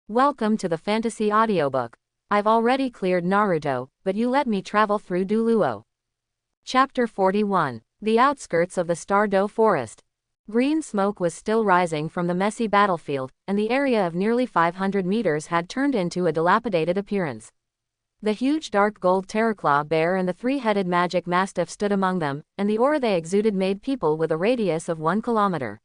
Welcome to the fantasy audiobook. I've already cleared Naruto, but you let me travel through Douluo. Chapter 41. The outskirts of the Stardew Forest. Green smoke was still rising from the messy battlefield, and the area of nearly 500 meters had turned into a dilapidated appearance. The huge dark gold Terraclaw bear and the three-headed magic mastiff stood among them, and the aura they exuded made people with a radius of 1 kilometer.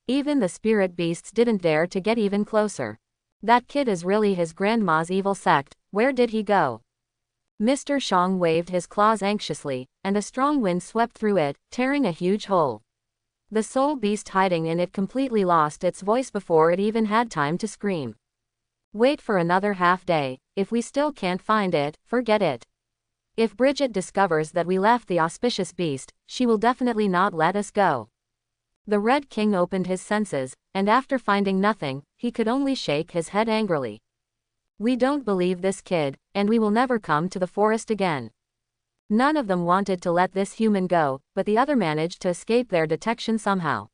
Even the spirit beasts didn't dare to get even closer. That kid is really his grandma's evil sect. Where did he go? Mr. Shang waved his claws anxiously, and a strong wind swept through it, tearing a huge hole. The soul beast hiding in it completely lost its voice before it even had time to scream. Wait for another half day. If we still can't find it, forget it. If Bridget discovers that we left the auspicious beast, she will definitely not let us go. The Red King opened his senses, and after finding nothing, he could only shake his head angrily. We don't believe this kid, and we will never come to the forest again. None of them wanted to let this human go, but the other managed to escape their detection somehow.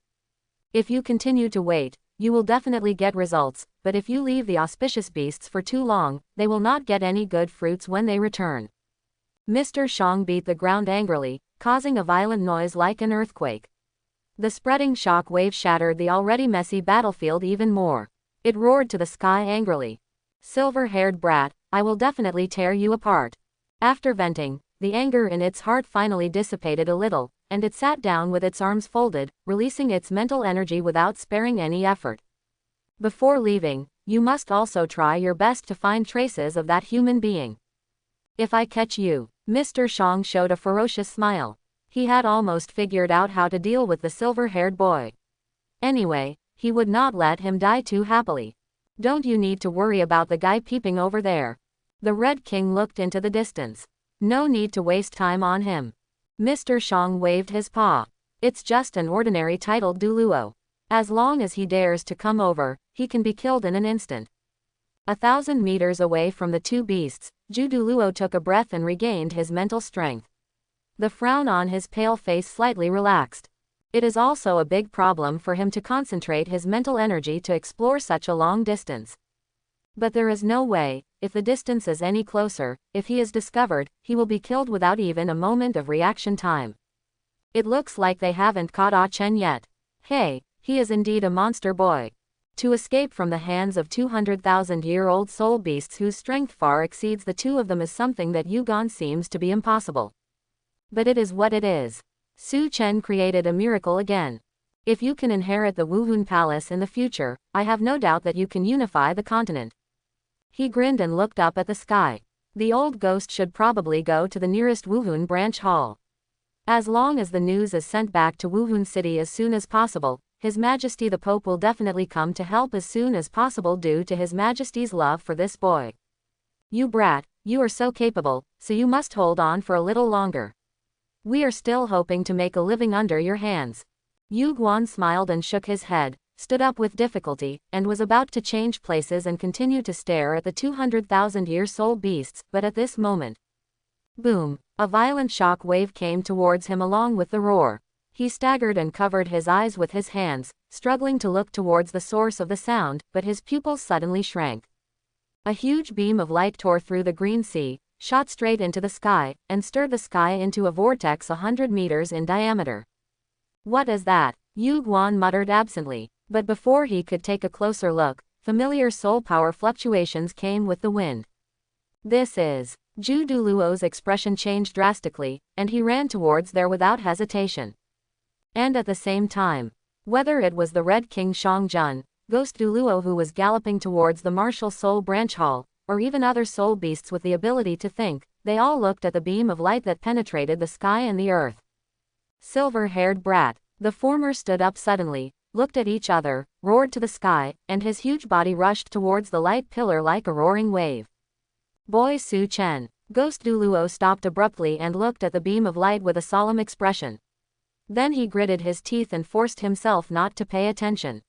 If you continue to wait, you will definitely get results, but if you leave the auspicious beasts for too long, they will not get any good fruits when they return. Mr. Shang beat the ground angrily, causing a violent noise like an earthquake. The spreading shock wave shattered the already messy battlefield even more. It roared to the sky angrily. Silver-haired brat, I will definitely tear you apart. After venting, the anger in its heart finally dissipated a little, and it sat down with its arms folded, releasing its mental energy without sparing any effort. Before leaving, you must also try your best to find traces of that human being. If I catch you, Mr. Shang showed a ferocious smile. He had almost figured out how to deal with the silver-haired boy. Anyway, he would not let him die too happily. Don't you need to worry about the guy peeping over there. The Red King looked into the distance. No need to waste time on him. Mr. Shang waved his paw. It's just an ordinary titled Douluo. As long as he dares to come over, he can be killed in an instant. 1,000 meters away from the two beasts, Douluo took a breath and regained his mental strength. The frown on his pale face slightly relaxed. It is also a big problem for him to concentrate his mental energy to explore such a long distance. But there is no way, if the distance is any closer, if he is discovered, he will be killed without even a moment of reaction time. It looks like they haven't caught Ah Chen yet. Hey, he is indeed a monster boy. To escape from the hands of 200,000-year-old soul beasts whose strength far exceeds the two of them is something that Yugon seems to be impossible. But it is what it is. Su Chen created a miracle again. If you can inherit the Wuhun Palace in the future, I have no doubt that you can unify the continent. He grinned and looked up at the sky. The old ghost should probably go to the nearest Wuhun branch hall. As long as the news is sent back to Wuhun City as soon as possible, His Majesty the Pope will definitely come to help as soon as possible due to His Majesty's love for this boy. You brat, you are so capable, so you must hold on for a little longer. We are still hoping to make a living under your hands. Yu Guan smiled and shook his head, stood up with difficulty, and was about to change places and continue to stare at the 200,000-year soul beasts, but at this moment. Boom! A violent shock wave came towards him along with the roar. He staggered and covered his eyes with his hands, struggling to look towards the source of the sound, but his pupils suddenly shrank. A huge beam of light tore through the green sea, shot straight into the sky, and stirred the sky into a vortex 100 meters in diameter. What is that? Yu Guan muttered absently, but before he could take a closer look, familiar soul power fluctuations came with the wind. This is... Douluo's expression changed drastically, and he ran towards there without hesitation. And at the same time, whether it was the Red King Shang Jun, Ghost Douluo who was galloping towards the martial soul branch hall, or even other soul beasts with the ability to think, they all looked at the beam of light that penetrated the sky and the earth. Silver-haired brat. The former stood up suddenly, looked at each other, roared to the sky, and his huge body rushed towards the light pillar like a roaring wave. Boy Su Chen. Ghost Douluo stopped abruptly and looked at the beam of light with a solemn expression. Then he gritted his teeth and forced himself not to pay attention.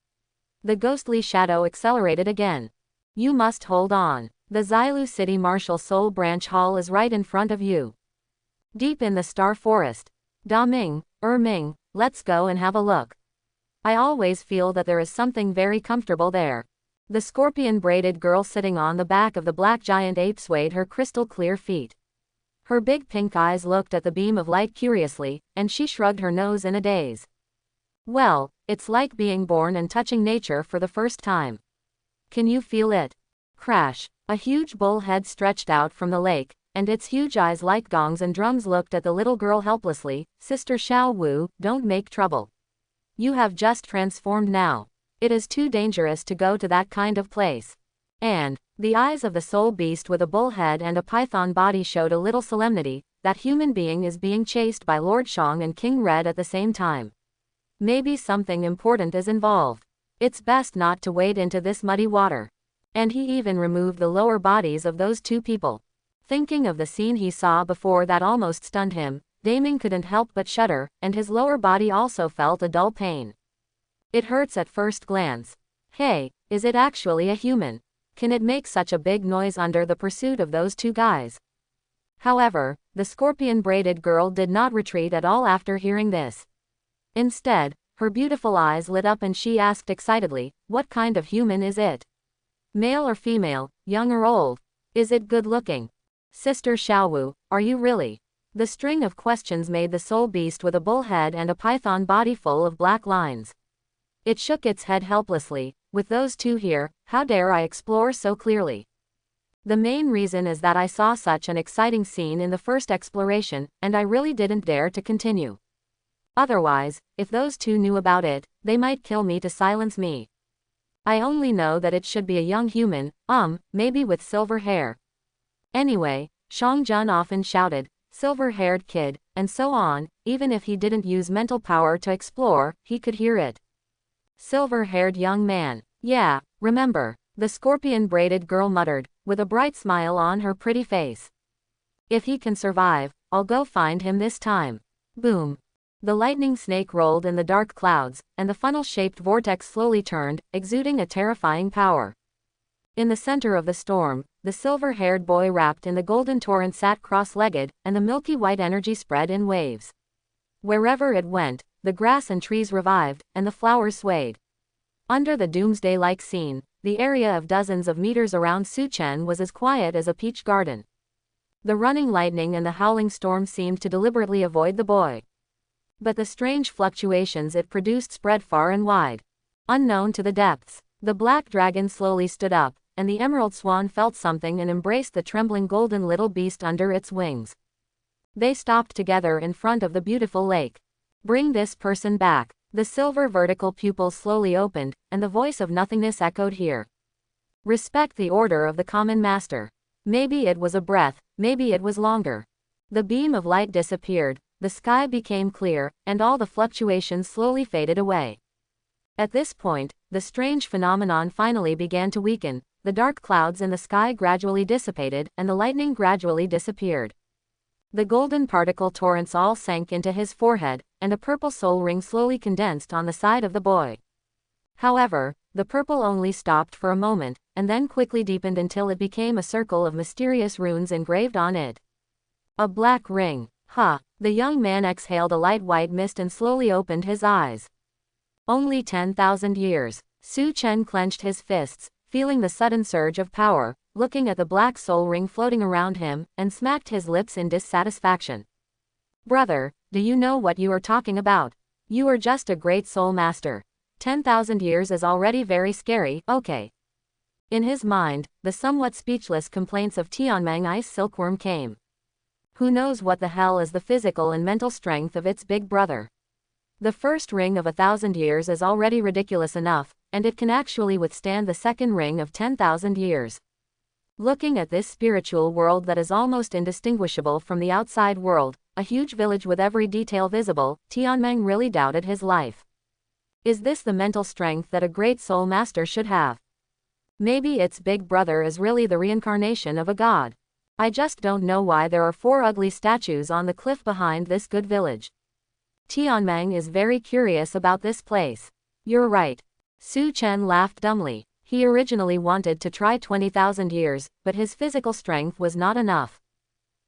The ghostly shadow accelerated again. You must hold on. The Xilu City Martial Soul Branch Hall is right in front of you. Deep in the Star Forest. Da Ming, Ming, let's go and have a look. I always feel that there is something very comfortable there. The scorpion-braided girl sitting on the back of the black giant ape swayed her crystal-clear feet. Her big pink eyes looked at the beam of light curiously, and she shrugged her nose in a daze. Well, it's like being born and touching nature for the first time. Can you feel it? Crash! A huge bull head stretched out from the lake, and its huge eyes like gongs and drums looked at the little girl helplessly. Sister Xiao Wu, don't make trouble. You have just transformed now. It is too dangerous to go to that kind of place. And the eyes of the soul beast with a bull head and a python body showed a little solemnity. That human being is being chased by Lord Shang and King Red at the same time. Maybe something important is involved. It's best not to wade into this muddy water. And he even removed the lower bodies of those two people. Thinking of the scene he saw before that almost stunned him, Damon couldn't help but shudder, and his lower body also felt a dull pain. It hurts at first glance. Hey, is it actually a human? Can it make such a big noise under the pursuit of those two guys? However, the scorpion-braided girl did not retreat at all after hearing this. Instead, her beautiful eyes lit up and she asked excitedly, what kind of human is it? Male or female, young or old? Is it good-looking? Sister Xiaowu, are you really? The string of questions made the soul beast with a bull head and a python body full of black lines. It shook its head helplessly. With those two here, how dare I explore so clearly? The main reason is that I saw such an exciting scene in the first exploration, and I really didn't dare to continue. Otherwise, if those two knew about it, they might kill me to silence me. I only know that it should be a young human, maybe with silver hair. Anyway, Shang Jun often shouted, silver-haired kid, and so on. Even if he didn't use mental power to explore, he could hear it. Silver-haired young man. Yeah, remember, the scorpion-braided girl muttered, with a bright smile on her pretty face. If he can survive, I'll go find him this time. Boom. The lightning snake rolled in the dark clouds, and the funnel-shaped vortex slowly turned, exuding a terrifying power. In the center of the storm, the silver-haired boy wrapped in the golden torrent sat cross-legged, and the milky white energy spread in waves. Wherever it went, the grass and trees revived, and the flowers swayed. Under the doomsday-like scene, the area of dozens of meters around Su Chen was as quiet as a peach garden. The running lightning and the howling storm seemed to deliberately avoid the boy. But the strange fluctuations it produced spread far and wide. Unknown to the depths, the black dragon slowly stood up, and the emerald swan felt something and embraced the trembling golden little beast under its wings. They stopped together in front of the beautiful lake. Bring this person back. The silver vertical pupils slowly opened, and the voice of nothingness echoed here. Respect the order of the common master. Maybe it was a breath, maybe it was longer. The beam of light disappeared, the sky became clear, and all the fluctuations slowly faded away. At this point, the strange phenomenon finally began to weaken. The dark clouds in the sky gradually dissipated, and the lightning gradually disappeared. The golden particle torrents all sank into his forehead, and a purple soul ring slowly condensed on the side of the boy. However, the purple only stopped for a moment, and then quickly deepened until it became a circle of mysterious runes engraved on it. A black ring. The young man exhaled a light white mist and slowly opened his eyes. Only 10,000 years. Su Chen clenched his fists, feeling the sudden surge of power, looking at the black soul ring floating around him, and smacked his lips in dissatisfaction. Brother, do you know what you are talking about? You are just a great soul master. 10,000 years is already very scary, okay. In his mind, the somewhat speechless complaints of Tianmeng Ice Silkworm came. Who knows what the hell is the physical and mental strength of its big brother? The first ring of 1,000 years is already ridiculous enough, and it can actually withstand the second ring of 10,000 years. Looking at this spiritual world that is almost indistinguishable from the outside world, a huge village with every detail visible, Tianmeng really doubted his life. Is this the mental strength that a great soul master should have? Maybe its big brother is really the reincarnation of a god. I just don't know why there are 4 ugly statues on the cliff behind this good village. Tianmeng is very curious about this place. You're right. Su Chen laughed dumbly. He originally wanted to try 20,000 years, but his physical strength was not enough.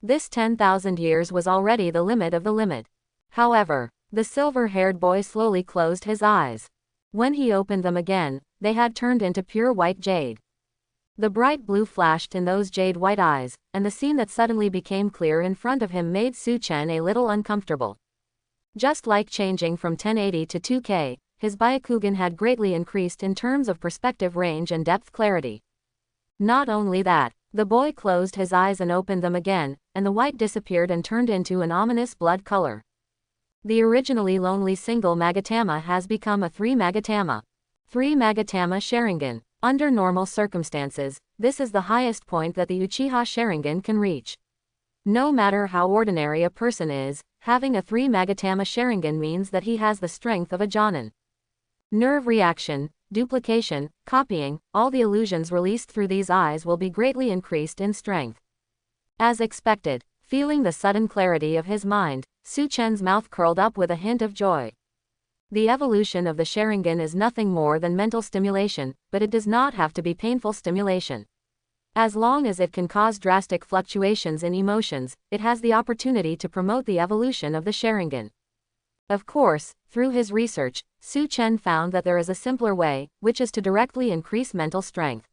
This 10,000 years was already the limit of the limit. However, the silver-haired boy slowly closed his eyes. When he opened them again, they had turned into pure white jade. The bright blue flashed in those jade-white eyes, and the scene that suddenly became clear in front of him made Su Chen a little uncomfortable. Just like changing from 1080 to 2K, his Byakugan had greatly increased in terms of perspective range and depth clarity. Not only that, the boy closed his eyes and opened them again, and the white disappeared and turned into an ominous blood color. The originally lonely single Magatama has become a 3 Magatama. 3 Magatama Sharingan. Under normal circumstances, this is the highest point that the Uchiha Sharingan can reach. No matter how ordinary a person is, having a 3 Magatama Sharingan means that he has the strength of a Jonin. Nerve reaction, duplication, copying, all the illusions released through these eyes will be greatly increased in strength. As expected, feeling the sudden clarity of his mind, Su Chen's mouth curled up with a hint of joy. The evolution of the Sharingan is nothing more than mental stimulation, but it does not have to be painful stimulation. As long as it can cause drastic fluctuations in emotions, it has the opportunity to promote the evolution of the Sharingan. Of course, through his research, Su Chen found that there is a simpler way, which is to directly increase mental strength.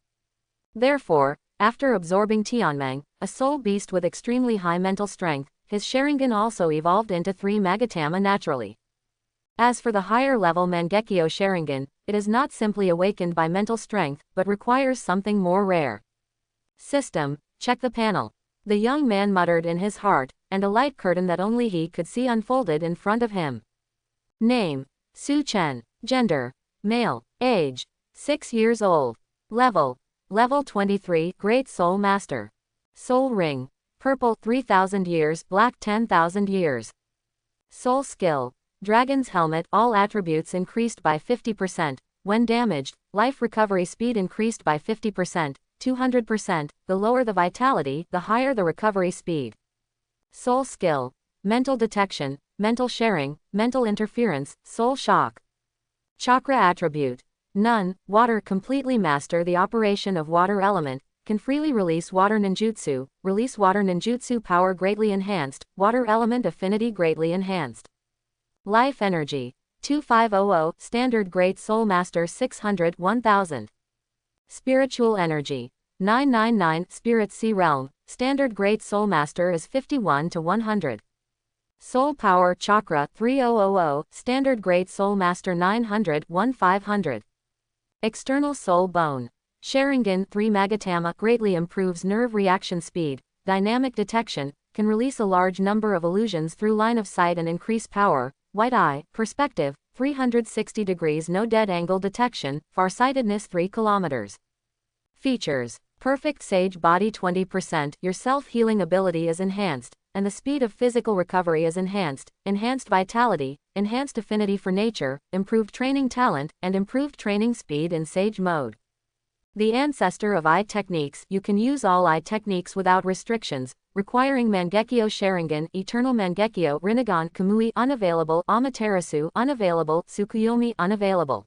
Therefore, after absorbing Tianmeng, a soul beast with extremely high mental strength, his Sharingan also evolved into 3 Magatama naturally. As for the higher-level Mangekyo Sharingan, it is not simply awakened by mental strength, but requires something more rare. System, check the panel. The young man muttered in his heart, and a light curtain that only he could see unfolded in front of him. Name, Su Chen. Gender, male. Age, 6 years old. Level 23, Great Soul Master. Soul Ring, purple 3000 years, black 10,000 years. Soul Skill, Dragon's Helmet. All attributes increased by 50%. When damaged, life recovery speed increased by 50%, 200%. The lower the vitality, the higher the recovery speed. Soul Skill, Mental Detection, Mental Sharing, Mental Interference, Soul Shock. Chakra Attribute, None. Water. Completely master the operation of water element, can freely release water ninjutsu, release water ninjutsu power greatly enhanced, water element affinity greatly enhanced. Life Energy, 2500, Standard Great Soul Master 600, 1000. Spiritual Energy, 999, Spirit Sea Realm, Standard Great Soul Master is 51 to 100. Soul Power Chakra 3000, Standard Great Soul Master 900, 1500. External Soul Bone. Sharingan 3 Magatama greatly improves nerve reaction speed, dynamic detection, can release a large number of illusions through line of sight and increase power, white eye, perspective, 360 degrees no dead angle detection, farsightedness 3 kilometers. Features. Perfect Sage Body 20%, your self-healing ability is enhanced, and the speed of physical recovery is enhanced, enhanced vitality, enhanced affinity for nature, improved training talent, and improved training speed in Sage mode. The ancestor of eye techniques, you can use all eye techniques without restrictions, requiring Mangekyo Sharingan, Eternal Mangekyo Rinnegan Kamui unavailable, Amaterasu unavailable, Tsukuyomi unavailable.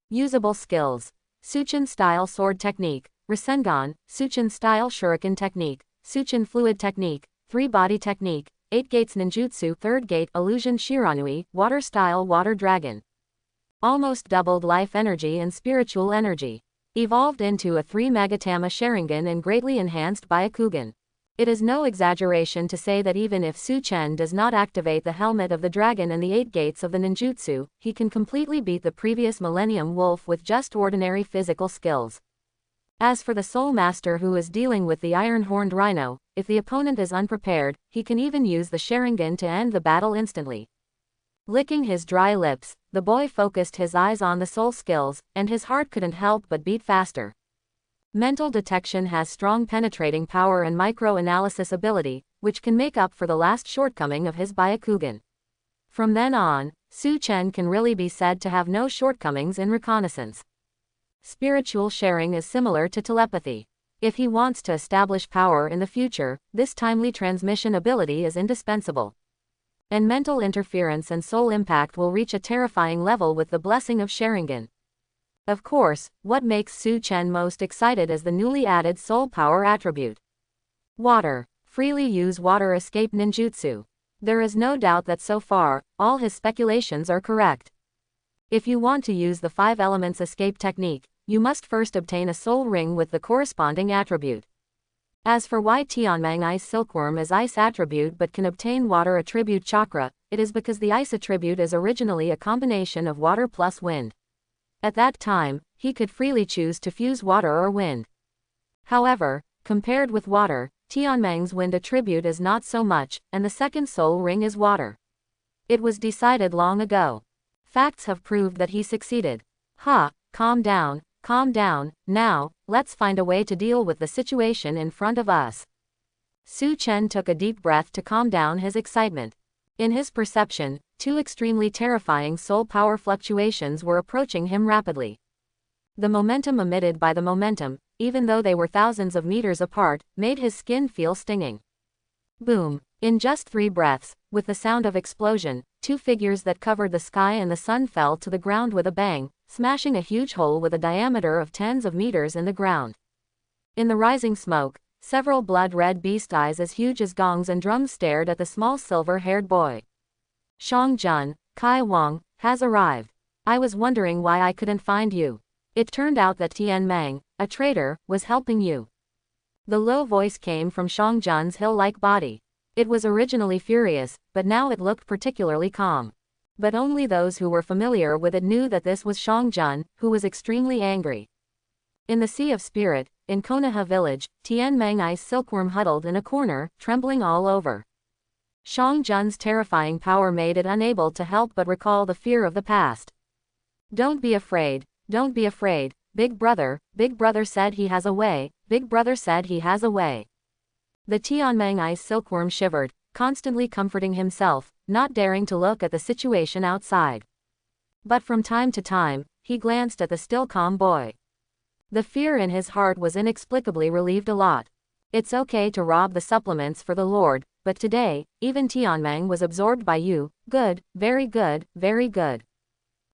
Usable skills. Suchin Style Sword Technique, Rasengan, Suchin Style Shuriken Technique, Suchin Fluid Technique, 3 Body Technique, 8 Gates Ninjutsu 3rd Gate Illusion Shiranui, Water Style Water Dragon. Almost doubled life energy and spiritual energy. Evolved into a 3 Magatama Sharingan and greatly enhanced Byakugan. It is no exaggeration to say that even if Su Chen does not activate the Helmet of the Dragon and the 8 Gates of the Ninjutsu, he can completely beat the previous Millennium Wolf with just ordinary physical skills. As for the Soul Master who is dealing with the Iron-Horned Rhino, if the opponent is unprepared, he can even use the Sharingan to end the battle instantly. Licking his dry lips, the boy focused his eyes on the soul skills, and his heart couldn't help but beat faster. Mental detection has strong penetrating power and micro-analysis ability, which can make up for the last shortcoming of his Byakugan. From then on, Su Chen can really be said to have no shortcomings in reconnaissance. Spiritual sharing is similar to telepathy. If he wants to establish power in the future, this timely transmission ability is indispensable. And mental interference and soul impact will reach a terrifying level with the blessing of Sharingan. Of course, what makes Su Chen most excited is the newly added soul power attribute. Water. Freely use water escape ninjutsu. There is no doubt that so far, all his speculations are correct. If you want to use the 5 elements escape technique, you must first obtain a soul ring with the corresponding attribute. As for why Tianmeng Ice Silkworm is ice attribute but can obtain water attribute chakra, it is because the ice attribute is originally a combination of water plus wind. At that time, he could freely choose to fuse water or wind. However, compared with water, Tianmeng's wind attribute is not so much, and the second soul ring is water. It was decided long ago. Facts have proved that he succeeded. Calm down, now, let's find a way to deal with the situation in front of us. Su Chen took a deep breath to calm down his excitement. In his perception, 2 extremely terrifying soul power fluctuations were approaching him rapidly. The momentum emitted by the momentum, even though they were thousands of meters apart, made his skin feel stinging. Boom! In just 3 breaths, with the sound of explosion, 2 figures that covered the sky and the sun fell to the ground with a bang, smashing a huge hole with a diameter of tens of meters in the ground. In the rising smoke, several blood-red beast eyes as huge as gongs and drums stared at the small silver-haired boy. Shang Jun, Kai Wang, has arrived. I was wondering why I couldn't find you. It turned out that Tian Meng, a traitor, was helping you. The low voice came from Shang Jun's hill-like body. It was originally furious, but now it looked particularly calm. But only those who were familiar with it knew that this was Shang Jun, who was extremely angry. In the Sea of Spirit, in Konoha village, Tian Meng Ice Silkworm huddled in a corner, trembling all over. Shang Jun's terrifying power made it unable to help but recall the fear of the past. Don't be afraid, Big brother said he has a way, Big brother said he has a way. The Tianmeng Ice Silkworm shivered, constantly comforting himself, not daring to look at the situation outside. But from time to time, he glanced at the still calm boy. The fear in his heart was inexplicably relieved a lot. It's okay to rob the supplements for the Lord, but today, even Tianmeng was absorbed by you. Good, very good, very good.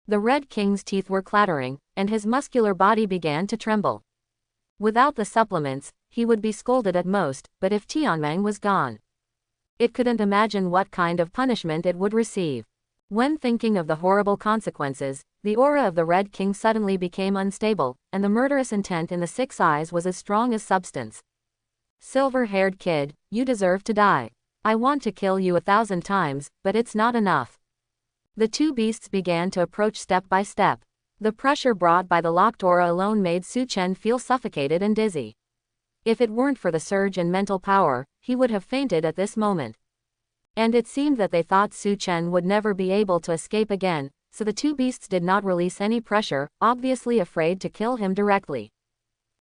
The Red King's teeth were clattering, and his muscular body began to tremble. Without the supplements, he would be scolded at most, but if Tianmeng was gone, it couldn't imagine what kind of punishment it would receive. When thinking of the horrible consequences, the aura of the Red King suddenly became unstable, and the murderous intent in the 6 eyes was as strong as substance. Silver-haired kid, you deserve to die. I want to kill you 1,000 times, but it's not enough. The 2 beasts began to approach step by step. The pressure brought by the locked aura alone made Su Chen feel suffocated and dizzy. If it weren't for the surge in mental power, he would have fainted at this moment. And it seemed that they thought Su Chen would never be able to escape again, so the 2 beasts did not release any pressure, obviously afraid to kill him directly.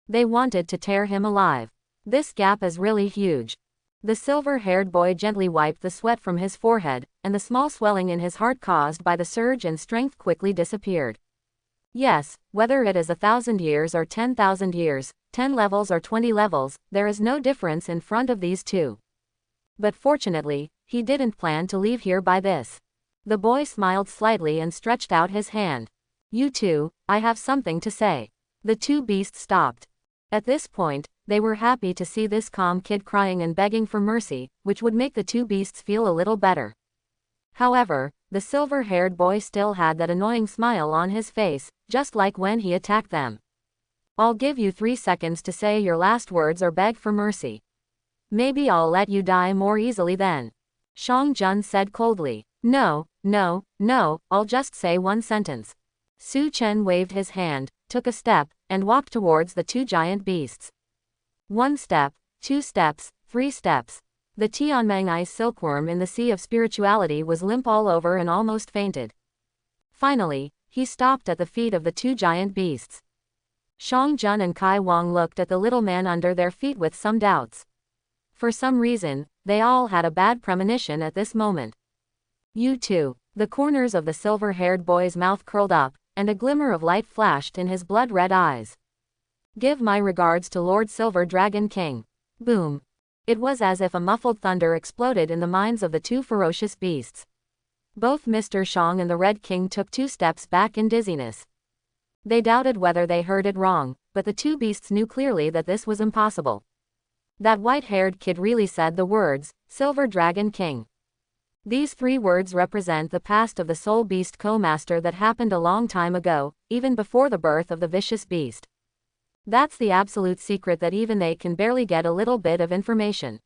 They wanted to tear him alive. This gap is really huge. The silver-haired boy gently wiped the sweat from his forehead, and the small swelling in his heart caused by the surge in strength quickly disappeared. Yes, whether it is 1,000 years or 10,000 years, 10 levels or 20 levels, there is no difference in front of these 2. But fortunately, he didn't plan to leave here by this. The boy smiled slightly and stretched out his hand. You 2, I have something to say. The 2 beasts stopped. At this point, they were happy to see this calm kid crying and begging for mercy, which would make the 2 beasts feel a little better. However, the silver-haired boy still had that annoying smile on his face, just like when he attacked them. I'll give you 3 seconds to say your last words or beg for mercy. Maybe I'll let you die more easily then. Shang Jun said coldly. No, I'll just say 1 sentence. Su Chen waved his hand, took a step, and walked towards the 2 giant beasts. 1 step, 2 steps, 3 steps. The Tianmeng Ice Silkworm in the Sea of Spirituality was limp all over and almost fainted. Finally, he stopped at the feet of the 2 giant beasts. Shang Jun and Kai Wang looked at the little man under their feet with some doubts. For some reason, they all had a bad premonition at this moment. You 2. The corners of the silver-haired boy's mouth curled up, and a glimmer of light flashed in his blood-red eyes. Give my regards to Lord Silver Dragon King. Boom. It was as if a muffled thunder exploded in the minds of the 2 ferocious beasts. Both Mr. Shang and the Red King took 2 steps back in dizziness. They doubted whether they heard it wrong, but the 2 beasts knew clearly that this was impossible. That white-haired kid really said the words, Silver Dragon King. These 3 words represent the past of the soul beast co-master that happened a long time ago, even before the birth of the vicious beast. That's the absolute secret that even they can barely get a little bit of information.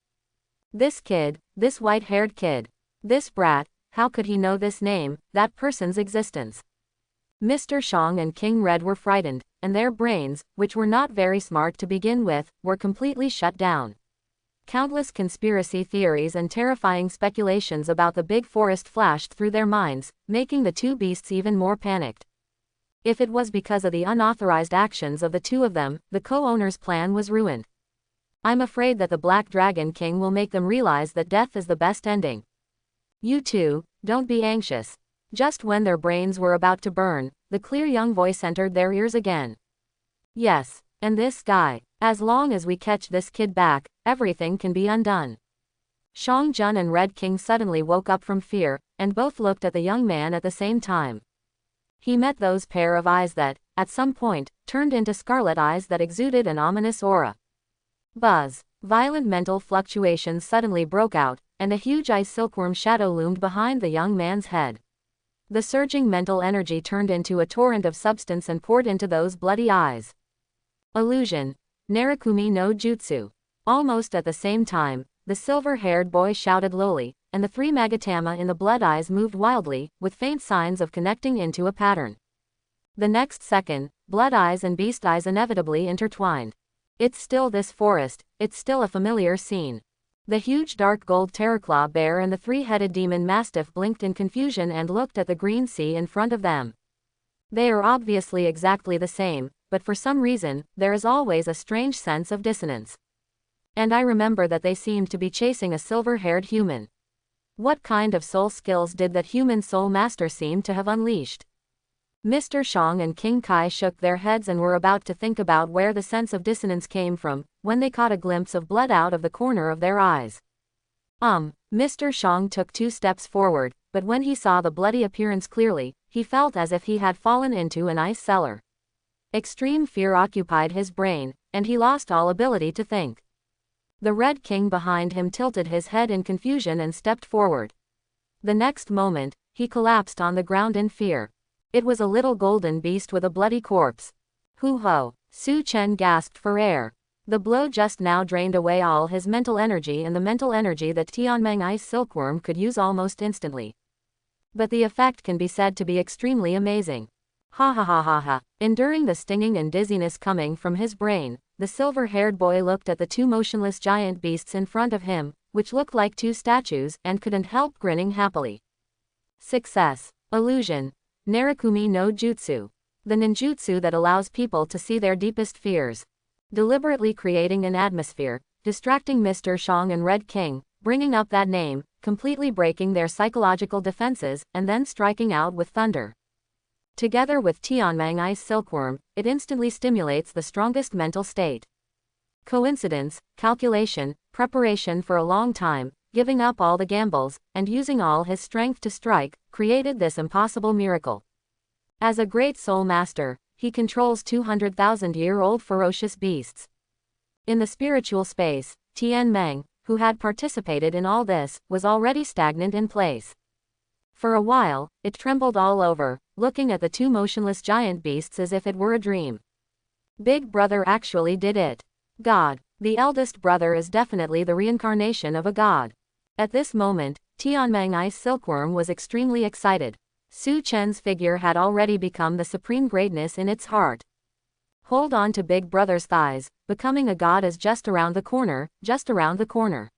This kid, this white-haired kid, this brat, how could he know this name, that person's existence? Mr. Shang and King Red were frightened, and their brains, which were not very smart to begin with, were completely shut down. Countless conspiracy theories and terrifying speculations about the big forest flashed through their minds, making the 2 beasts even more panicked. If it was because of the unauthorized actions of the 2 of them, the co-owner's plan was ruined. I'm afraid that the Black Dragon King will make them realize that death is the best ending. You 2, don't be anxious. Just when their brains were about to burn, the clear young voice entered their ears again. Yes, and this guy, as long as we catch this kid back, everything can be undone. Shang Jun and Red King suddenly woke up from fear, and both looked at the young man at the same time. He met those pair of eyes that, at some point, turned into scarlet eyes that exuded an ominous aura. Buzz. Violent mental fluctuations suddenly broke out, and a huge ice silkworm shadow loomed behind the young man's head. The surging mental energy turned into a torrent of substance and poured into those bloody eyes. Illusion. Narukumi no Jutsu. Almost at the same time, the silver-haired boy shouted lowly, and the 3 magatama in the blood eyes moved wildly, with faint signs of connecting into a pattern. The next second, blood eyes and beast eyes inevitably intertwined. It's still this forest, it's still a familiar scene. The huge dark gold terraclaw bear and the 3-headed demon mastiff blinked in confusion and looked at the green sea in front of them. They are obviously exactly the same, but for some reason, there is always a strange sense of dissonance. And I remember that they seemed to be chasing a silver-haired human. What kind of soul skills did that human soul master seem to have unleashed? Mr. Shang and King Kai shook their heads and were about to think about where the sense of dissonance came from, when they caught a glimpse of blood out of the corner of their eyes. Mr. Shang took 2 steps forward, but when he saw the bloody appearance clearly, he felt as if he had fallen into an ice cellar. Extreme fear occupied his brain, and he lost all ability to think. The Red King behind him tilted his head in confusion and stepped forward. The next moment, he collapsed on the ground in fear. It was a little golden beast with a bloody corpse. Hoo-ho! Su Chen gasped for air. The blow just now drained away all his mental energy and the mental energy that Tianmeng Ice Silkworm could use almost instantly. But the effect can be said to be extremely amazing. Ha ha ha ha ha. Enduring the stinging and dizziness coming from his brain, the silver-haired boy looked at the 2 motionless giant beasts in front of him, which looked like 2 statues, and couldn't help grinning happily. Success. Illusion. Narukumi no Jutsu. The ninjutsu that allows people to see their deepest fears. Deliberately creating an atmosphere, distracting Mr. Shang and Red King, bringing up that name, completely breaking their psychological defenses, and then striking out with thunder. Together with Tianmeng Ice Silkworm, it instantly stimulates the strongest mental state. Coincidence, calculation, preparation for a long time, giving up all the gambles, and using all his strength to strike, created this impossible miracle. As a great soul master, he controls 200,000-year-old ferocious beasts. In the spiritual space, Tianmeng, who had participated in all this, was already stagnant in place. For a while, it trembled all over, looking at the 2 motionless giant beasts as if it were a dream. Big Brother actually did it. God. The eldest brother is definitely the reincarnation of a god. At this moment, Tianmeng Ice Silkworm was extremely excited. Su Chen's figure had already become the supreme greatness in its heart. Hold on to Big Brother's thighs, becoming a god is just around the corner, just around the corner.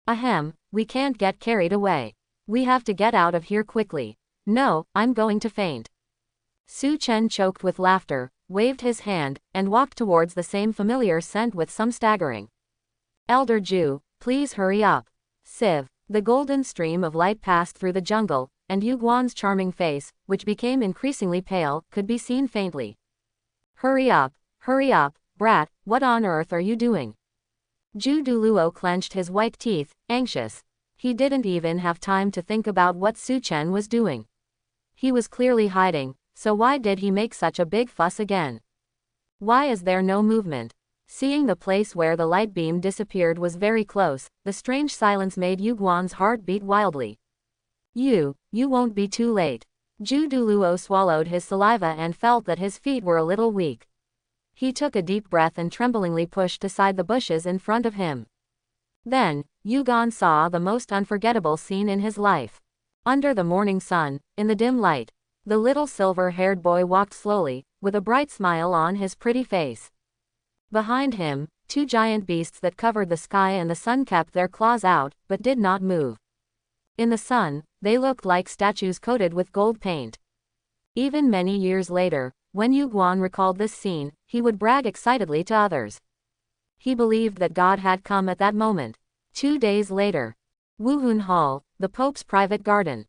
Ahem, we can't get carried away. We have to get out of here quickly. No, I'm going to faint. Su Chen choked with laughter, waved his hand, and walked towards the same familiar scent with some staggering. Elder Ju, please hurry up. Siv. The golden stream of light passed through the jungle, and Yu Guan's charming face, which became increasingly pale, could be seen faintly. Hurry up, brat, what on earth are you doing? Ju Douluo clenched his white teeth, anxious. He didn't even have time to think about what Su Chen was doing. He was clearly hiding, so why did he make such a big fuss again? Why is there no movement? Seeing the place where the light beam disappeared was very close, the strange silence made Yu Guan's heart beat wildly. You won't be too late. Douluo swallowed his saliva and felt that his feet were a little weak. He took a deep breath and tremblingly pushed aside the bushes in front of him. Then, Yugon saw the most unforgettable scene in his life. Under the morning sun, in the dim light, the little silver-haired boy walked slowly, with a bright smile on his pretty face. Behind him, two giant beasts that covered the sky and the sun kept their claws out, but did not move. In the sun, they looked like statues coated with gold paint. Even many years later, when Yugon recalled this scene, he would brag excitedly to others. He believed that God had come at that moment. 2 days later. Wuhun Hall, the Pope's private garden.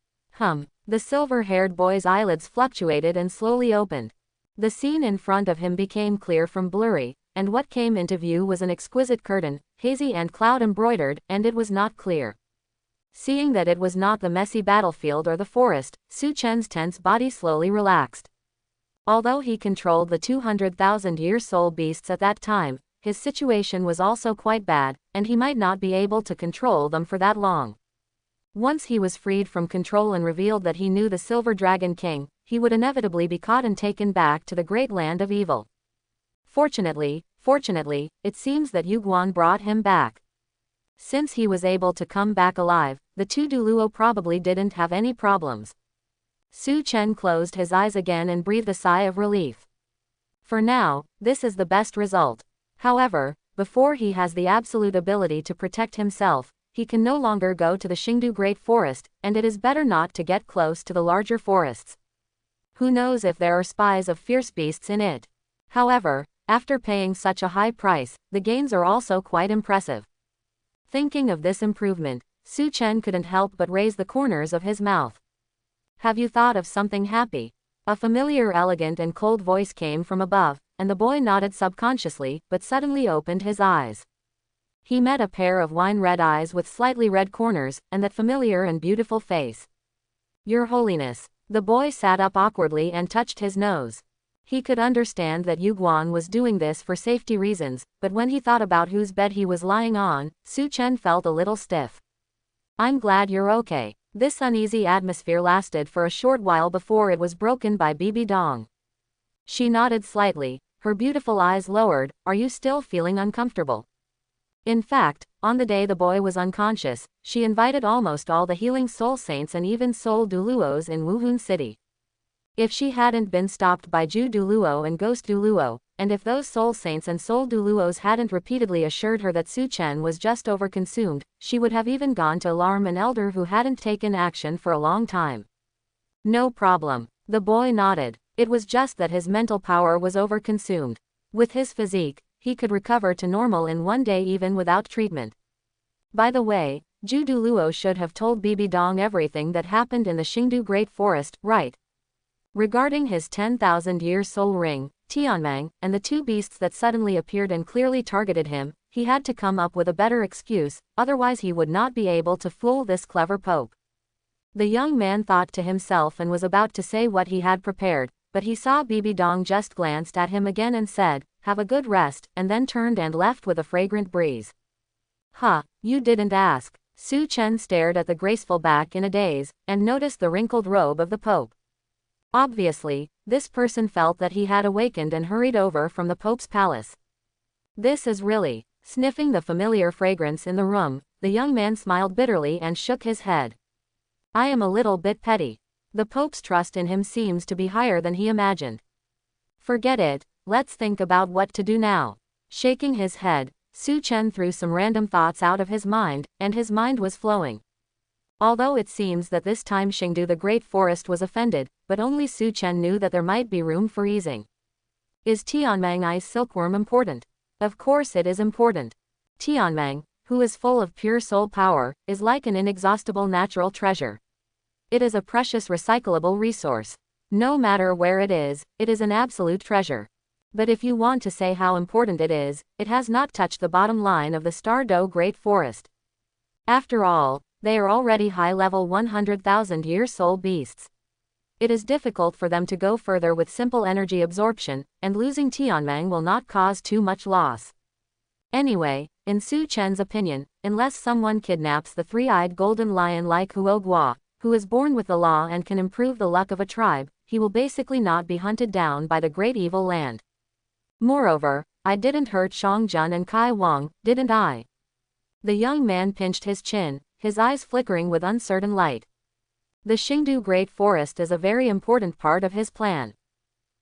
The silver-haired boy's eyelids fluctuated and slowly opened. The scene in front of him became clear from blurry, and what came into view was an exquisite curtain, hazy and cloud-embroidered, and it was not clear. Seeing that it was not the messy battlefield or the forest, Su Chen's tense body slowly relaxed. Although he controlled the 200,000-year soul beasts at that time, his situation was also quite bad, and he might not be able to control them for that long. Once he was freed from control and revealed that he knew the Silver Dragon King, he would inevitably be caught and taken back to the great land of evil. Fortunately, it seems that Yugon brought him back. Since he was able to come back alive, the two Douluo probably didn't have any problems. Su Chen closed his eyes again and breathed a sigh of relief. For now, this is the best result. However, before he has the absolute ability to protect himself, he can no longer go to the Xingdu Great Forest, and it is better not to get close to the larger forests. Who knows if there are spies of fierce beasts in it? However, after paying such a high price, the gains are also quite impressive. Thinking of this improvement, Su Chen couldn't help but raise the corners of his mouth. Have you thought of something happy? A familiar, elegant and cold voice came from above, and the boy nodded subconsciously, but suddenly opened his eyes. He met a pair of wine-red eyes with slightly red corners, and that familiar and beautiful face. Your Holiness. The boy sat up awkwardly and touched his nose. He could understand that Yugon was doing this for safety reasons, but when he thought about whose bed he was lying on, Su Chen felt a little stiff. I'm glad you're okay. This uneasy atmosphere lasted for a short while before it was broken by Bibi Dong. She nodded slightly, her beautiful eyes lowered. Are you still feeling uncomfortable? In fact, on the day the boy was unconscious, she invited almost all the healing soul saints and even soul Douluos in Wuhun City. If she hadn't been stopped by Ju Douluo and Ghost Douluo, and if those soul saints and soul Douluos hadn't repeatedly assured her that Su Chen was just overconsumed, she would have even gone to alarm an elder who hadn't taken action for a long time. No problem. The boy nodded. It was just that his mental power was overconsumed. With his physique, he could recover to normal in 1 day even without treatment. By the way, Ju Douluo should have told Bibi Dong everything that happened in the Xingdu Great Forest, right? Regarding his 10,000-year soul ring, Tianmeng, and the two beasts that suddenly appeared and clearly targeted him, he had to come up with a better excuse, otherwise he would not be able to fool this clever Pope. The young man thought to himself and was about to say what he had prepared, but he saw Bibi Dong just glanced at him again and said, have a good rest, and then turned and left with a fragrant breeze. You didn't ask. Su Chen stared at the graceful back in a daze, and noticed the wrinkled robe of the Pope. Obviously, this person felt that he had awakened and hurried over from the Pope's palace. This is really. Sniffing the familiar fragrance in the room, the young man smiled bitterly and shook his head. I am a little bit petty. The Pope's trust in him seems to be higher than he imagined. Forget it, let's think about what to do now. Shaking his head, Su Chen threw some random thoughts out of his mind, and his mind was flowing. Although it seems that this time Xingdu the Great Forest was offended, but only Su Chen knew that there might be room for easing. Is Tianmeng I's silkworm important? Of course it is important. Tianmeng, who is full of pure soul power, is like an inexhaustible natural treasure. It is a precious recyclable resource. No matter where it is an absolute treasure. But if you want to say how important it has not touched the bottom line of the Stardo Great Forest. After all, they are already high-level 100,000-year soul beasts. It is difficult for them to go further with simple energy absorption, and losing Tianmeng will not cause too much loss. Anyway, in Su Chen's opinion, unless someone kidnaps the three-eyed golden lion like Huogua, who is born with the law and can improve the luck of a tribe, he will basically not be hunted down by the great evil land. Moreover, I didn't hurt Xiangjun and Kai Wang, didn't I? The young man pinched his chin, his eyes flickering with uncertain light. The Xingdu Great Forest is a very important part of his plan.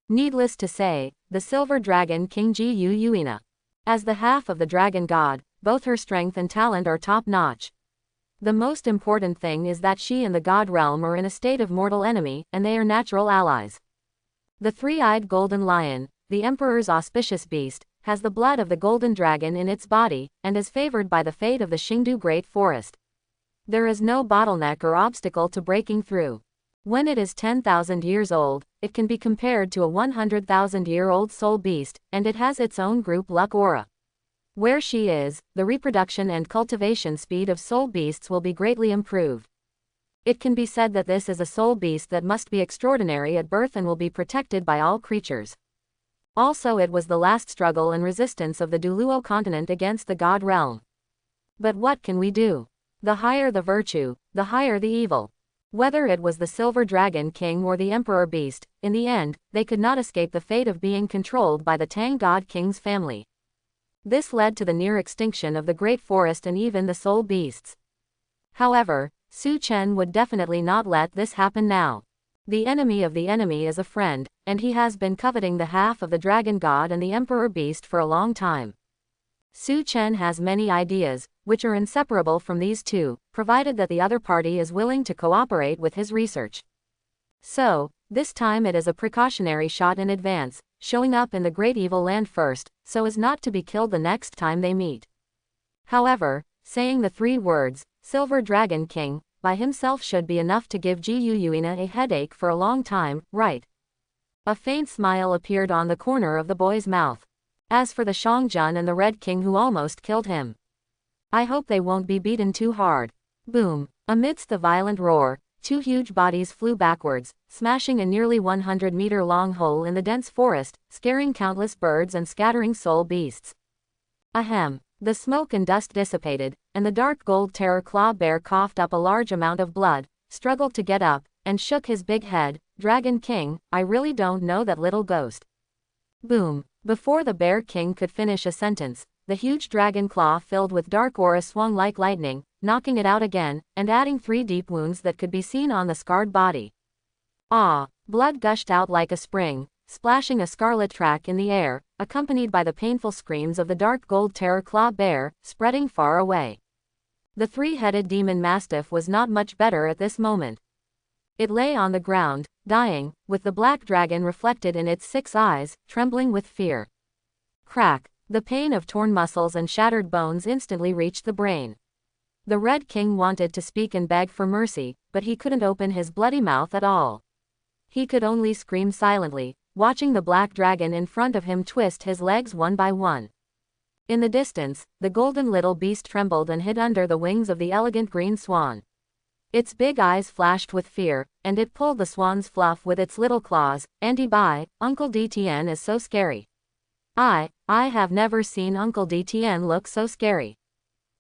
Needless to say, the Silver Dragon King Ji Yu Yuina. As the half of the dragon god, both her strength and talent are top-notch. The most important thing is that she and the god realm are in a state of mortal enemy, and they are natural allies. The three-eyed golden lion, the emperor's auspicious beast, has the blood of the golden dragon in its body, and is favored by the fate of the Xingdu Great Forest. There is no bottleneck or obstacle to breaking through. When it is 10,000 years old, it can be compared to a 100,000-year-old soul beast, and it has its own group luck aura. Where she is, the reproduction and cultivation speed of soul beasts will be greatly improved. It can be said that this is a soul beast that must be extraordinary at birth and will be protected by all creatures. Also, it was the last struggle and resistance of the Douluo continent against the god realm. But what can we do? The higher the virtue, the higher the evil. Whether it was the Silver Dragon King or the Emperor Beast, in the end, they could not escape the fate of being controlled by the Tang God King's family. This led to the near extinction of the Great Forest and even the soul beasts. However, Su Chen would definitely not let this happen now. The enemy of the enemy is a friend, and he has been coveting the half of the Dragon God and the Emperor Beast for a long time. Su Chen has many ideas, which are inseparable from these two, provided that the other party is willing to cooperate with his research. So, this time it is a precautionary shot in advance, showing up in the Great Evil Land first, so as not to be killed the next time they meet. However, saying the three words, Silver Dragon King, by himself should be enough to give Ji Yu Yuina a headache for a long time, right? A faint smile appeared on the corner of the boy's mouth. As for the Xiangjun and the Red King who almost killed him, I hope they won't be beaten too hard. Boom! Amidst the violent roar, two huge bodies flew backwards, smashing a nearly 100-meter-long hole in the dense forest, scaring countless birds and scattering soul beasts. Ahem! The smoke and dust dissipated, and the dark gold terror claw bear coughed up a large amount of blood, struggled to get up, and shook his big head. Dragon King, I really don't know that little ghost. Boom! Before the Bear King could finish a sentence, the huge dragon claw filled with dark aura swung like lightning, knocking it out again, and adding 3 deep wounds that could be seen on the scarred body. Ah! Blood gushed out like a spring, splashing a scarlet track in the air, accompanied by the painful screams of the dark gold terror claw bear, spreading far away. The 3-headed demon mastiff was not much better at this moment. It lay on the ground, dying, with the black dragon reflected in its 6 eyes, trembling with fear. Crack! The pain of torn muscles and shattered bones instantly reached the brain. The Red King wanted to speak and beg for mercy, but he couldn't open his bloody mouth at all. He could only scream silently, watching the black dragon in front of him twist his legs one by one. In the distance, the golden little beast trembled and hid under the wings of the elegant green swan. Its big eyes flashed with fear, and it pulled the swan's fluff with its little claws. Andy bye, Uncle DTN is so scary. I have never seen Uncle DTN look so scary.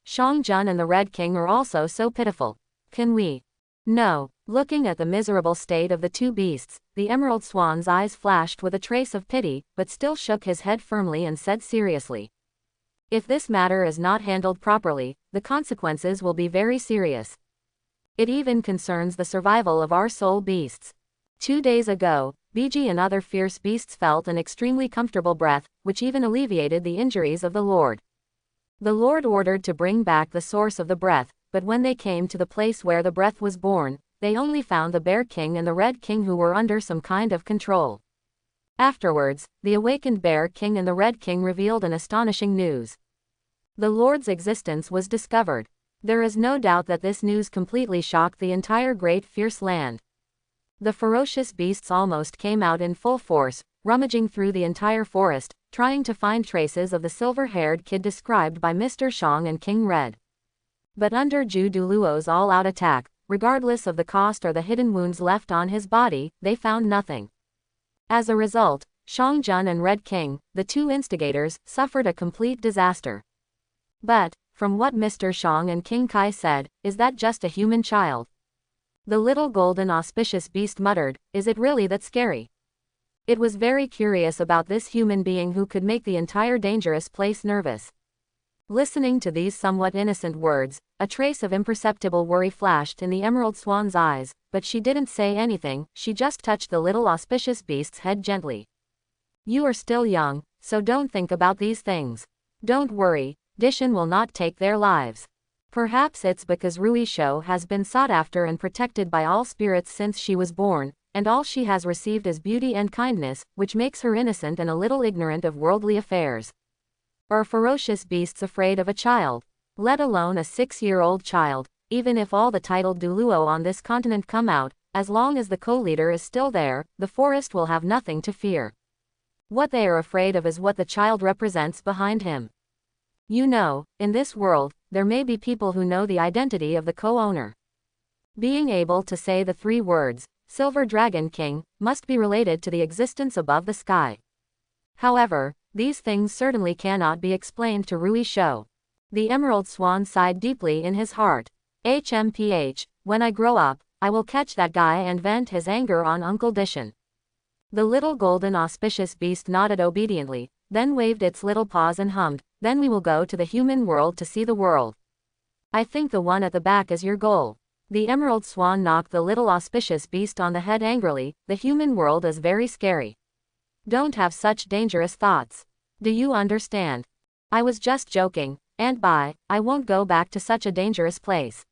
Xiangjun and the Red King are also so pitiful. Can we? No. Looking at the miserable state of the two beasts, the emerald swan's eyes flashed with a trace of pity, but still shook his head firmly and said seriously, if this matter is not handled properly, the consequences will be very serious. It even concerns the survival of our soul beasts. 2 days ago, BG and other fierce beasts felt an extremely comfortable breath, which even alleviated the injuries of the Lord. The Lord ordered to bring back the source of the breath, but when they came to the place where the breath was born, they only found the Bear King and the Red King who were under some kind of control. Afterwards, the awakened Bear King and the Red King revealed an astonishing news. The Lord's existence was discovered. There is no doubt that this news completely shocked the entire great fierce land. The ferocious beasts almost came out in full force, rummaging through the entire forest, trying to find traces of the silver-haired kid described by Mr. Shang and King Red. But under Zhu Douluo's all-out attack, regardless of the cost or the hidden wounds left on his body, they found nothing. As a result, Xiangjun and Red King, the 2 instigators, suffered a complete disaster. But, from what Mr. Shang and King Kai said, is that just a human child? The little golden auspicious beast muttered, "Is it really that scary?" It was very curious about this human being who could make the entire dangerous place nervous. Listening to these somewhat innocent words, a trace of imperceptible worry flashed in the emerald swan's eyes, but she didn't say anything, she just touched the little auspicious beast's head gently. "You are still young, so don't think about these things. Don't worry, Dishin will not take their lives. Perhaps it's because Ruisho has been sought after and protected by all spirits since she was born, and all she has received is beauty and kindness, which makes her innocent and a little ignorant of worldly affairs. Are ferocious beasts afraid of a child? Let alone a 6-year-old child, even if all the titled Douluo on this continent come out, as long as the co-leader is still there, the forest will have nothing to fear. What they are afraid of is what the child represents behind him. You know, in this world, there may be people who know the identity of the co-owner. Being able to say the 3 words, Silver Dragon King, must be related to the existence above the sky. However, these things certainly cannot be explained to Ruisho. The Emerald Swan sighed deeply in his heart. HMPH, when I grow up, I will catch that guy and vent his anger on Uncle Dishin. The little golden auspicious beast nodded obediently, then waved its little paws and hummed, "Then we will go to the human world to see the world. I think the one at the back is your goal." The Emerald Swan knocked the little auspicious beast on the head angrily. "The human world is very scary. Don't have such dangerous thoughts. Do you understand? I was just joking, and I won't go back to such a dangerous place."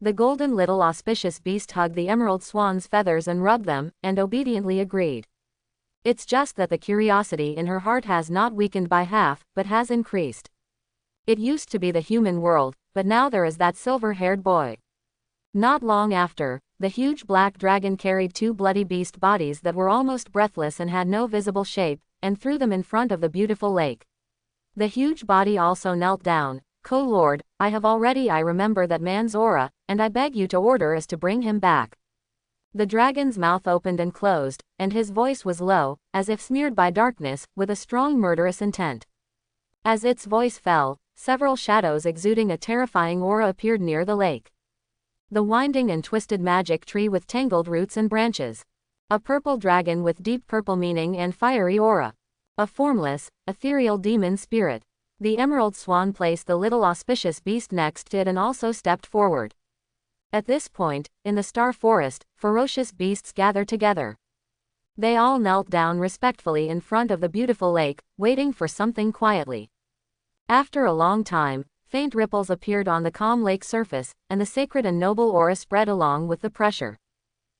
The golden little auspicious beast hugged the Emerald Swan's feathers and rubbed them, and obediently agreed. It's just that the curiosity in her heart has not weakened by half, but has increased. It used to be the human world, but now there is that silver-haired boy. Not long after, the huge black dragon carried 2 bloody beast bodies that were almost breathless and had no visible shape, and threw them in front of the beautiful lake. The huge body also knelt down. "Co-Lord, I remember that man's aura, and I beg you to order us to bring him back." The dragon's mouth opened and closed, and his voice was low, as if smeared by darkness, with a strong murderous intent. As its voice fell, several shadows exuding a terrifying aura appeared near the lake. The winding and twisted magic tree with tangled roots and branches. A purple dragon with deep purple meaning and fiery aura. A formless, ethereal demon spirit. The Emerald Swan placed the little auspicious beast next to it and also stepped forward. At this point, in the Star Forest, ferocious beasts gathered together. They all knelt down respectfully in front of the beautiful lake, waiting for something quietly. After a long time, faint ripples appeared on the calm lake surface, and the sacred and noble aura spread along with the pressure.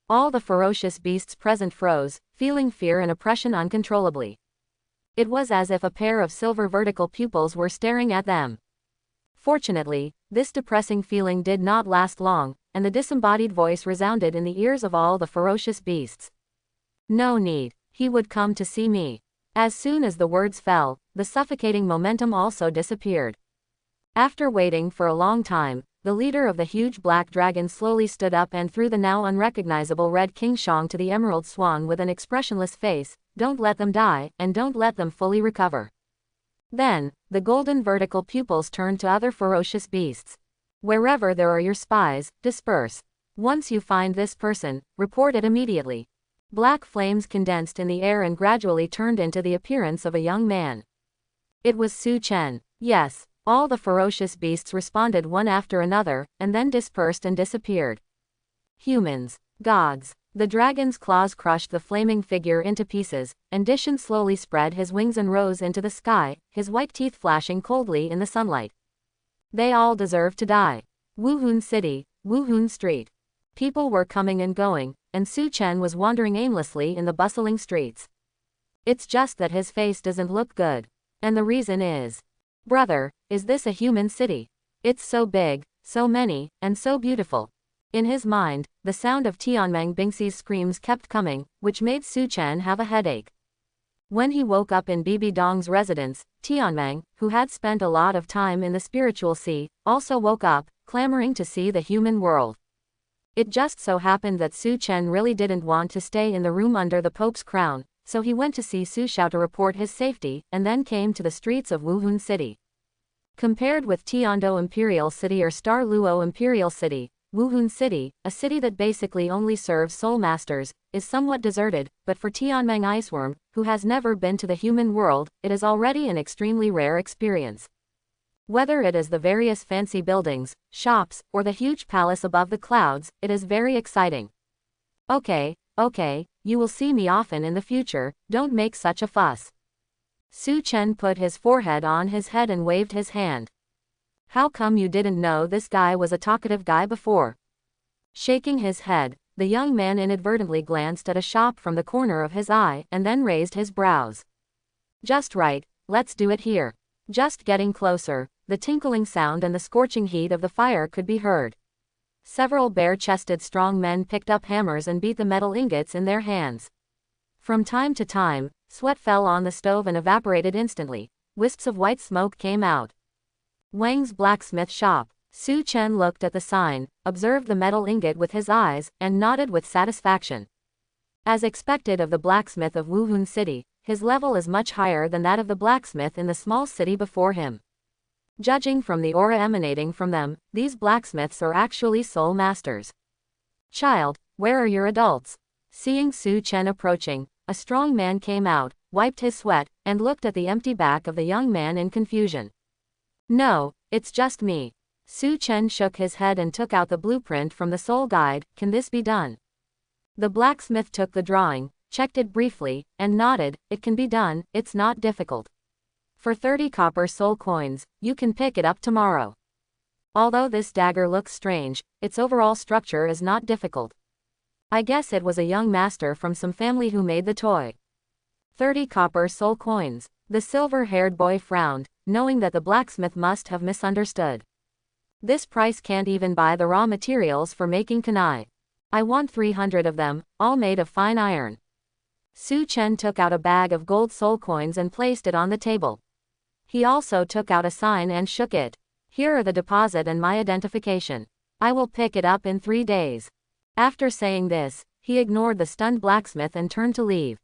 All the ferocious beasts present froze, feeling fear and oppression uncontrollably. It was as if a pair of silver vertical pupils were staring at them. Fortunately, this depressing feeling did not last long, and the disembodied voice resounded in the ears of all the ferocious beasts. "No need, he would come to see me." As soon as the words fell, the suffocating momentum also disappeared. After waiting for a long time, the leader of the huge black dragon slowly stood up and threw the now unrecognizable red king shong to the Emerald Swan with an expressionless face. "Don't let them die, and don't let them fully recover." Then, the golden vertical pupils turned to other ferocious beasts. "Wherever there are your spies, disperse. Once you find this person, report it immediately." Black flames condensed in the air and gradually turned into the appearance of a young man. It was Su Chen. Yes. All the ferocious beasts responded one after another, and then dispersed and disappeared. Humans. Gods. The dragon's claws crushed the flaming figure into pieces, and Dishin slowly spread his wings and rose into the sky, his white teeth flashing coldly in the sunlight. They all deserve to die. Wuhun City, Wuhun Street. People were coming and going, and Su Chen was wandering aimlessly in the bustling streets. It's just that his face doesn't look good. And the reason is, brother, is this a human city? It's so big, so many, and so beautiful. In his mind, the sound of Tianmeng Bingxi's screams kept coming, which made Su Chen have a headache. When he woke up in Bibi Dong's residence, Tianmeng, who had spent a lot of time in the spiritual sea, also woke up, clamoring to see the human world. It just so happened that Su Chen really didn't want to stay in the room under the Pope's crown, so he went to see Su Xiao to report his safety, and then came to the streets of Wuhun City. Compared with Tiando Imperial City or Star Luo Imperial City, Wuhun City, a city that basically only serves soul masters, is somewhat deserted, but for Tianmeng Iceworm, who has never been to the human world, it is already an extremely rare experience. Whether it is the various fancy buildings, shops, or the huge palace above the clouds, it is very exciting. Okay, you will see me often in the future, don't make such a fuss. Su Chen put his forehead on his head and waved his hand. How come you didn't know this guy was a talkative guy before? Shaking his head, the young man inadvertently glanced at a shop from the corner of his eye and then raised his brows. Just right, let's do it here. Just getting closer, the tinkling sound and the scorching heat of the fire could be heard. Several bare-chested strong men picked up hammers and beat the metal ingots in their hands. From time to time, sweat fell on the stove and evaporated instantly. Wisps of white smoke came out. Wang's blacksmith shop. Su Chen looked at the sign, observed the metal ingot with his eyes, and nodded with satisfaction. As expected of the blacksmith of Wuhun City, his level is much higher than that of the blacksmith in the small city before him. Judging from the aura emanating from them, these blacksmiths are actually soul masters. Child, where are your adults? Seeing Su Chen approaching, a strong man came out, wiped his sweat, and looked at the empty back of the young man in confusion. No, it's just me. Su Chen shook his head and took out the blueprint from the soul guide. Can this be done? The blacksmith took the drawing, checked it briefly, and nodded. It can be done, it's not difficult. For 30 copper soul coins, you can pick it up tomorrow. Although this dagger looks strange, its overall structure is not difficult. I guess it was a young master from some family who made the toy. 30 copper soul coins. The silver-haired boy frowned, knowing that the blacksmith must have misunderstood. This price can't even buy the raw materials for making kunai. I want 300 of them, all made of fine iron. Su Chen took out a bag of gold soul coins and placed it on the table. He also took out a sign and shook it. Here are the deposit and my identification. I will pick it up in 3 days. After saying this, he ignored the stunned blacksmith and turned to leave.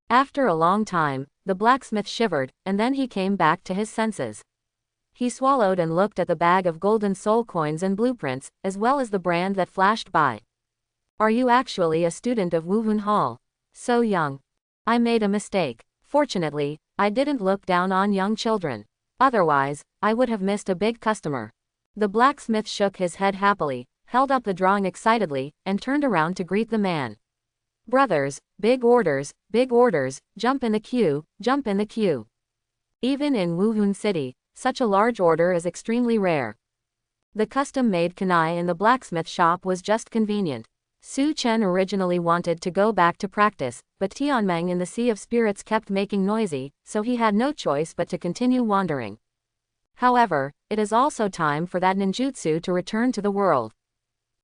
After a long time, the blacksmith shivered, and then he came back to his senses. He swallowed and looked at the bag of golden soul coins and blueprints, as well as the brand that flashed by. Are you actually a student of Wuhun Hall? So young. I made a mistake. Fortunately, I didn't look down on young children. Otherwise, I would have missed a big customer. The blacksmith shook his head happily, held up the drawing excitedly, and turned around to greet the man. Brothers, big orders, jump in the queue, jump in the queue. Even in Wuhun City, such a large order is extremely rare. The custom-made kunai in the blacksmith shop was just convenient. Su Chen originally wanted to go back to practice, but Tianmeng in the Sea of Spirits kept making noisy, so he had no choice but to continue wandering. However, it is also time for that ninjutsu to return to the world.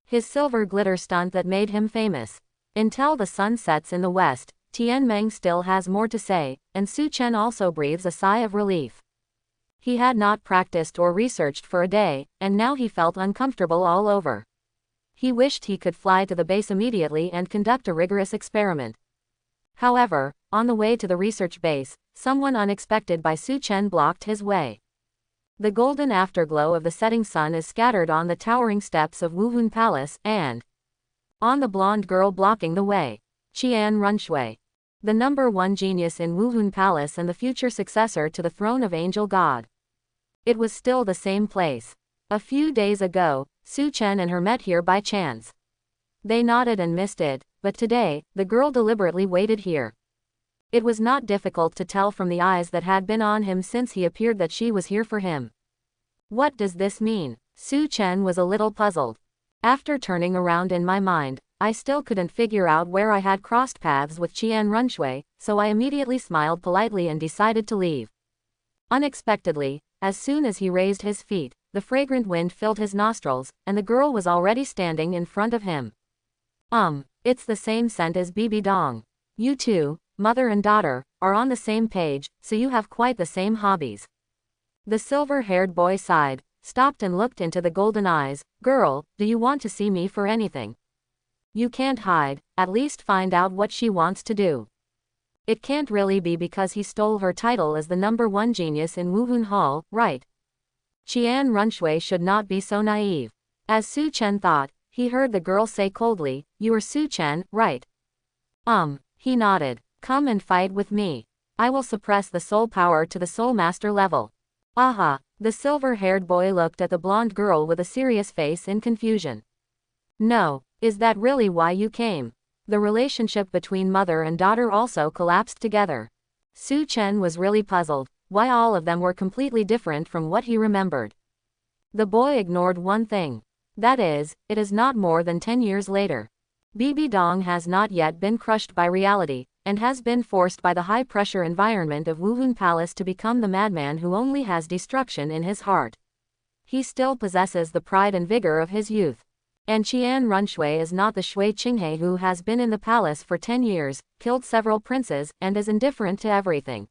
His silver glitter stunt that made him famous. Until the sun sets in the west, Tianmeng still has more to say, and Su Chen also breathes a sigh of relief. He had not practiced or researched for a day, and now he felt uncomfortable all over. He wished he could fly to the base immediately and conduct a rigorous experiment. However, on the way to the research base, someone unexpected by Su Chen blocked his way. The golden afterglow of the setting sun is scattered on the towering steps of Wuhun Palace and on the blonde girl blocking the way. Qian Runshui. The #1 genius in Wuhun Palace and the future successor to the throne of Angel God. It was still the same place. A few days ago, Su Chen and her met here by chance. They nodded and missed it, but today, the girl deliberately waited here. It was not difficult to tell from the eyes that had been on him since he appeared that she was here for him. What does this mean? Su Chen was a little puzzled. After turning around in my mind, I still couldn't figure out where I had crossed paths with Qian Runshui, so I immediately smiled politely and decided to leave. Unexpectedly, as soon as he raised his feet, the fragrant wind filled his nostrils, and the girl was already standing in front of him. It's the same scent as Bibi Dong. You two, mother and daughter, are on the same page, so you have quite the same hobbies. The silver-haired boy sighed, stopped and looked into the golden eyes. Girl, do you want to see me for anything? You can't hide, at least find out what she wants to do. It can't really be because he stole her title as the #1 genius in Wuhun Hall, right? Qian Runshui should not be so naive. As Su Chen thought, he heard the girl say coldly, "You are Su Chen, right?" He nodded. "Come and fight with me. I will suppress the soul power to the soul master level." Aha! The silver-haired boy looked at the blonde girl with a serious face in confusion. "No, is that really why you came?" The relationship between mother and daughter also collapsed together. Su Chen was really puzzled, why all of them were completely different from what he remembered. The boy ignored one thing. That is, it is not more than 10 years later. Bibi Dong has not yet been crushed by reality, and has been forced by the high-pressure environment of Wuhun Palace to become the madman who only has destruction in his heart. He still possesses the pride and vigor of his youth. And Qian Runshui is not the Shui Qinghe who has been in the palace for 10 years, killed several princes, and is indifferent to everything.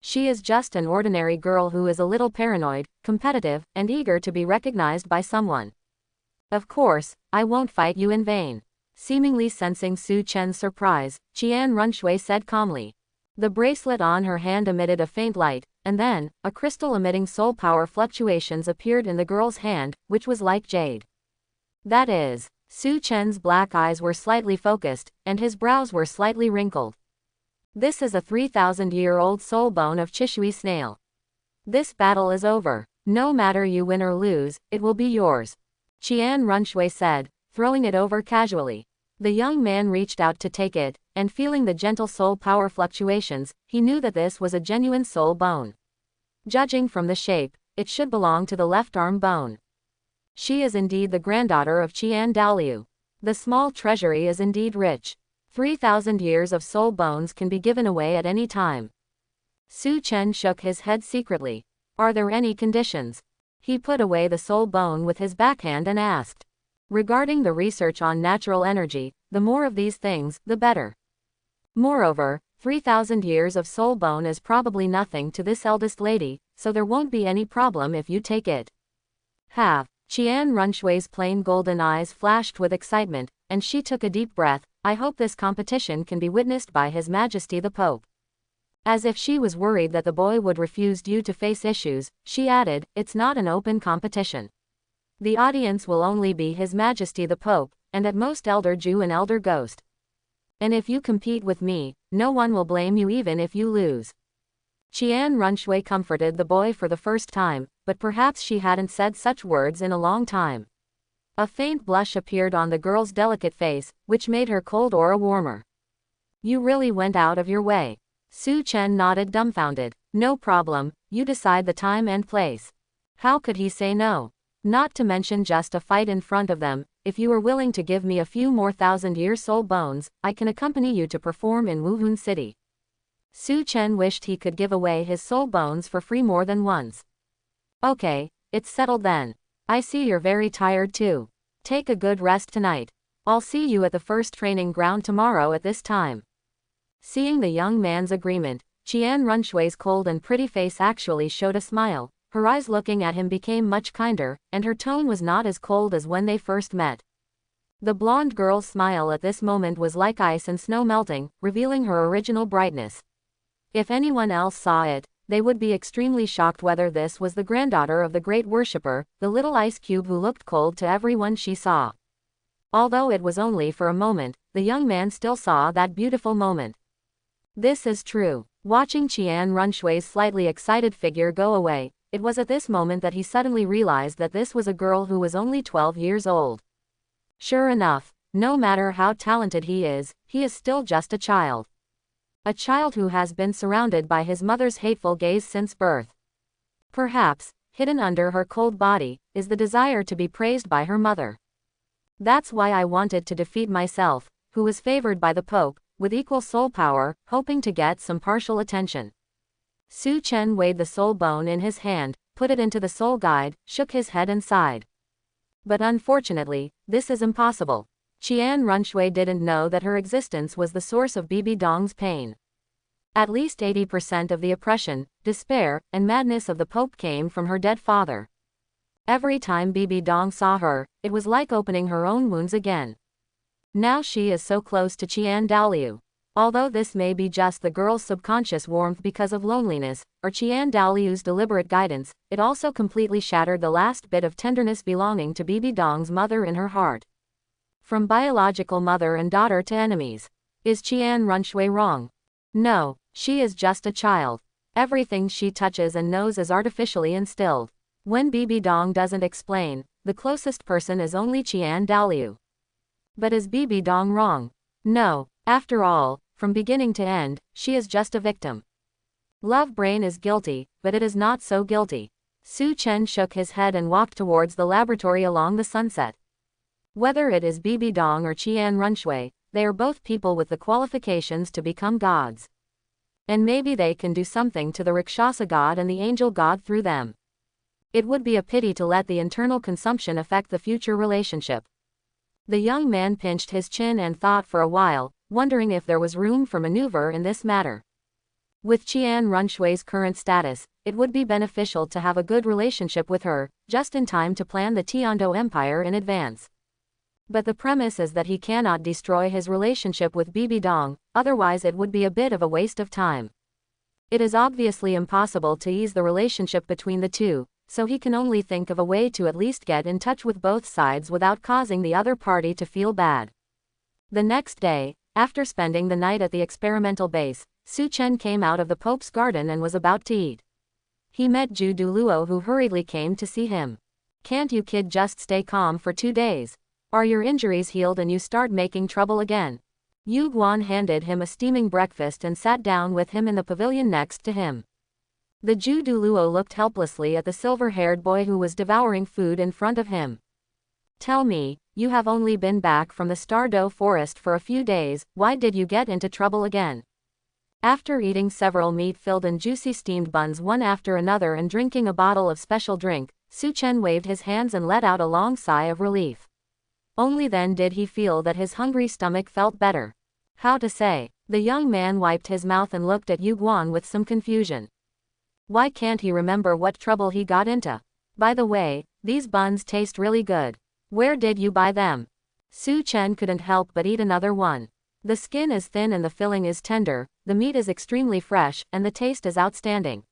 She is just an ordinary girl who is a little paranoid, competitive, and eager to be recognized by someone. "Of course, I won't fight you in vain." Seemingly sensing Su Chen's surprise, Qian Runshui said calmly. The bracelet on her hand emitted a faint light, and then, a crystal emitting soul power fluctuations appeared in the girl's hand, which was like jade. That is, Su Chen's black eyes were slightly focused, and his brows were slightly wrinkled. "This is a 3,000-year-old soul bone of Chishui snail. This battle is over. No matter you win or lose, it will be yours," Qian Runshui said, throwing it over casually. The young man reached out to take it, and feeling the gentle soul power fluctuations, he knew that this was a genuine soul bone. Judging from the shape, it should belong to the left arm bone. She is indeed the granddaughter of Qian Douluo. The small treasury is indeed rich. 3,000 years of soul bones can be given away at any time. Su Chen shook his head secretly. "Are there any conditions?" He put away the soul bone with his backhand and asked. "Regarding the research on natural energy, the more of these things, the better. Moreover, 3,000 years of soul bone is probably nothing to this eldest lady, so there won't be any problem if you take it." "Have." Qian Runshui's plain golden eyes flashed with excitement, and she took a deep breath. "I hope this competition can be witnessed by His Majesty the Pope." As if she was worried that the boy would refuse due to face issues, she added, "It's not an open competition. The audience will only be His Majesty the Pope, and at most Elder Jew and Elder Ghost. And if you compete with me, no one will blame you even if you lose." Qian Runshui comforted the boy for the first time, but perhaps she hadn't said such words in a long time. A faint blush appeared on the girl's delicate face, which made her cold aura warmer. "You really went out of your way." Su Chen nodded dumbfounded. "No problem, you decide the time and place." How could he say no? Not to mention just a fight in front of them. "If you are willing to give me a few more 1,000-year soul bones, I can accompany you to perform in Wuhun City." Su Chen wished he could give away his soul bones for free more than once. "Okay, it's settled then. I see you're very tired too. Take a good rest tonight. I'll see you at the first training ground tomorrow at this time." Seeing the young man's agreement, Qian Runshui's cold and pretty face actually showed a smile. Her eyes looking at him became much kinder, and her tone was not as cold as when they first met. The blonde girl's smile at this moment was like ice and snow melting, revealing her original brightness. If anyone else saw it, they would be extremely shocked whether this was the granddaughter of the great worshipper, the little ice cube who looked cold to everyone she saw. Although it was only for a moment, the young man still saw that beautiful moment. This is true. Watching Qian Runshui's slightly excited figure go away, it was at this moment that he suddenly realized that this was a girl who was only 12 years old. Sure enough, no matter how talented he is still just a child. A child who has been surrounded by his mother's hateful gaze since birth. Perhaps, hidden under her cold body, is the desire to be praised by her mother. That's why I wanted to defeat myself, who was favored by the Pope, with equal soul power, hoping to get some partial attention. Su Chen weighed the soul bone in his hand, put it into the soul guide, shook his head and sighed. But unfortunately, this is impossible. Qian Runshui didn't know that her existence was the source of Bibi Dong's pain. At least 80% of the oppression, despair, and madness of the Pope came from her dead father. Every time Bibi Dong saw her, it was like opening her own wounds again. Now she is so close to Qian Douluo. Although this may be just the girl's subconscious warmth because of loneliness, or Qian Daoliu's deliberate guidance, it also completely shattered the last bit of tenderness belonging to Bibi Dong's mother in her heart. From biological mother and daughter to enemies. Is Qian Runshui wrong? No, she is just a child. Everything she touches and knows is artificially instilled. When Bibi Dong doesn't explain, the closest person is only Qian Daoliu. But is Bibi Dong wrong? No, after all, from beginning to end, she is just a victim. Love Brain is guilty, but it is not so guilty. Su Chen shook his head and walked towards the laboratory along the sunset. Whether it is Bibi Dong or Qian Runshui, they are both people with the qualifications to become gods. And maybe they can do something to the Rakshasa god and the angel god through them. It would be a pity to let the internal consumption affect the future relationship. The young man pinched his chin and thought for a while, wondering if there was room for maneuver in this matter. With Qian Runshui's current status, it would be beneficial to have a good relationship with her, just in time to plan the Tiando Empire in advance. But the premise is that he cannot destroy his relationship with Bibi Dong, otherwise it would be a bit of a waste of time. It is obviously impossible to ease the relationship between the two, so he can only think of a way to at least get in touch with both sides without causing the other party to feel bad. The next day, after spending the night at the experimental base, Su Chen came out of the Pope's garden and was about to eat. He met Zhu Douluo, who hurriedly came to see him. Can't you kid just stay calm for 2 days? Are your injuries healed and you start making trouble again? Yu Guan handed him a steaming breakfast and sat down with him in the pavilion next to him. The Zhu Douluo looked helplessly at the silver-haired boy who was devouring food in front of him. Tell me, you have only been back from the Stardo forest for a few days, why did you get into trouble again? After eating several meat-filled and juicy steamed buns one after another and drinking a bottle of special drink, Su Chen waved his hands and let out a long sigh of relief. Only then did he feel that his hungry stomach felt better. How to say? The young man wiped his mouth and looked at Yu Guan with some confusion. Why can't he remember what trouble he got into? By the way, these buns taste really good. Where did you buy them? Su Chen couldn't help but eat another one. The skin is thin and the filling is tender, the meat is extremely fresh, and the taste is outstanding.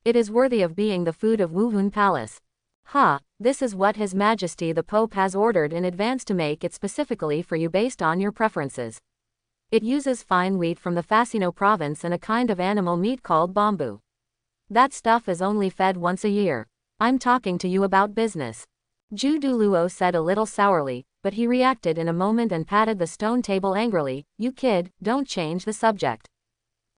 It is worthy of being the food of Wuhun Palace. This is what His Majesty the Pope has ordered in advance to make it specifically for you based on your preferences. It uses fine wheat from the Fascino province and a kind of animal meat called bamboo. That stuff is only fed once a year. I'm talking to you about business. Zhu Douluo said a little sourly, but he reacted in a moment and patted the stone table angrily. You kid, don't change the subject.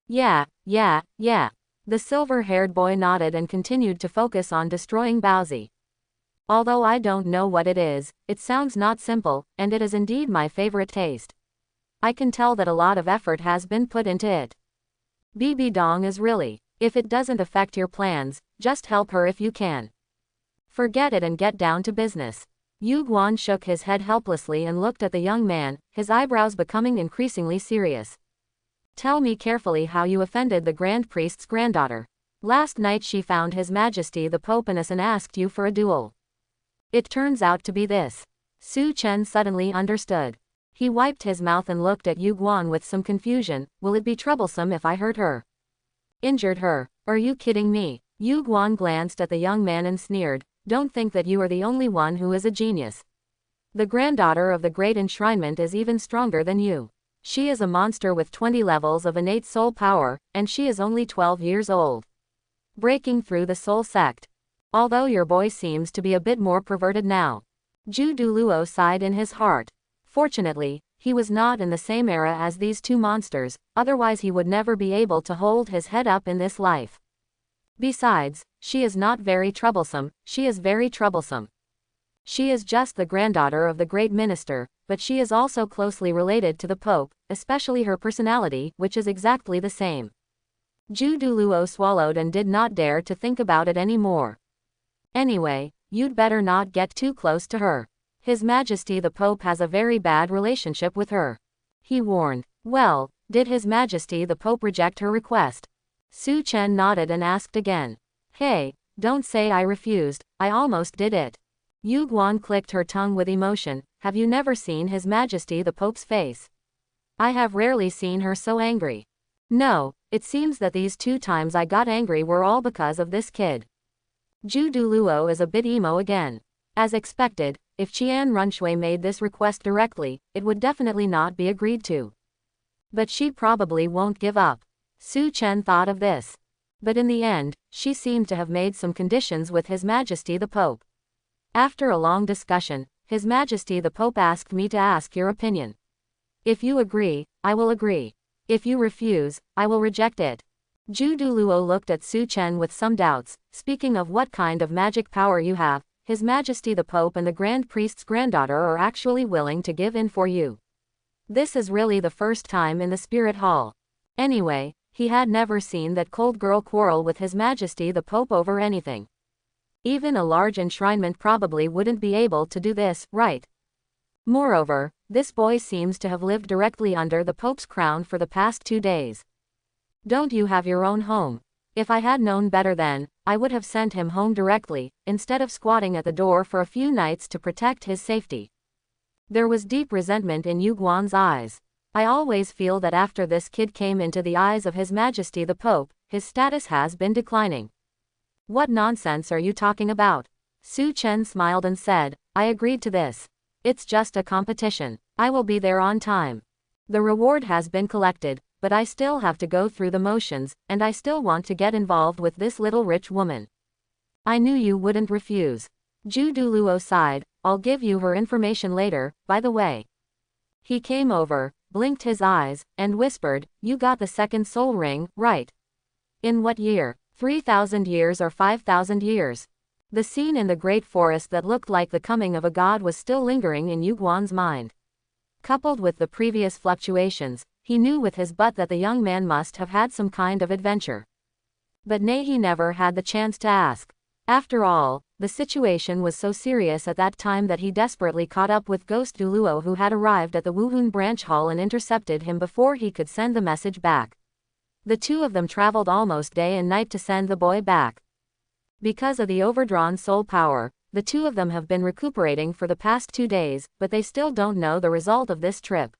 Yeah. The silver-haired boy nodded and continued to focus on destroying Baozi. Although I don't know what it is, it sounds not simple, and it is indeed my favorite taste. I can tell that a lot of effort has been put into it. Bibi Dong is really. If it doesn't affect your plans, just help her if you can. Forget it and get down to business. Yu Guan shook his head helplessly and looked at the young man, his eyebrows becoming increasingly serious. Tell me carefully how you offended the Grand Priest's granddaughter. Last night she found His Majesty the Pope and asked you for a duel. It turns out to be this. Su Chen suddenly understood. He wiped his mouth and looked at Yu Guan with some confusion. Will it be troublesome if I hurt her? Injured her? Are you kidding me? Yu Guan glanced at the young man and sneered. Don't think that you are the only one who is a genius. The granddaughter of the Great Enshrinement is even stronger than you. She is a monster with 20 levels of innate soul power, and she is only 12 years old. Breaking through the soul sect. Although your boy seems to be a bit more perverted now. Zhu Douluo sighed in his heart. Fortunately, he was not in the same era as these two monsters, otherwise he would never be able to hold his head up in this life. Besides, she is not very troublesome, she is very troublesome. She is just the granddaughter of the great minister, but she is also closely related to the Pope, especially her personality, which is exactly the same. Zhu Douluo swallowed and did not dare to think about it anymore. Anyway, you'd better not get too close to her. His Majesty the Pope has a very bad relationship with her. He warned. Well, did His Majesty the Pope reject her request? Su Chen nodded and asked again. Hey, don't say I refused, I almost did it. Yu Guan clicked her tongue with emotion. Have you never seen His Majesty the Pope's face? I have rarely seen her so angry. No, it seems that these 2 times I got angry were all because of this kid. Douluo is a bit emo again. As expected, if Qian Runshui made this request directly, it would definitely not be agreed to. But she probably won't give up. Su Chen thought of this. But in the end, she seemed to have made some conditions with His Majesty the Pope. After a long discussion, His Majesty the Pope asked me to ask your opinion. If you agree, I will agree. If you refuse, I will reject it. Douluo looked at Su Chen with some doubts. Speaking of what kind of magic power you have, His Majesty the Pope and the Grand Priest's granddaughter are actually willing to give in for you. This is really the first time in the Spirit Hall. Anyway, he had never seen that cold girl quarrel with His Majesty the Pope over anything. Even a large enshrinement probably wouldn't be able to do this, right? Moreover, this boy seems to have lived directly under the Pope's crown for the past 2 days. Don't you have your own home? If I had known better then, I would have sent him home directly, instead of squatting at the door for a few nights to protect his safety. There was deep resentment in Yu Guan's eyes. I always feel that after this kid came into the eyes of His Majesty the Pope, his status has been declining. What nonsense are you talking about? Su Chen smiled and said, I agreed to this. It's just a competition. I will be there on time. The reward has been collected, but I still have to go through the motions, and I still want to get involved with this little rich woman. I knew you wouldn't refuse. Douluo sighed, I'll give you her information later, by the way. He came over, blinked his eyes, and whispered, you got the second soul ring, right? In what year? 3,000 years or 5,000 years? The scene in the great forest that looked like the coming of a god was still lingering in Yu Guan's mind. Coupled with the previous fluctuations, he knew with his butt that the young man must have had some kind of adventure. But nay, he never had the chance to ask. After all, the situation was so serious at that time that he desperately caught up with Ghost Douluo, who had arrived at the Wuhun branch hall and intercepted him before he could send the message back. The 2 of them traveled almost day and night to send the boy back. Because of the overdrawn soul power, the 2 of them have been recuperating for the past 2 days, but they still don't know the result of this trip.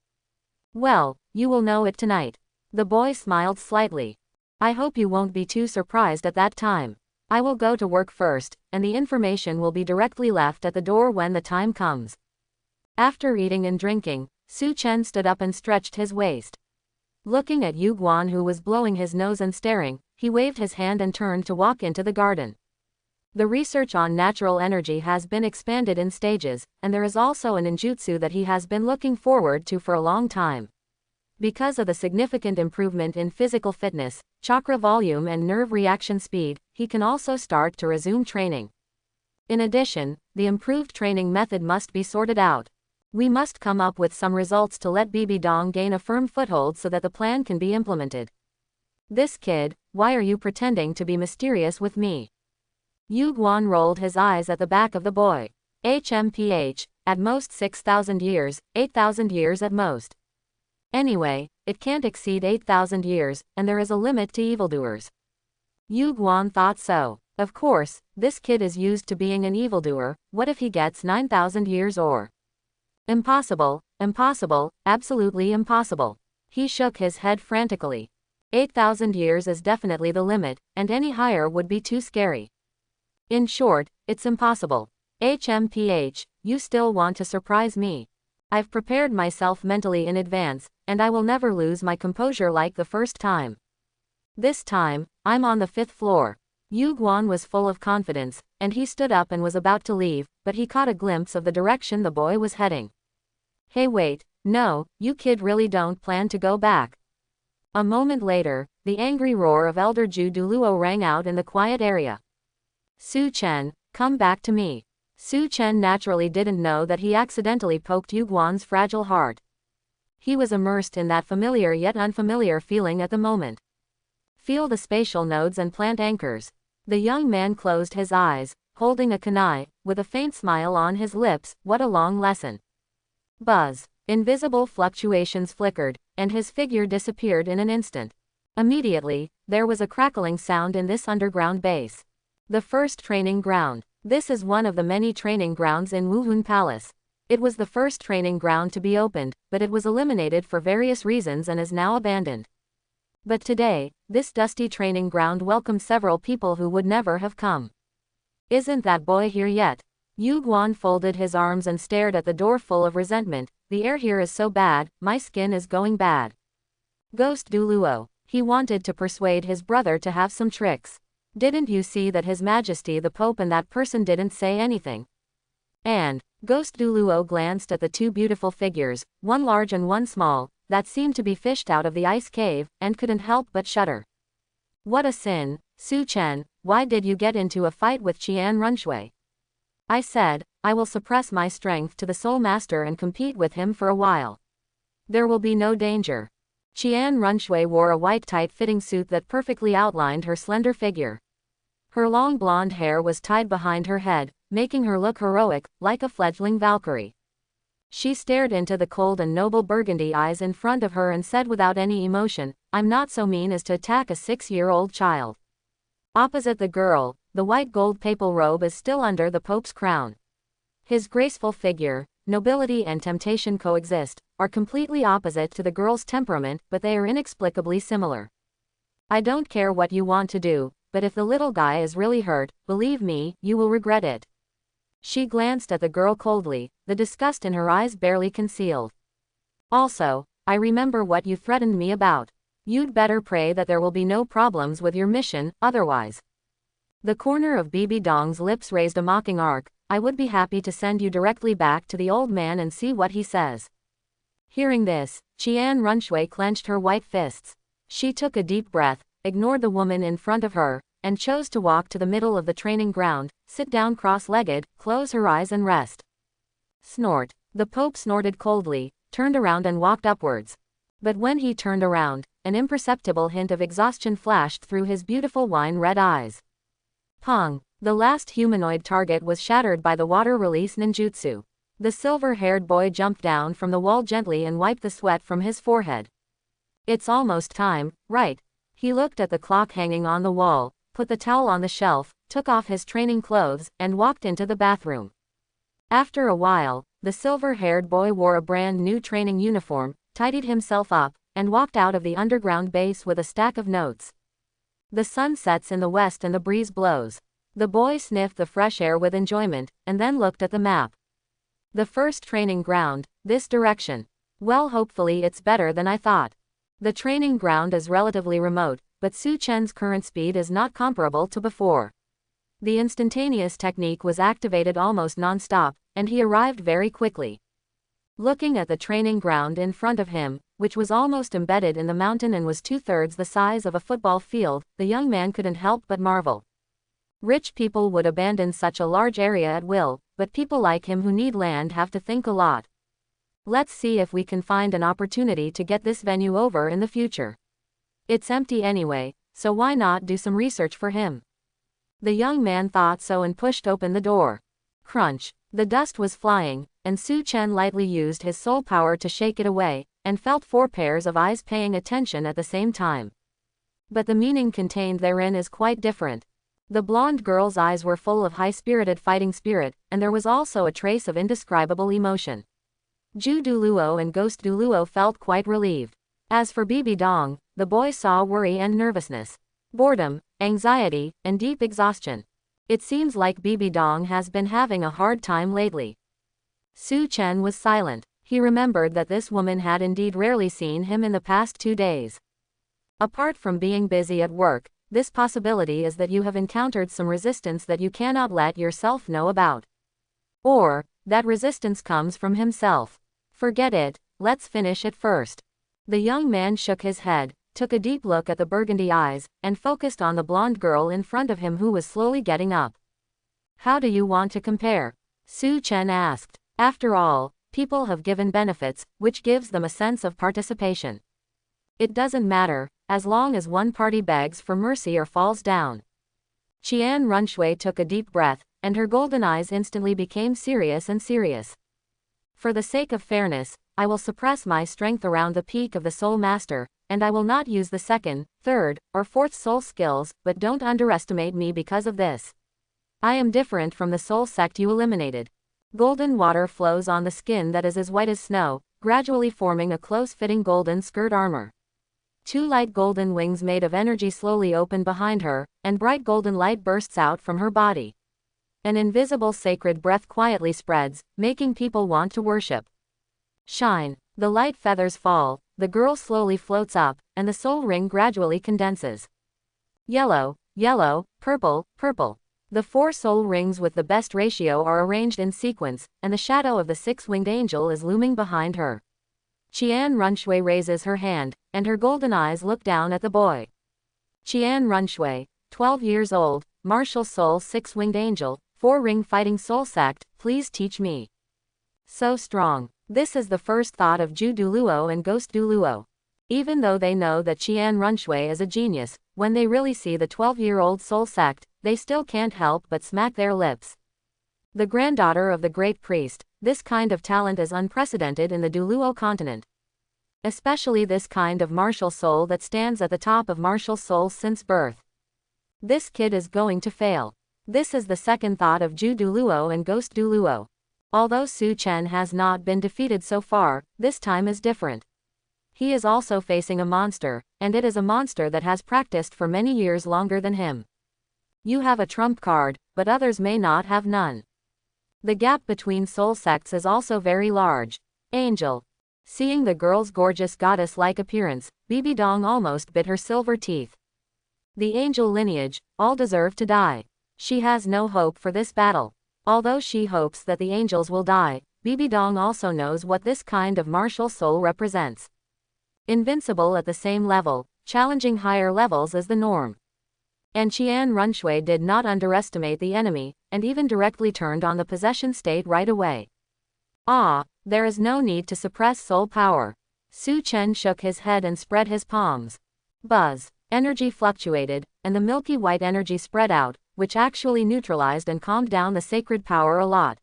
Well, you will know it tonight. The boy smiled slightly. I hope you won't be too surprised at that time. I will go to work first, and the information will be directly left at the door when the time comes. After eating and drinking, Su Chen stood up and stretched his waist. Looking at Yu Guan, who was blowing his nose and staring, he waved his hand and turned to walk into the garden. The research on natural energy has been expanded in stages, and there is also an ninjutsu that he has been looking forward to for a long time. Because of the significant improvement in physical fitness, chakra volume and nerve reaction speed, he can also start to resume training. In addition, the improved training method must be sorted out. We must come up with some results to let Bibi Dong gain a firm foothold so that the plan can be implemented. This kid, why are you pretending to be mysterious with me? Yu Guan rolled his eyes at the back of the boy. HMPH, at most 6,000 years, 8,000 years at most. Anyway, it can't exceed 8,000 years, and there is a limit to evildoers. Yu Guan thought so. Of course, this kid is used to being an evildoer. What if he gets 9,000 years or? Impossible, impossible, absolutely impossible. He shook his head frantically. 8,000 years is definitely the limit, and any higher would be too scary. In short, it's impossible. HMPH, you still want to surprise me. I've prepared myself mentally in advance, and I will never lose my composure like the first time. This time, I'm on the 5th floor. Yu Guan was full of confidence, and he stood up and was about to leave, but he caught a glimpse of the direction the boy was heading. Hey, wait, no, you kid really don't plan to go back. A moment later, the angry roar of Elder Douluo rang out in the quiet area. Su Chen, come back to me. Su Chen naturally didn't know that he accidentally poked Yu Guan's fragile heart. He was immersed in that familiar yet unfamiliar feeling at the moment. Feel the spatial nodes and plant anchors. The young man closed his eyes, holding a kunai, with a faint smile on his lips. What a long lesson. Buzz. Invisible fluctuations flickered, and his figure disappeared in an instant. Immediately, there was a crackling sound in this underground base. The first training ground. This is one of the many training grounds in Wuhun Palace. It was the first training ground to be opened, but it was eliminated for various reasons and is now abandoned. But today, this dusty training ground welcomed several people who would never have come. Isn't that boy here yet? Yu Guan folded his arms and stared at the door full of resentment. The air here is so bad, my skin is going bad. Ghost Douluo. He wanted to persuade his brother to have some tricks. Didn't you see that His Majesty the Pope and that person didn't say anything? And Ghost Douluo glanced at the two beautiful figures, one large and one small, that seemed to be fished out of the ice cave, and couldn't help but shudder. What a sin, Su Chen, why did you get into a fight with Qian Runshui? I said, I will suppress my strength to the Soul Master and compete with him for a while. There will be no danger. Qian Runshui wore a white tight-fitting suit that perfectly outlined her slender figure. Her long blonde hair was tied behind her head, making her look heroic, like a fledgling Valkyrie. She stared into the cold and noble burgundy eyes in front of her and said without any emotion, I'm not so mean as to attack a 6-year-old child. Opposite the girl, the white gold papal robe is still under the Pope's crown. His graceful figure, nobility and temptation coexist, are completely opposite to the girl's temperament, but they are inexplicably similar. I don't care what you want to do, but if the little guy is really hurt, believe me, you will regret it. She glanced at the girl coldly, the disgust in her eyes barely concealed. Also, I remember what you threatened me about. You'd better pray that there will be no problems with your mission, otherwise. The corner of Bibi Dong's lips raised a mocking arc. I would be happy to send you directly back to the old man and see what he says. Hearing this, Qian Runshui clenched her white fists. She took a deep breath, ignored the woman in front of her, and chose to walk to the middle of the training ground, sit down cross-legged, close her eyes and rest. Snort. The Pope snorted coldly, turned around and walked upwards. But when he turned around, an imperceptible hint of exhaustion flashed through his beautiful wine-red eyes. Pong. The last humanoid target was shattered by the water release ninjutsu. The silver-haired boy jumped down from the wall gently and wiped the sweat from his forehead. It's almost time, right? He looked at the clock hanging on the wall, put the towel on the shelf, took off his training clothes, and walked into the bathroom. After a while, the silver-haired boy wore a brand new training uniform, tidied himself up, and walked out of the underground base with a stack of notes. The sun sets in the west and the breeze blows. The boy sniffed the fresh air with enjoyment, and then looked at the map. The first training ground, this direction. Well, hopefully it's better than I thought. The training ground is relatively remote, but Su Chen's current speed is not comparable to before. The instantaneous technique was activated almost non-stop, and he arrived very quickly. Looking at the training ground in front of him, which was almost embedded in the mountain and was 2/3 the size of a football field, the young man couldn't help but marvel. Rich people would abandon such a large area at will, but people like him who need land have to think a lot. Let's see if we can find an opportunity to get this venue over in the future. It's empty anyway, so why not do some research for him? The young man thought so and pushed open the door. Crunch. The dust was flying, and Su Chen lightly used his soul power to shake it away, and felt 4 pairs of eyes paying attention at the same time. But the meaning contained therein is quite different. The blonde girl's eyes were full of high-spirited fighting spirit, and there was also a trace of indescribable emotion. Ju Douluo and Ghost Douluo felt quite relieved. As for Bibi Dong, the boy saw worry and nervousness, boredom, anxiety, and deep exhaustion. It seems like Bibi Dong has been having a hard time lately. Su Chen was silent. He remembered that this woman had indeed rarely seen him in the past 2 days. Apart from being busy at work, this possibility is that you have encountered some resistance that you cannot let yourself know about. Or, that resistance comes from himself. Forget it, let's finish it first. The young man shook his head, took a deep look at the burgundy eyes, and focused on the blonde girl in front of him who was slowly getting up. How do you want to compare? Su Chen asked. After all, people have given benefits, which gives them a sense of participation. It doesn't matter, as long as one party begs for mercy or falls down. Qian Runshui took a deep breath, and her golden eyes instantly became serious and serious. For the sake of fairness, I will suppress my strength around the peak of the Soul Master, and I will not use the 2nd, 3rd, or 4th soul skills, but don't underestimate me because of this. I am different from the soul sect you eliminated. Golden water flows on the skin that is as white as snow, gradually forming a close-fitting golden skirt armor. Two light golden wings made of energy slowly open behind her, and bright golden light bursts out from her body. An invisible sacred breath quietly spreads, making people want to worship. Shine. The light feathers fall, the girl slowly floats up, and the soul ring gradually condenses. Yellow, yellow, purple, purple. The 4 soul rings with the best ratio are arranged in sequence, and the shadow of the 6-winged angel is looming behind her. Qian Runshui raises her hand, and her golden eyes look down at the boy. Qian Runshui, 12 years old, martial soul 6-winged angel, 4-ring fighting soul sect, please teach me. So strong. This is the first thought of Ju Douluo and Ghost Douluo. Even though they know that Qian Runshui is a genius, when they really see the 12-year-old soul sect, they still can't help but smack their lips. The granddaughter of the great priest, this kind of talent is unprecedented in the Douluo continent. Especially this kind of martial soul that stands at the top of martial souls since birth. This kid is going to fail. This is the second thought of Ju Douluo and Ghost Douluo. Although Su Chen has not been defeated so far, this time is different. He is also facing a monster, and it is a monster that has practiced for many years longer than him. You have a trump card, but others may not have none. The gap between soul sects is also very large. Angel. Seeing the girl's gorgeous goddess-like appearance, Bibi Dong almost bit her silver teeth. The angel lineage, all deserve to die. She has no hope for this battle. Although she hopes that the angels will die, Bibi Dong also knows what this kind of martial soul represents. Invincible at the same level, challenging higher levels is the norm. And Qian Runshui did not underestimate the enemy, and even directly turned on the possession state right away. Ah, there is no need to suppress soul power. Su Chen shook his head and spread his palms. Buzz. Energy fluctuated, and the milky white energy spread out, which actually neutralized and calmed down the sacred power a lot.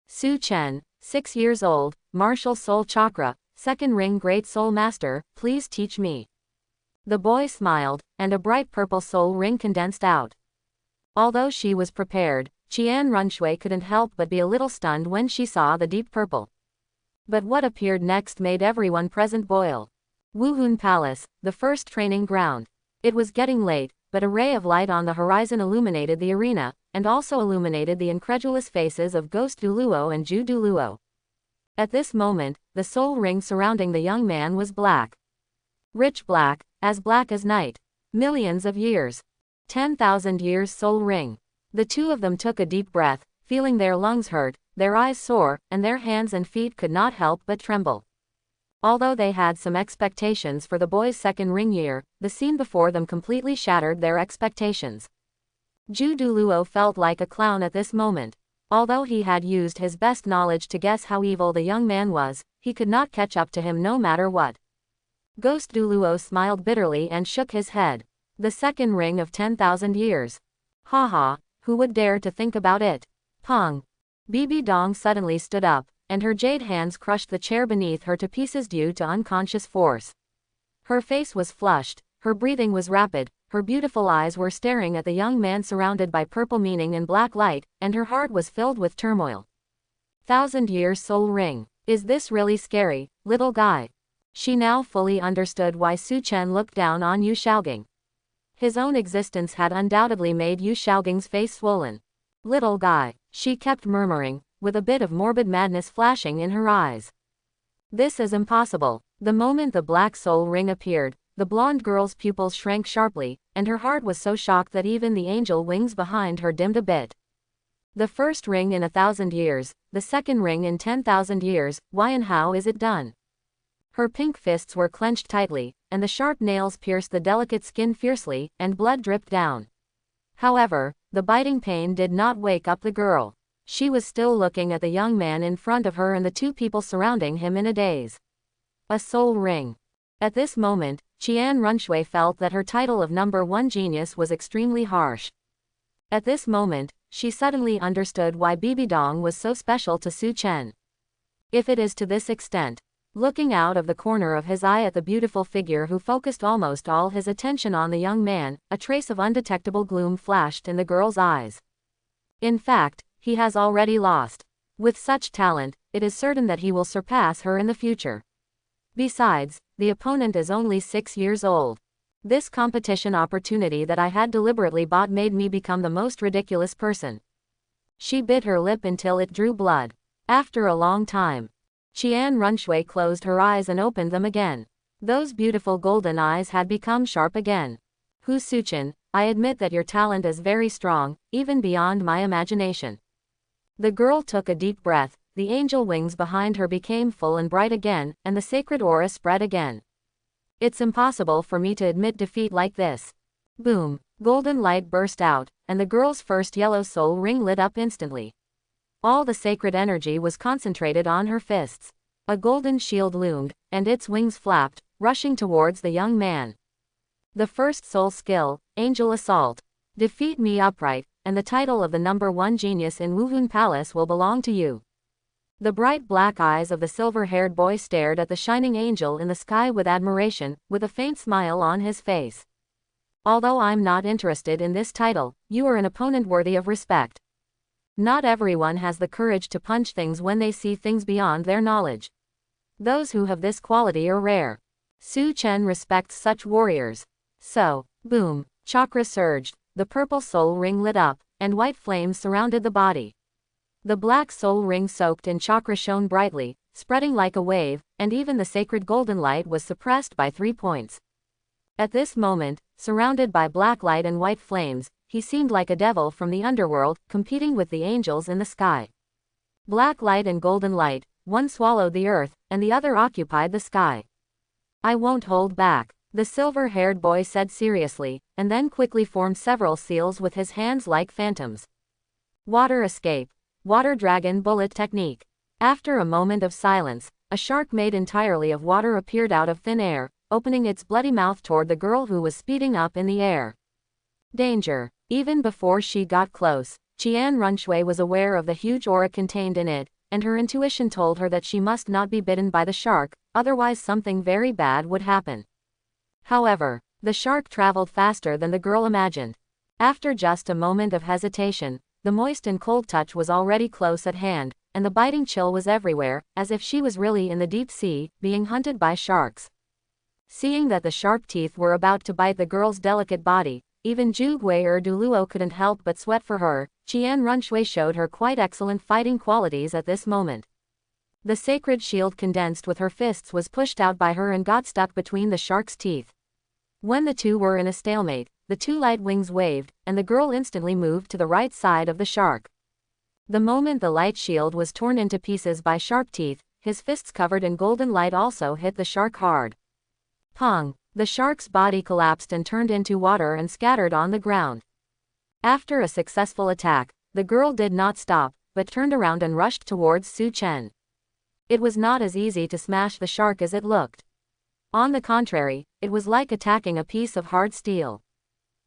Su Chen, 6 years old, martial soul chakra, 2nd ring great soul master, please teach me. The boy smiled, and a bright purple soul ring condensed out. Although she was prepared, Qian Runshui couldn't help but be a little stunned when she saw the deep purple. But what appeared next made everyone present boil. Wuhun Palace, the first training ground. It was getting late, but a ray of light on the horizon illuminated the arena, and also illuminated the incredulous faces of Ghost Douluo and Ju Douluo. At this moment, the soul ring surrounding the young man was black. Rich black as night. Millions of years. 10,000 years soul ring. The two of them took a deep breath, feeling their lungs hurt, their eyes sore, and their hands and feet could not help but tremble. Although they had some expectations for the boy's 2nd ring year, the scene before them completely shattered their expectations. Ju Douluo felt like a clown at this moment. Although he had used his best knowledge to guess how evil the young man was, he could not catch up to him no matter what. Ghost Douluo smiled bitterly and shook his head. The 2nd ring of 10,000 years. Haha, who would dare to think about it? Pong. Bibi Dong suddenly stood up, and her jade hands crushed the chair beneath her to pieces due to unconscious force. Her face was flushed, her breathing was rapid, her beautiful eyes were staring at the young man surrounded by purple meaning and black light, and her heart was filled with turmoil. 1,000 years soul ring. Is this really scary, little guy? She now fully understood why Su Chen looked down on Yu Shaogang. His own existence had undoubtedly made Yu Shaogang's face swollen. Little guy, she kept murmuring, with a bit of morbid madness flashing in her eyes. This is impossible. The moment the black soul ring appeared, the blonde girl's pupils shrank sharply, and her heart was so shocked that even the angel wings behind her dimmed a bit. The 1st ring in 1,000 years, the 2nd ring in 10,000 years, why and how is it done? Her pink fists were clenched tightly, and the sharp nails pierced the delicate skin fiercely, and blood dripped down. However, the biting pain did not wake up the girl. She was still looking at the young man in front of her and the two people surrounding him in a daze. A soul ring. At this moment, Qian Runshui felt that her title of number 1 genius was extremely harsh. At this moment, she suddenly understood why Bibi Dong was so special to Su Chen. If it is to this extent. Looking out of the corner of his eye at the beautiful figure who focused almost all his attention on the young man, a trace of undetectable gloom flashed in the girl's eyes. In fact, he has already lost. With such talent, it is certain that he will surpass her in the future. Besides, the opponent is only 6 years old. This competition opportunity that I had deliberately bought made me become the most ridiculous person. She bit her lip until it drew blood. After a long time, Qian Runshui closed her eyes and opened them again. Those beautiful golden eyes had become sharp again. Hu Suchen, I admit that your talent is very strong, even beyond my imagination. The girl took a deep breath, the angel wings behind her became full and bright again, and the sacred aura spread again. It's impossible for me to admit defeat like this. Boom, golden light burst out, and the girl's first yellow soul ring lit up instantly. All the sacred energy was concentrated on her fists. A golden shield loomed, and its wings flapped, rushing towards the young man. The first soul skill, Angel Assault. Defeat me upright, and the title of the #1 genius in Wuhun Palace will belong to you. The bright black eyes of the silver-haired boy stared at the shining angel in the sky with admiration, with a faint smile on his face. Although I'm not interested in this title, you are an opponent worthy of respect. Not everyone has the courage to punch things when they see things beyond their knowledge. Those who have this quality are rare. Su Chen respects such warriors. So, boom, chakra surged, the purple soul ring lit up, and white flames surrounded the body. The black soul ring soaked in chakra shone brightly, spreading like a wave, and even the sacred golden light was suppressed by 3 points. At this moment, surrounded by black light and white flames, he seemed like a devil from the underworld, competing with the angels in the sky. Black light and golden light, one swallowed the earth, and the other occupied the sky. I won't hold back, the silver-haired boy said seriously, and then quickly formed several seals with his hands like phantoms. Water escape. Water dragon bullet technique. After a moment of silence, a shark made entirely of water appeared out of thin air, opening its bloody mouth toward the girl who was speeding up in the air. Danger. Even before she got close, Qian Runshui was aware of the huge aura contained in it, and her intuition told her that she must not be bitten by the shark, otherwise something very bad would happen. However, the shark traveled faster than the girl imagined. After just a moment of hesitation, the moist and cold touch was already close at hand, and the biting chill was everywhere, as if she was really in the deep sea, being hunted by sharks. Seeing that the sharp teeth were about to bite the girl's delicate body, even Zhu Douluo couldn't help but sweat for her. Qian Runshui showed her quite excellent fighting qualities at this moment. The sacred shield condensed with her fists was pushed out by her and got stuck between the shark's teeth. When the two were in a stalemate, the two light wings waved, and the girl instantly moved to the right side of the shark. The moment the light shield was torn into pieces by sharp teeth, his fists covered in golden light also hit the shark hard. Pong! The shark's body collapsed and turned into water and scattered on the ground. After a successful attack, the girl did not stop, but turned around and rushed towards Su Chen. It was not as easy to smash the shark as it looked. On the contrary, it was like attacking a piece of hard steel.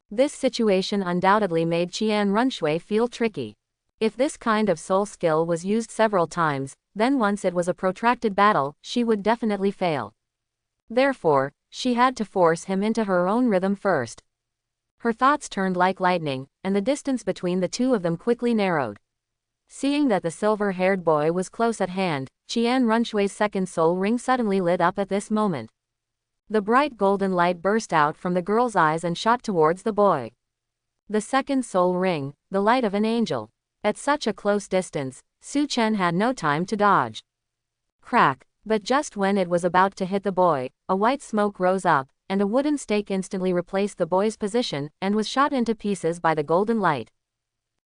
This situation undoubtedly made Qian Runshui feel tricky. If this kind of soul skill was used several times, then once it was a protracted battle, she would definitely fail. Therefore, she had to force him into her own rhythm first. Her thoughts turned like lightning, and the distance between the two of them quickly narrowed. Seeing that the silver-haired boy was close at hand, Qian Runshui's second soul ring suddenly lit up at this moment. The bright golden light burst out from the girl's eyes and shot towards the boy. The second soul ring, the light of an angel. At such a close distance, Su Chen had no time to dodge. Crack! But just when it was about to hit the boy, a white smoke rose up, and a wooden stake instantly replaced the boy's position, and was shot into pieces by the golden light.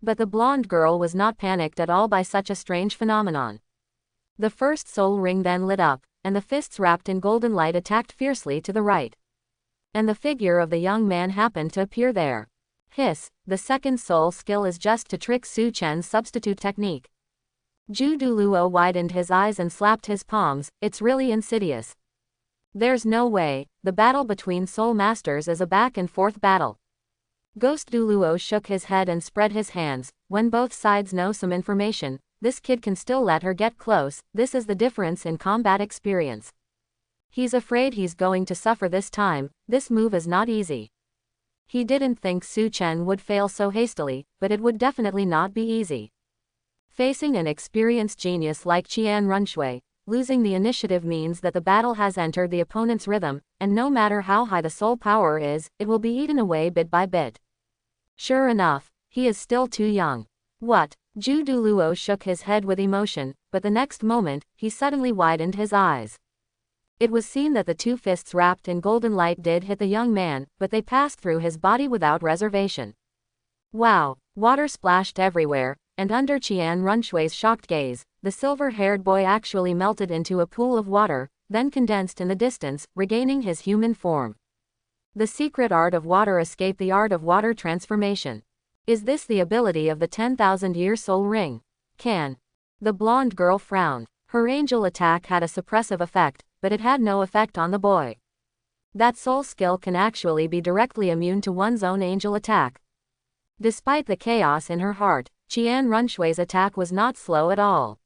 But the blonde girl was not panicked at all by such a strange phenomenon. The first soul ring then lit up, and the fists wrapped in golden light attacked fiercely to the right. And the figure of the young man happened to appear there. Hiss, the second soul skill is just to trick Su Chen's substitute technique. Zhu Douluo widened his eyes and slapped his palms. It's really insidious. There's no way, the battle between soul masters is a back-and-forth battle. Ghost Douluo shook his head and spread his hands. When both sides know some information, this kid can still let her get close. This is the difference in combat experience. He's afraid he's going to suffer this time. This move is not easy. He didn't think Su Chen would fail so hastily, but it would definitely not be easy. Facing an experienced genius like Qian Runshui, losing the initiative means that the battle has entered the opponent's rhythm, and no matter how high the soul power is, it will be eaten away bit by bit. Sure enough, he is still too young. What? Douluo shook his head with emotion, but the next moment, he suddenly widened his eyes. It was seen that the two fists wrapped in golden light did hit the young man, but they passed through his body without reservation. Wow! Water splashed everywhere, and under Qian Runshui's shocked gaze, the silver-haired boy actually melted into a pool of water, then condensed in the distance, regaining his human form. The secret art of water escaped the art of water transformation. Is this the ability of the 10,000-year soul ring? Can. The blonde girl frowned. Her angel attack had a suppressive effect, but it had no effect on the boy. That soul skill can actually be directly immune to one's own angel attack. Despite the chaos in her heart, Qian Runshui's attack was not slow at all.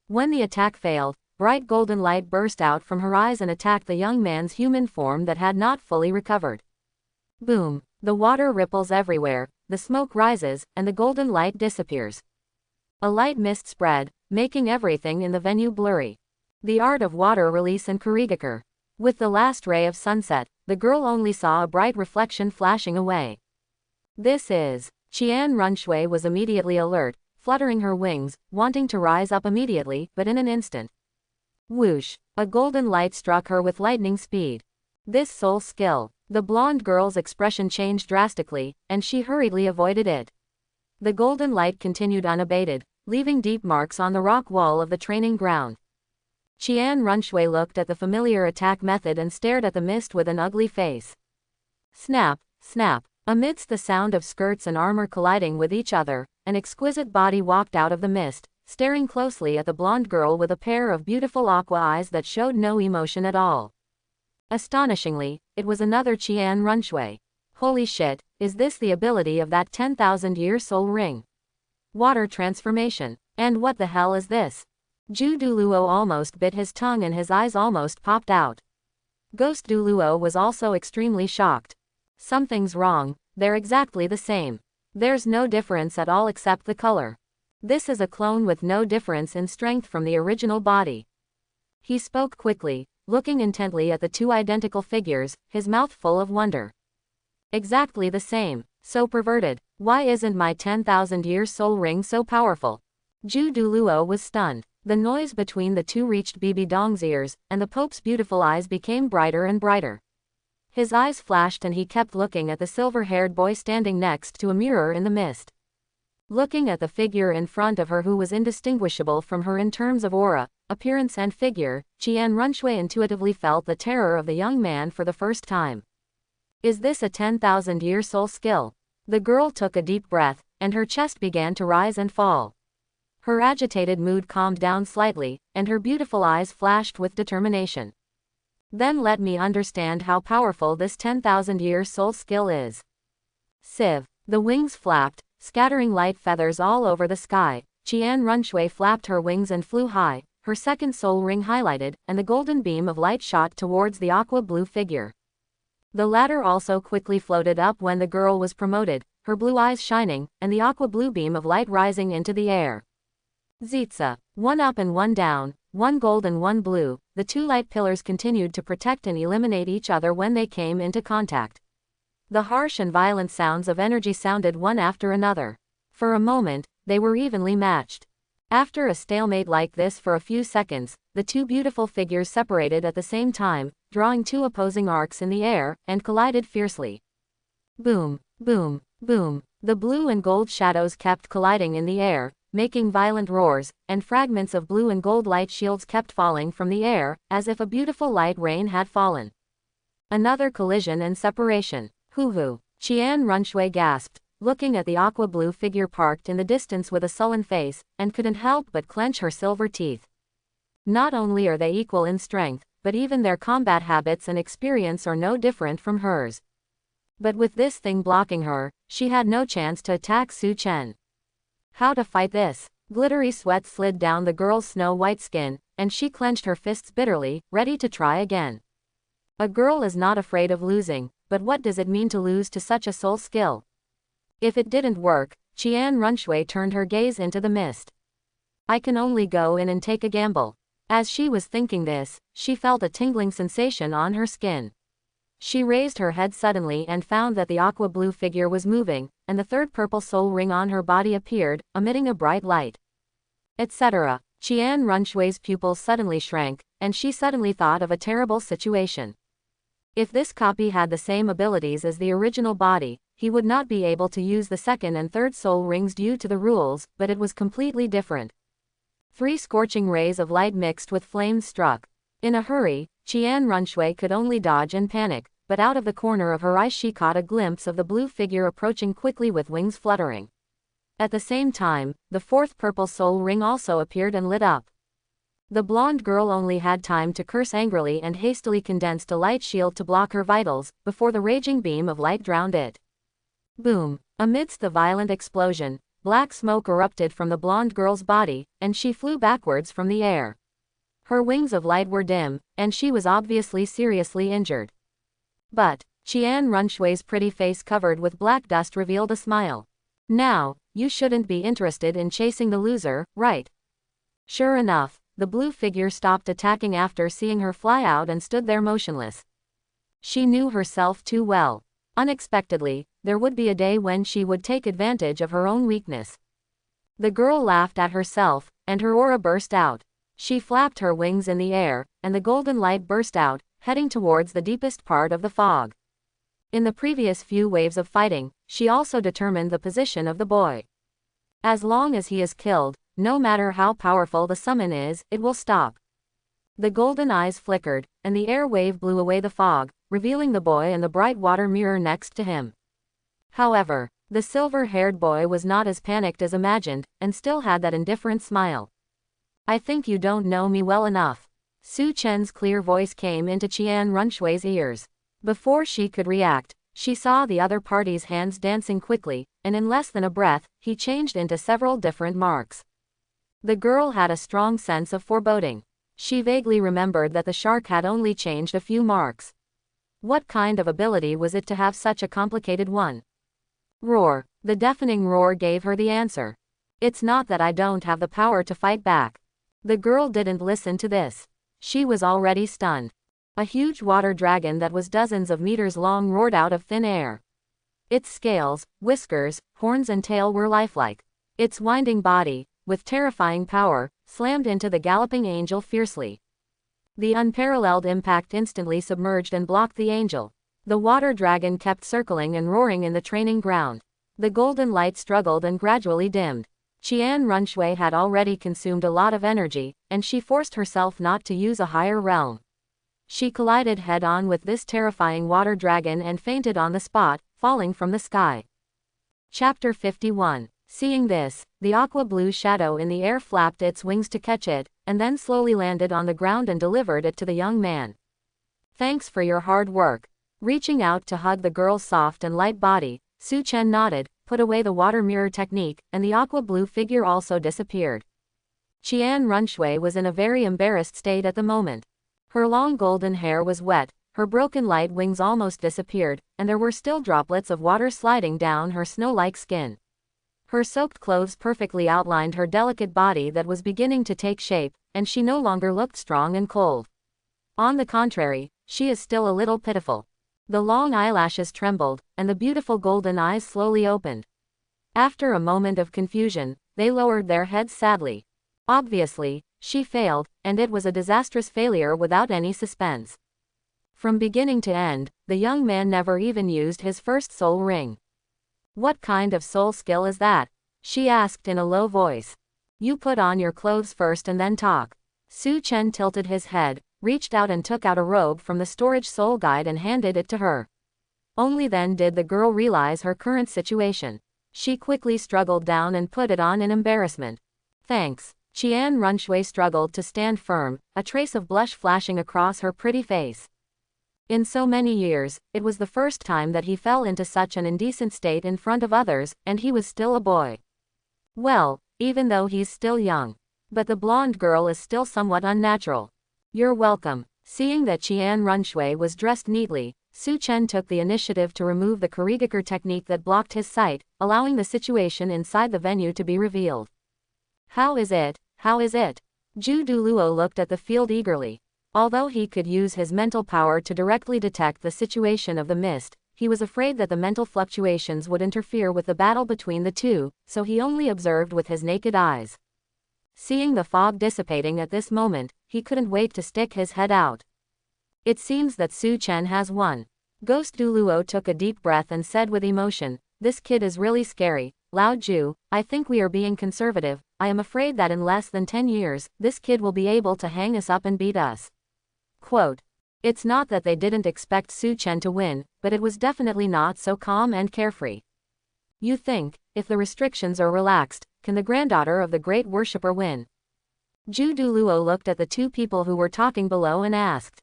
When the attack failed, bright golden light burst out from her eyes and attacked the young man's human form that had not fully recovered. Boom! The water ripples everywhere, the smoke rises, and the golden light disappears. A light mist spread, making everything in the venue blurry. The art of water release and choreographer. With the last ray of sunset, the girl only saw a bright reflection flashing away. This is. Qian Runshui was immediately alert, fluttering her wings, wanting to rise up immediately, but in an instant. Whoosh! A golden light struck her with lightning speed. This soul skill. The blonde girl's expression changed drastically, and she hurriedly avoided it. The golden light continued unabated, leaving deep marks on the rock wall of the training ground. Qian Runshui looked at the familiar attack method and stared at the mist with an ugly face. Snap, snap. Amidst the sound of skirts and armor colliding with each other, an exquisite body walked out of the mist, staring closely at the blonde girl with a pair of beautiful aqua eyes that showed no emotion at all. Astonishingly, it was another Qian Runshui. Holy shit, is this the ability of that 10,000-year soul ring? Water transformation. And what the hell is this? Douluo almost bit his tongue and his eyes almost popped out. Ghost Douluo was also extremely shocked. Something's wrong, they're exactly the same. There's no difference at all except the color. This is a clone with no difference in strength from the original body. He spoke quickly, looking intently at the two identical figures, his mouth full of wonder. Exactly the same, so perverted. Why isn't my 10,000-year soul ring so powerful? Douluo was stunned. The noise between the two reached Bibi Dong's ears, and the Pope's beautiful eyes became brighter and brighter. His eyes flashed and he kept looking at the silver-haired boy standing next to a mirror in the mist. Looking at the figure in front of her who was indistinguishable from her in terms of aura, appearance and figure, Qian Runshui intuitively felt the terror of the young man for the first time. Is this a 10,000-year soul skill? The girl took a deep breath, and her chest began to rise and fall. Her agitated mood calmed down slightly, and her beautiful eyes flashed with determination. Then let me understand how powerful this 10,000-year soul skill is. Sieve. The wings flapped, scattering light feathers all over the sky. Qian Runshui flapped her wings and flew high, her second soul ring highlighted, and the golden beam of light shot towards the aqua blue figure. The latter also quickly floated up when the girl was promoted, her blue eyes shining, and the aqua blue beam of light rising into the air. Zitza. One up and one down, one gold and one blue, the two light pillars continued to protect and eliminate each other when they came into contact. The harsh and violent sounds of energy sounded one after another. For a moment, they were evenly matched. After a stalemate like this for a few seconds, the two beautiful figures separated at the same time, drawing two opposing arcs in the air, and collided fiercely. Boom, boom, boom. The blue and gold shadows kept colliding in the air, making violent roars, and fragments of blue and gold light shields kept falling from the air, as if a beautiful light rain had fallen. Another collision and separation. Hoo-hoo. Qian Runshui gasped, looking at the aqua blue figure parked in the distance with a sullen face, and couldn't help but clench her silver teeth. Not only are they equal in strength, but even their combat habits and experience are no different from hers. But with this thing blocking her, she had no chance to attack Su Chen. How to fight this? Glittery sweat slid down the girl's snow-white skin, and she clenched her fists bitterly, ready to try again. A girl is not afraid of losing, but what does it mean to lose to such a soul skill? If it didn't work, Qian Runshui turned her gaze into the mist. I can only go in and take a gamble. As she was thinking this, she felt a tingling sensation on her skin. She raised her head suddenly and found that the aqua blue figure was moving, and the third purple soul ring on her body appeared, emitting a bright light. Etc. Qian Runshui's pupils suddenly shrank, and she suddenly thought of a terrible situation. If this copy had the same abilities as the original body, he would not be able to use the second and third soul rings due to the rules, but it was completely different. 3 scorching rays of light mixed with flames struck. In a hurry, Qian Runshui could only dodge and panic, but out of the corner of her eye she caught a glimpse of the blue figure approaching quickly with wings fluttering. At the same time, the 4th purple soul ring also appeared and lit up. The blonde girl only had time to curse angrily and hastily condensed a light shield to block her vitals, before the raging beam of light drowned it. Boom! Amidst the violent explosion, black smoke erupted from the blonde girl's body, and she flew backwards from the air. Her wings of light were dim, and she was obviously seriously injured. But Qian Runshui's pretty face covered with black dust revealed a smile. Now, you shouldn't be interested in chasing the loser, right? Sure enough, the blue figure stopped attacking after seeing her fly out and stood there motionless. She knew herself too well. Unexpectedly, there would be a day when she would take advantage of her own weakness. The girl laughed at herself, and her aura burst out. She flapped her wings in the air, and the golden light burst out, heading towards the deepest part of the fog. In the previous few waves of fighting, she also determined the position of the boy. As long as he is killed, no matter how powerful the summon is, it will stop. The golden eyes flickered, and the air wave blew away the fog, revealing the boy and the bright water mirror next to him. However, the silver-haired boy was not as panicked as imagined, and still had that indifferent smile. I think you don't know me well enough. Su Chen's clear voice came into Qian Runshui's ears. Before she could react, she saw the other party's hands dancing quickly, and in less than a breath, he changed into several different marks. The girl had a strong sense of foreboding. She vaguely remembered that the shark had only changed a few marks. What kind of ability was it to have such a complicated one? Roar. The deafening roar gave her the answer. It's not that I don't have the power to fight back. The girl didn't listen to this. She was already stunned. A huge water dragon that was dozens of meters long roared out of thin air. Its scales, whiskers, horns and tail were lifelike. Its winding body, with terrifying power, slammed into the galloping angel fiercely. The unparalleled impact instantly submerged and blocked the angel. The water dragon kept circling and roaring in the training ground. The golden light struggled and gradually dimmed. Qian Runshui had already consumed a lot of energy, and she forced herself not to use a higher realm. She collided head-on with this terrifying water dragon and fainted on the spot, falling from the sky. Chapter 51. Seeing this, the aqua blue shadow in the air flapped its wings to catch it, and then slowly landed on the ground and delivered it to the young man. Thanks for your hard work. Reaching out to hug the girl's soft and light body, Su Chen nodded, put away the water mirror technique, and the aqua blue figure also disappeared. Qian Runshui was in a very embarrassed state at the moment. Her long golden hair was wet, her broken light wings almost disappeared, and there were still droplets of water sliding down her snow-like skin. Her soaked clothes perfectly outlined her delicate body that was beginning to take shape, and she no longer looked strong and cold. On the contrary, she is still a little pitiful. The long eyelashes trembled, and the beautiful golden eyes slowly opened. After a moment of confusion, they lowered their heads sadly. Obviously, she failed, and it was a disastrous failure without any suspense. From beginning to end, the young man never even used his first soul ring. What kind of soul skill is that? She asked in a low voice. You put on your clothes first and then talk. Su Chen tilted his head, reached out and took out a robe from the storage soul guide and handed it to her. Only then did the girl realize her current situation. She quickly struggled down and put it on in embarrassment. Thanks. Qian Runshui struggled to stand firm, a trace of blush flashing across her pretty face. In so many years, it was the first time that he fell into such an indecent state in front of others, and he was still a boy. Well, even though he's still young. But the blonde girl is still somewhat unnatural. You're welcome. Seeing that Qian Runshui was dressed neatly, Su Chen took the initiative to remove the Kurigakur technique that blocked his sight, allowing the situation inside the venue to be revealed. How is it? How is it? Douluo looked at the field eagerly. Although he could use his mental power to directly detect the situation of the mist, he was afraid that the mental fluctuations would interfere with the battle between the two, so he only observed with his naked eyes. Seeing the fog dissipating at this moment, he couldn't wait to stick his head out. It seems that Su Chen has won. Ghost Douluo took a deep breath and said with emotion, "This kid is really scary. Lao Ju, I think we are being conservative. I am afraid that in less than 10 years, this kid will be able to hang us up and beat us." Quote. It's not that they didn't expect Su Chen to win, but it was definitely not so calm and carefree. You think, if the restrictions are relaxed, can the granddaughter of the great worshipper win? Douluo looked at the two people who were talking below and asked.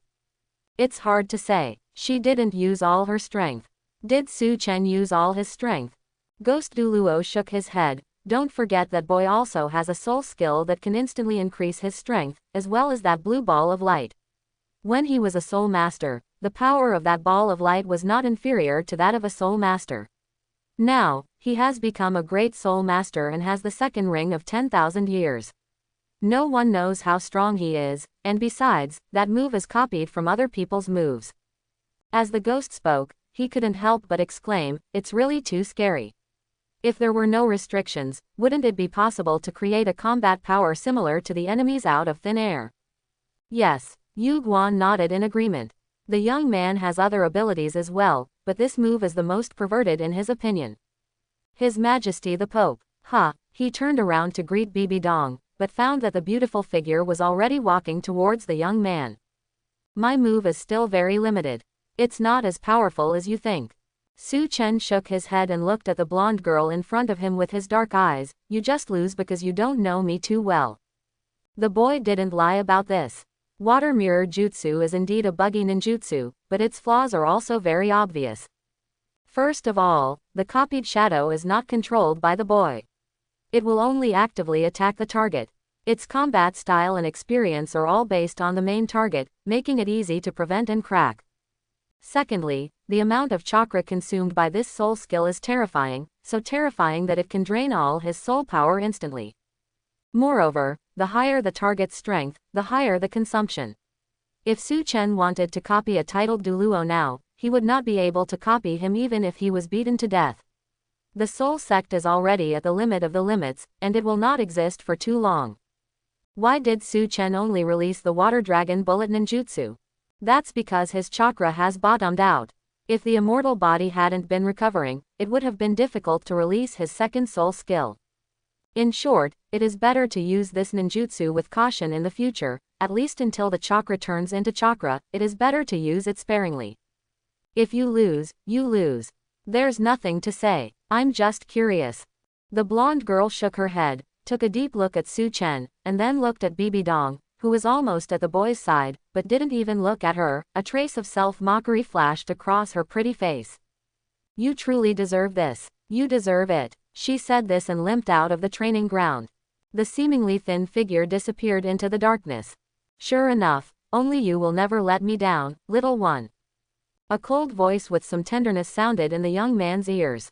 It's hard to say. She didn't use all her strength. Did Su Chen use all his strength? Ghost Douluo shook his head. Don't forget that boy also has a soul skill that can instantly increase his strength, as well as that blue ball of light. When he was a soul master, the power of that ball of light was not inferior to that of a soul master. Now, he has become a great soul master and has the second ring of 10,000 years. No one knows how strong he is, and besides, that move is copied from other people's moves. As the ghost spoke, he couldn't help but exclaim, it's really too scary. If there were no restrictions, wouldn't it be possible to create a combat power similar to the enemies out of thin air? Yes, Yu Guan nodded in agreement. The young man has other abilities as well, but this move is the most perverted in his opinion. His Majesty the Pope. He turned around to greet Bibi Dong, but found that the beautiful figure was already walking towards the young man. My move is still very limited. It's not as powerful as you think. Su Chen shook his head and looked at the blonde girl in front of him with his dark eyes. You just lose because you don't know me too well. The boy didn't lie about this. Water mirror jutsu is indeed a buggy ninjutsu, but its flaws are also very obvious. First of all, the copied shadow is not controlled by the boy. It will only actively attack the target. Its combat style and experience are all based on the main target, making it easy to prevent and crack. Secondly, the amount of chakra consumed by this soul skill is terrifying, so terrifying that it can drain all his soul power instantly. Moreover, the higher the target's strength, the higher the consumption. If Su Chen wanted to copy a titled Douluo now, he would not be able to copy him even if he was beaten to death. The soul sect is already at the limit of the limits, and it will not exist for too long. Why did Su Chen only release the Water Dragon Bullet Ninjutsu? That's because his chakra has bottomed out. If the immortal body hadn't been recovering, it would have been difficult to release his second soul skill. In short, it is better to use this ninjutsu with caution in the future, at least until the chakra turns into chakra. It is better to use it sparingly. If you lose, you lose. There's nothing to say. I'm just curious. The blonde girl shook her head, took a deep look at Su Chen, and then looked at Bibi Dong, who was almost at the boy's side, but didn't even look at her. A trace of self-mockery flashed across her pretty face. You truly deserve this. You deserve it. She said this and limped out of the training ground. The seemingly thin figure disappeared into the darkness. Sure enough, only you will never let me down, little one. A cold voice with some tenderness sounded in the young man's ears.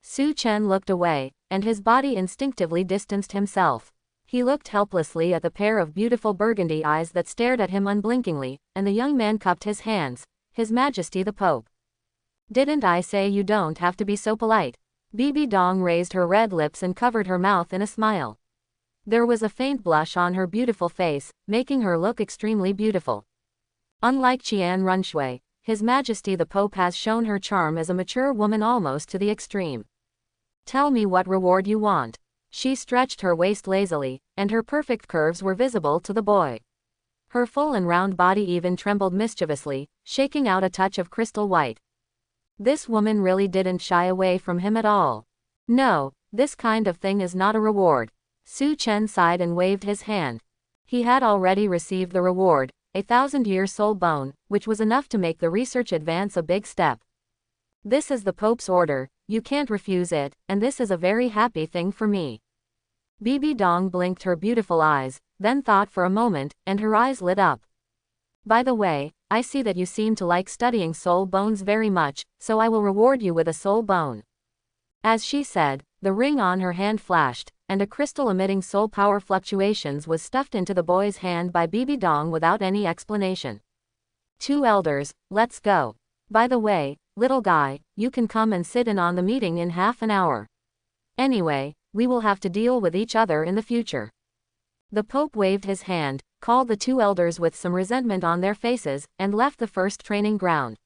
Su Chen looked away, and his body instinctively distanced himself. He looked helplessly at the pair of beautiful burgundy eyes that stared at him unblinkingly, and the young man cupped his hands. His Majesty the Pope. Didn't I say you don't have to be so polite? Bibi Dong raised her red lips and covered her mouth in a smile. There was a faint blush on her beautiful face, making her look extremely beautiful. Unlike Qian Runshui, His Majesty the Pope has shown her charm as a mature woman almost to the extreme. Tell me what reward you want. She stretched her waist lazily, and her perfect curves were visible to the boy. Her full and round body even trembled mischievously, shaking out a touch of crystal white. This woman really didn't shy away from him at all. No, this kind of thing is not a reward. Su Chen sighed and waved his hand. He had already received the reward, a 1,000-year soul bone, which was enough to make the research advance a big step. This is the Pope's order, you can't refuse it, and this is a very happy thing for me. Bibi Dong blinked her beautiful eyes, then thought for a moment, and her eyes lit up. By the way, I see that you seem to like studying soul bones very much, so I will reward you with a soul bone. As she said, the ring on her hand flashed, and a crystal emitting soul power fluctuations was stuffed into the boy's hand by Bibi Dong without any explanation. Two elders, let's go. By the way, little guy, you can come and sit in on the meeting in half an hour. Anyway, we will have to deal with each other in the future. The Pope waved his hand, called the two elders with some resentment on their faces, and left the first training ground.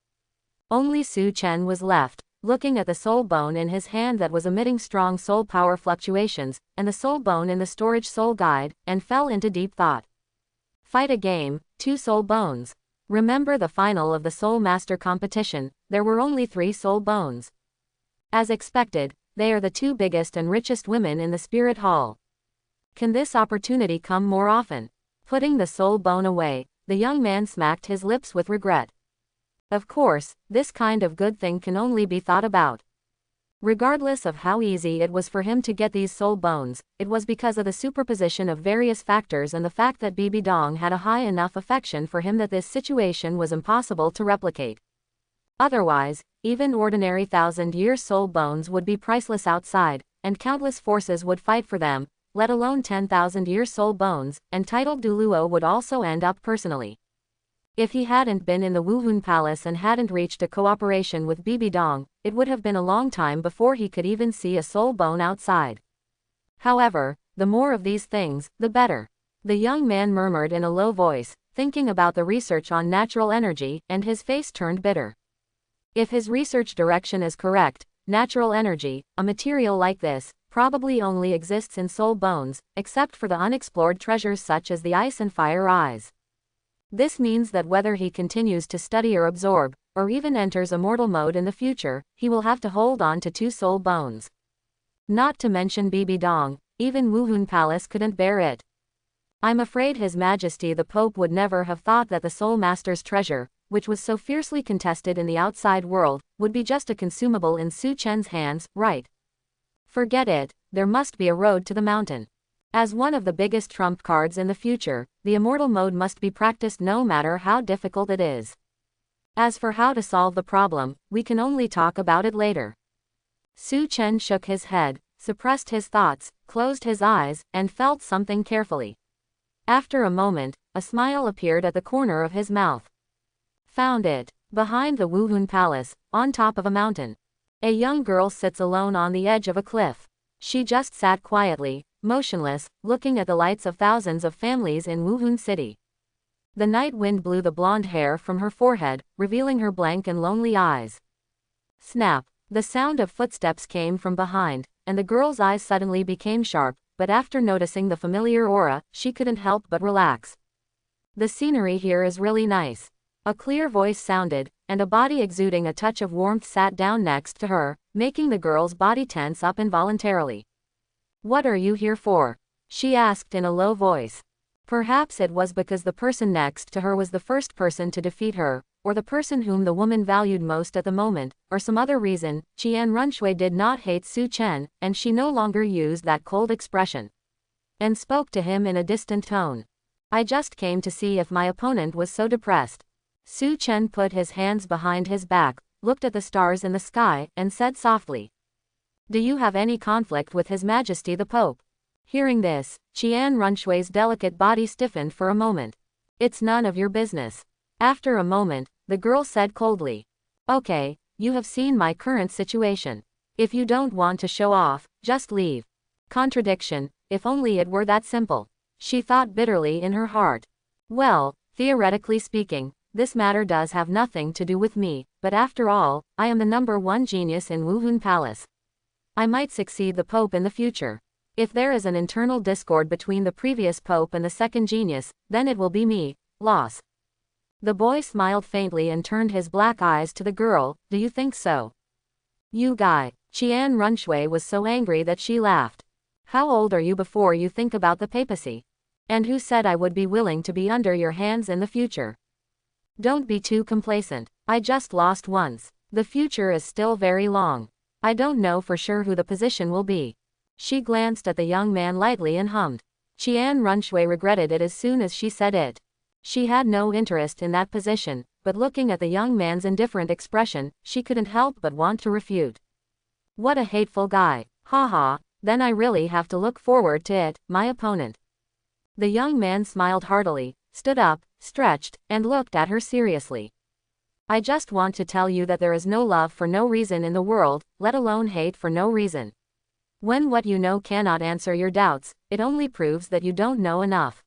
Only Su Chen was left, looking at the soul bone in his hand that was emitting strong soul power fluctuations, and the soul bone in the storage soul guide, and fell into deep thought. Fight a game, two soul bones. Remember the final of the Soul Master competition, there were only 3 soul bones. As expected, they are the 2 biggest and richest women in the Spirit Hall. Can this opportunity come more often? Putting the soul bone away, the young man smacked his lips with regret. Of course, this kind of good thing can only be thought about. Regardless of how easy it was for him to get these soul bones, it was because of the superposition of various factors and the fact that Bibi Dong had a high enough affection for him that this situation was impossible to replicate. Otherwise, even ordinary 1,000-year soul bones would be priceless outside, and countless forces would fight for them, let alone 10,000-year soul bones, and titled Douluo would also end up personally. If he hadn't been in the Wuhun Palace and hadn't reached a cooperation with Bibi Dong, it would have been a long time before he could even see a soul bone outside. However, the more of these things, the better. The young man murmured in a low voice, thinking about the research on natural energy, and his face turned bitter. If his research direction is correct, natural energy, a material like this, probably only exists in soul bones, except for the unexplored treasures such as the ice and fire eyes. This means that whether he continues to study or absorb, or even enters immortal mode in the future, he will have to hold on to 2 soul bones. Not to mention Bibi Dong, even Wuhun Palace couldn't bear it. I'm afraid His Majesty the Pope would never have thought that the Soul Master's treasure, which was so fiercely contested in the outside world, would be just a consumable in Su Chen's hands, right? Forget it, there must be a road to the mountain. As one of the biggest trump cards in the future, the immortal mode must be practiced no matter how difficult it is. As for how to solve the problem, we can only talk about it later. Su Chen shook his head, suppressed his thoughts, closed his eyes, and felt something carefully. After a moment, a smile appeared at the corner of his mouth. Found it. Behind the Wuhun Palace, on top of a mountain. A young girl sits alone on the edge of a cliff. She just sat quietly, motionless, looking at the lights of thousands of families in Wuhun City. The night wind blew the blonde hair from her forehead, revealing her blank and lonely eyes. Snap! The sound of footsteps came from behind, and the girl's eyes suddenly became sharp, but after noticing the familiar aura, she couldn't help but relax. The scenery here is really nice. A clear voice sounded, and a body exuding a touch of warmth sat down next to her, making the girl's body tense up involuntarily. What are you here for? She asked in a low voice. Perhaps it was because the person next to her was the first person to defeat her, or the person whom the woman valued most at the moment, or some other reason. Qian Runshui did not hate Su Chen, and she no longer used that cold expression. And spoke to him in a distant tone. I just came to see if my opponent was so depressed. Su Chen put his hands behind his back, looked at the stars in the sky, and said softly. Do you have any conflict with His Majesty the Pope? Hearing this, Qian Runshui's delicate body stiffened for a moment. It's none of your business. After a moment, the girl said coldly. Okay, you have seen my current situation. If you don't want to show off, just leave. Contradiction, if only it were that simple. She thought bitterly in her heart. Well, theoretically speaking, this matter does have nothing to do with me, but after all, I am the #1 genius in Wuhun Palace. I might succeed the Pope in the future. If there is an internal discord between the previous Pope and the second genius, then it will be me, loss. The boy smiled faintly and turned his black eyes to the girl. Do you think so? You guy. Qian Runshui was so angry that she laughed. How old are you before you think about the papacy? And who said I would be willing to be under your hands in the future? Don't be too complacent. I just lost once. The future is still very long. I don't know for sure who the position will be. She glanced at the young man lightly and hummed. Qian Runshui regretted it as soon as she said it. She had no interest in that position, but looking at the young man's indifferent expression, she couldn't help but want to refute. What a hateful guy. Ha ha, then I really have to look forward to it, my opponent. The young man smiled heartily, stood up, stretched, and looked at her seriously. I just want to tell you that there is no love for no reason in the world, let alone hate for no reason. When what you know cannot answer your doubts, it only proves that you don't know enough.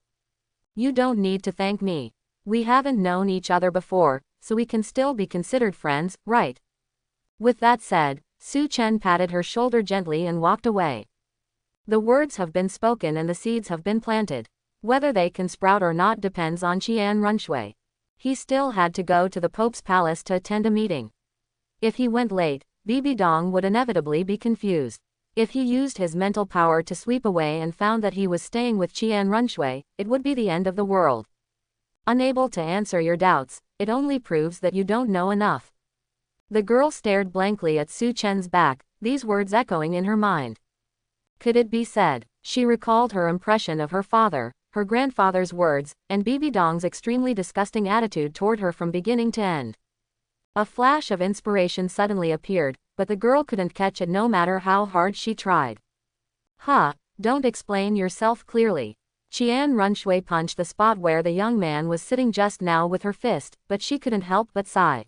You don't need to thank me. We haven't known each other before, so we can still be considered friends, right? With that said, Su Chen patted her shoulder gently and walked away. The words have been spoken and the seeds have been planted. Whether they can sprout or not depends on Qian Runshui. He still had to go to the Pope's palace to attend a meeting. If he went late, Bibi Dong would inevitably be confused. If he used his mental power to sweep away and found that he was staying with Qian Runshui, it would be the end of the world. Unable to answer your doubts, it only proves that you don't know enough. The girl stared blankly at Su Chen's back, these words echoing in her mind. Could it be said? She recalled her impression of her father, her grandfather's words, and Bibi Dong's extremely disgusting attitude toward her from beginning to end. A flash of inspiration suddenly appeared, but the girl couldn't catch it no matter how hard she tried. Don't explain yourself clearly. Qian Runshui punched the spot where the young man was sitting just now with her fist, but she couldn't help but sigh.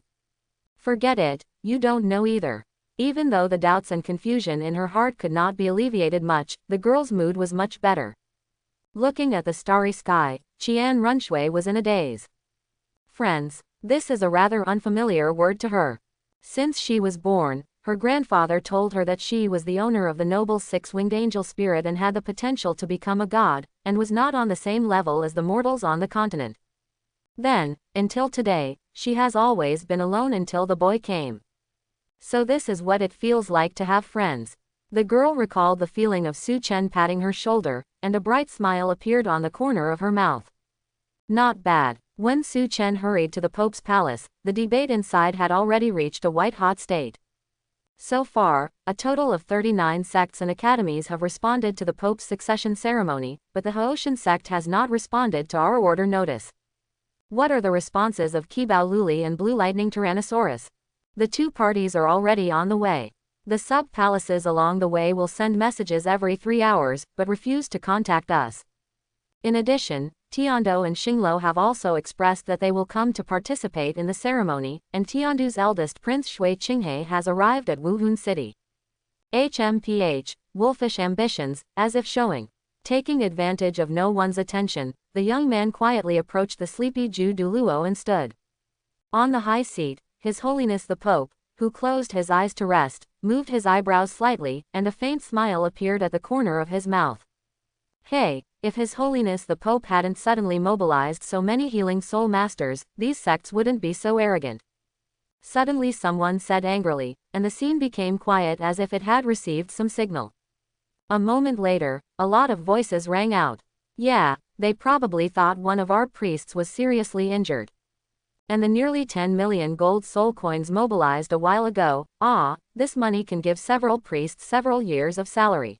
Forget it, you don't know either. Even though the doubts and confusion in her heart could not be alleviated much, the girl's mood was much better. Looking at the starry sky, Qian Runshui was in a daze. Friends. This is a rather unfamiliar word to her. Since she was born, her grandfather told her that she was the owner of the noble six-winged angel spirit and had the potential to become a god, and was not on the same level as the mortals on the continent. Then, until today, she has always been alone until the boy came. So this is what it feels like to have friends. The girl recalled the feeling of Su Chen patting her shoulder, and a bright smile appeared on the corner of her mouth. Not bad. When Su Chen hurried to the Pope's palace, the debate inside had already reached a white-hot state. So far, a total of 39 sects and academies have responded to the Pope's succession ceremony, but the Haoshan sect has not responded to our order notice. What are the responses of Qibao Luli and Blue Lightning Tyrannosaurus? The two parties are already on the way. The sub-palaces along the way will send messages every 3 hours, but refuse to contact us. In addition, Tiando and Xinglo have also expressed that they will come to participate in the ceremony, and Tiandu's eldest prince Shui Qinghe has arrived at Wuhun City. HMPH, wolfish ambitions, as if showing. Taking advantage of no one's attention, the young man quietly approached the sleepy Jew Douluo and stood. On the high seat, His Holiness the Pope, who closed his eyes to rest, moved his eyebrows slightly, and a faint smile appeared at the corner of his mouth. Hey, if His Holiness the Pope hadn't suddenly mobilized so many healing soul masters, these sects wouldn't be so arrogant. Suddenly someone said angrily, and the scene became quiet as if it had received some signal. A moment later, a lot of voices rang out. Yeah, they probably thought one of our priests was seriously injured. And the nearly 10 million gold soul coins mobilized a while ago, this money can give several priests several years of salary.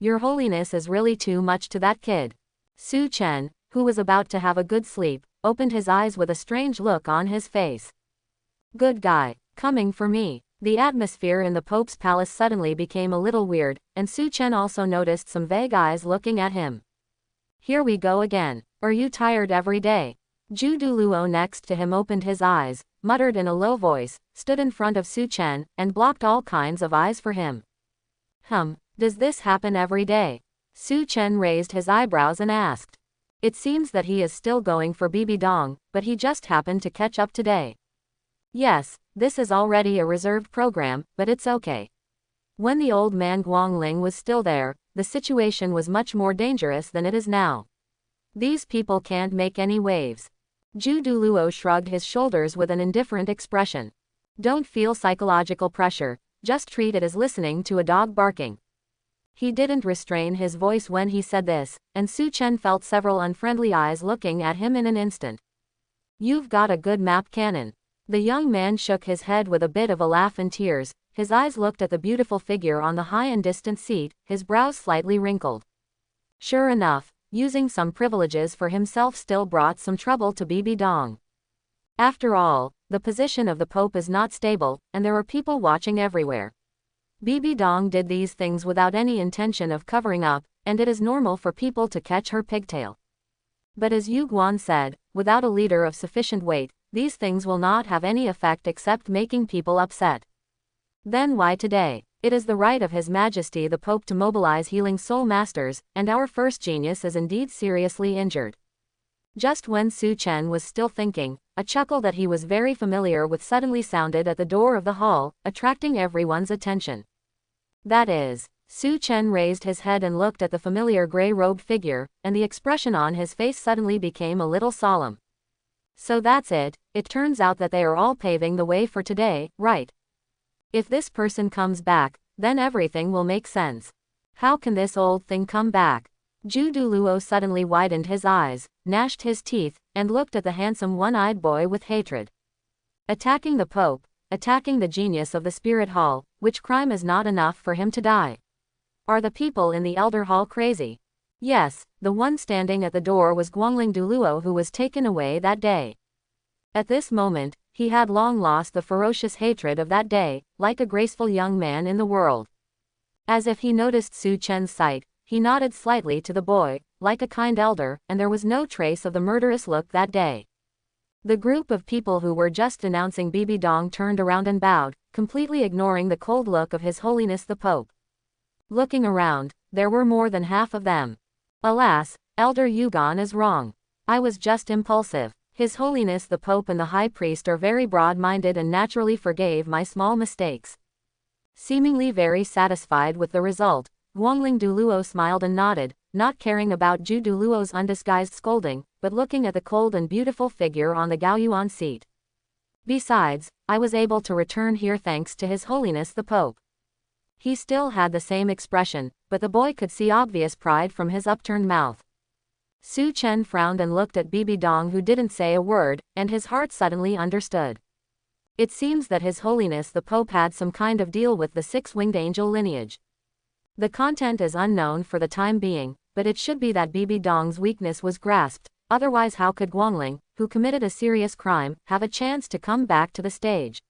Your Holiness is really too much to that kid. Su Chen, who was about to have a good sleep, opened his eyes with a strange look on his face. Good guy, coming for me. The atmosphere in the Pope's palace suddenly became a little weird, and Su Chen also noticed some vague eyes looking at him. Here we go again. Are you tired every day? Zhu Douluo next to him opened his eyes, muttered in a low voice, stood in front of Su Chen, and blocked all kinds of eyes for him. Does this happen every day? Su Chen raised his eyebrows and asked. It seems that he is still going for Bibi Dong, but he just happened to catch up today. Yes, this is already a reserved program, but it's okay. When the old man Guangling was still there, the situation was much more dangerous than it is now. These people can't make any waves. Zhu Douluo shrugged his shoulders with an indifferent expression. Don't feel psychological pressure, just treat it as listening to a dog barking. He didn't restrain his voice when he said this, and Su Chen felt several unfriendly eyes looking at him in an instant. You've got a good map cannon. The young man shook his head with a bit of a laugh and tears, his eyes looked at the beautiful figure on the high and distant seat, his brows slightly wrinkled. Sure enough, using some privileges for himself still brought some trouble to Bibi Dong. After all, the position of the Pope is not stable, and there are people watching everywhere. Bibi Dong did these things without any intention of covering up, and it is normal for people to catch her pigtail. But as Yu Guan said, without a leader of sufficient weight, these things will not have any effect except making people upset. Then why today? It is the right of His Majesty the Pope to mobilize healing soul masters, and our first genius is indeed seriously injured. Just when Su Chen was still thinking, a chuckle that he was very familiar with suddenly sounded at the door of the hall, attracting everyone's attention. That is, Su Chen raised his head and looked at the familiar gray-robed figure, and the expression on his face suddenly became a little solemn. So that's it, it turns out that they are all paving the way for today, right? If this person comes back, then everything will make sense. How can this old thing come back? Douluo suddenly widened his eyes, gnashed his teeth, and looked at the handsome one-eyed boy with hatred. Attacking the Pope, attacking the genius of the Spirit Hall, which crime is not enough for him to die? Are the people in the Elder Hall crazy? Yes, the one standing at the door was Guangling Douluo, who was taken away that day. At this moment, he had long lost the ferocious hatred of that day, like a graceful young man in the world. As if he noticed Su Chen's sight, he nodded slightly to the boy, like a kind elder, and there was no trace of the murderous look that day. The group of people who were just announcing Bibi Dong turned around and bowed, completely ignoring the cold look of His Holiness the Pope. Looking around, there were more than half of them. Alas, Elder Yugan is wrong. I was just impulsive. His Holiness the Pope and the High Priest are very broad-minded and naturally forgave my small mistakes. Seemingly very satisfied with the result, Guangling Douluo smiled and nodded, not caring about Zhu Douluo's undisguised scolding, but looking at the cold and beautiful figure on the Gaoyuan seat. Besides, I was able to return here thanks to His Holiness the Pope. He still had the same expression, but the boy could see obvious pride from his upturned mouth. Su Chen frowned and looked at Bibi Dong, who didn't say a word, and his heart suddenly understood. It seems that His Holiness the Pope had some kind of deal with the six-winged angel lineage. The content is unknown for the time being, but it should be that Bibi Dong's weakness was grasped, otherwise how could Guangling, who committed a serious crime, have a chance to come back to the stage?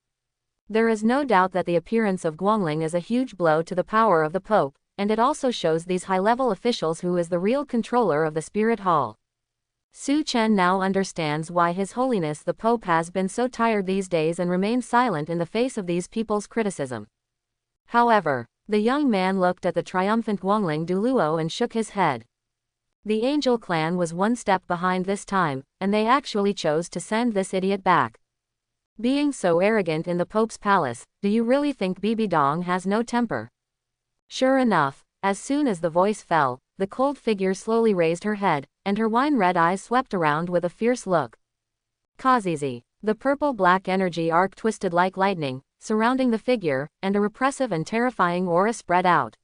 There is no doubt that the appearance of Guangling is a huge blow to the power of the Pope, and it also shows these high-level officials who is the real controller of the Spirit Hall. Su Chen now understands why His Holiness the Pope has been so tired these days and remained silent in the face of these people's criticism. However, the young man looked at the triumphant Guangling Douluo and shook his head. The Angel clan was one step behind this time, and they actually chose to send this idiot back. Being so arrogant in the Pope's palace, do you really think Bibi Dong has no temper? Sure enough, as soon as the voice fell, the cold figure slowly raised her head, and her wine-red eyes swept around with a fierce look. Kazizi. The purple-black energy arc twisted like lightning, surrounding the figure, and a repressive and terrifying aura spread out.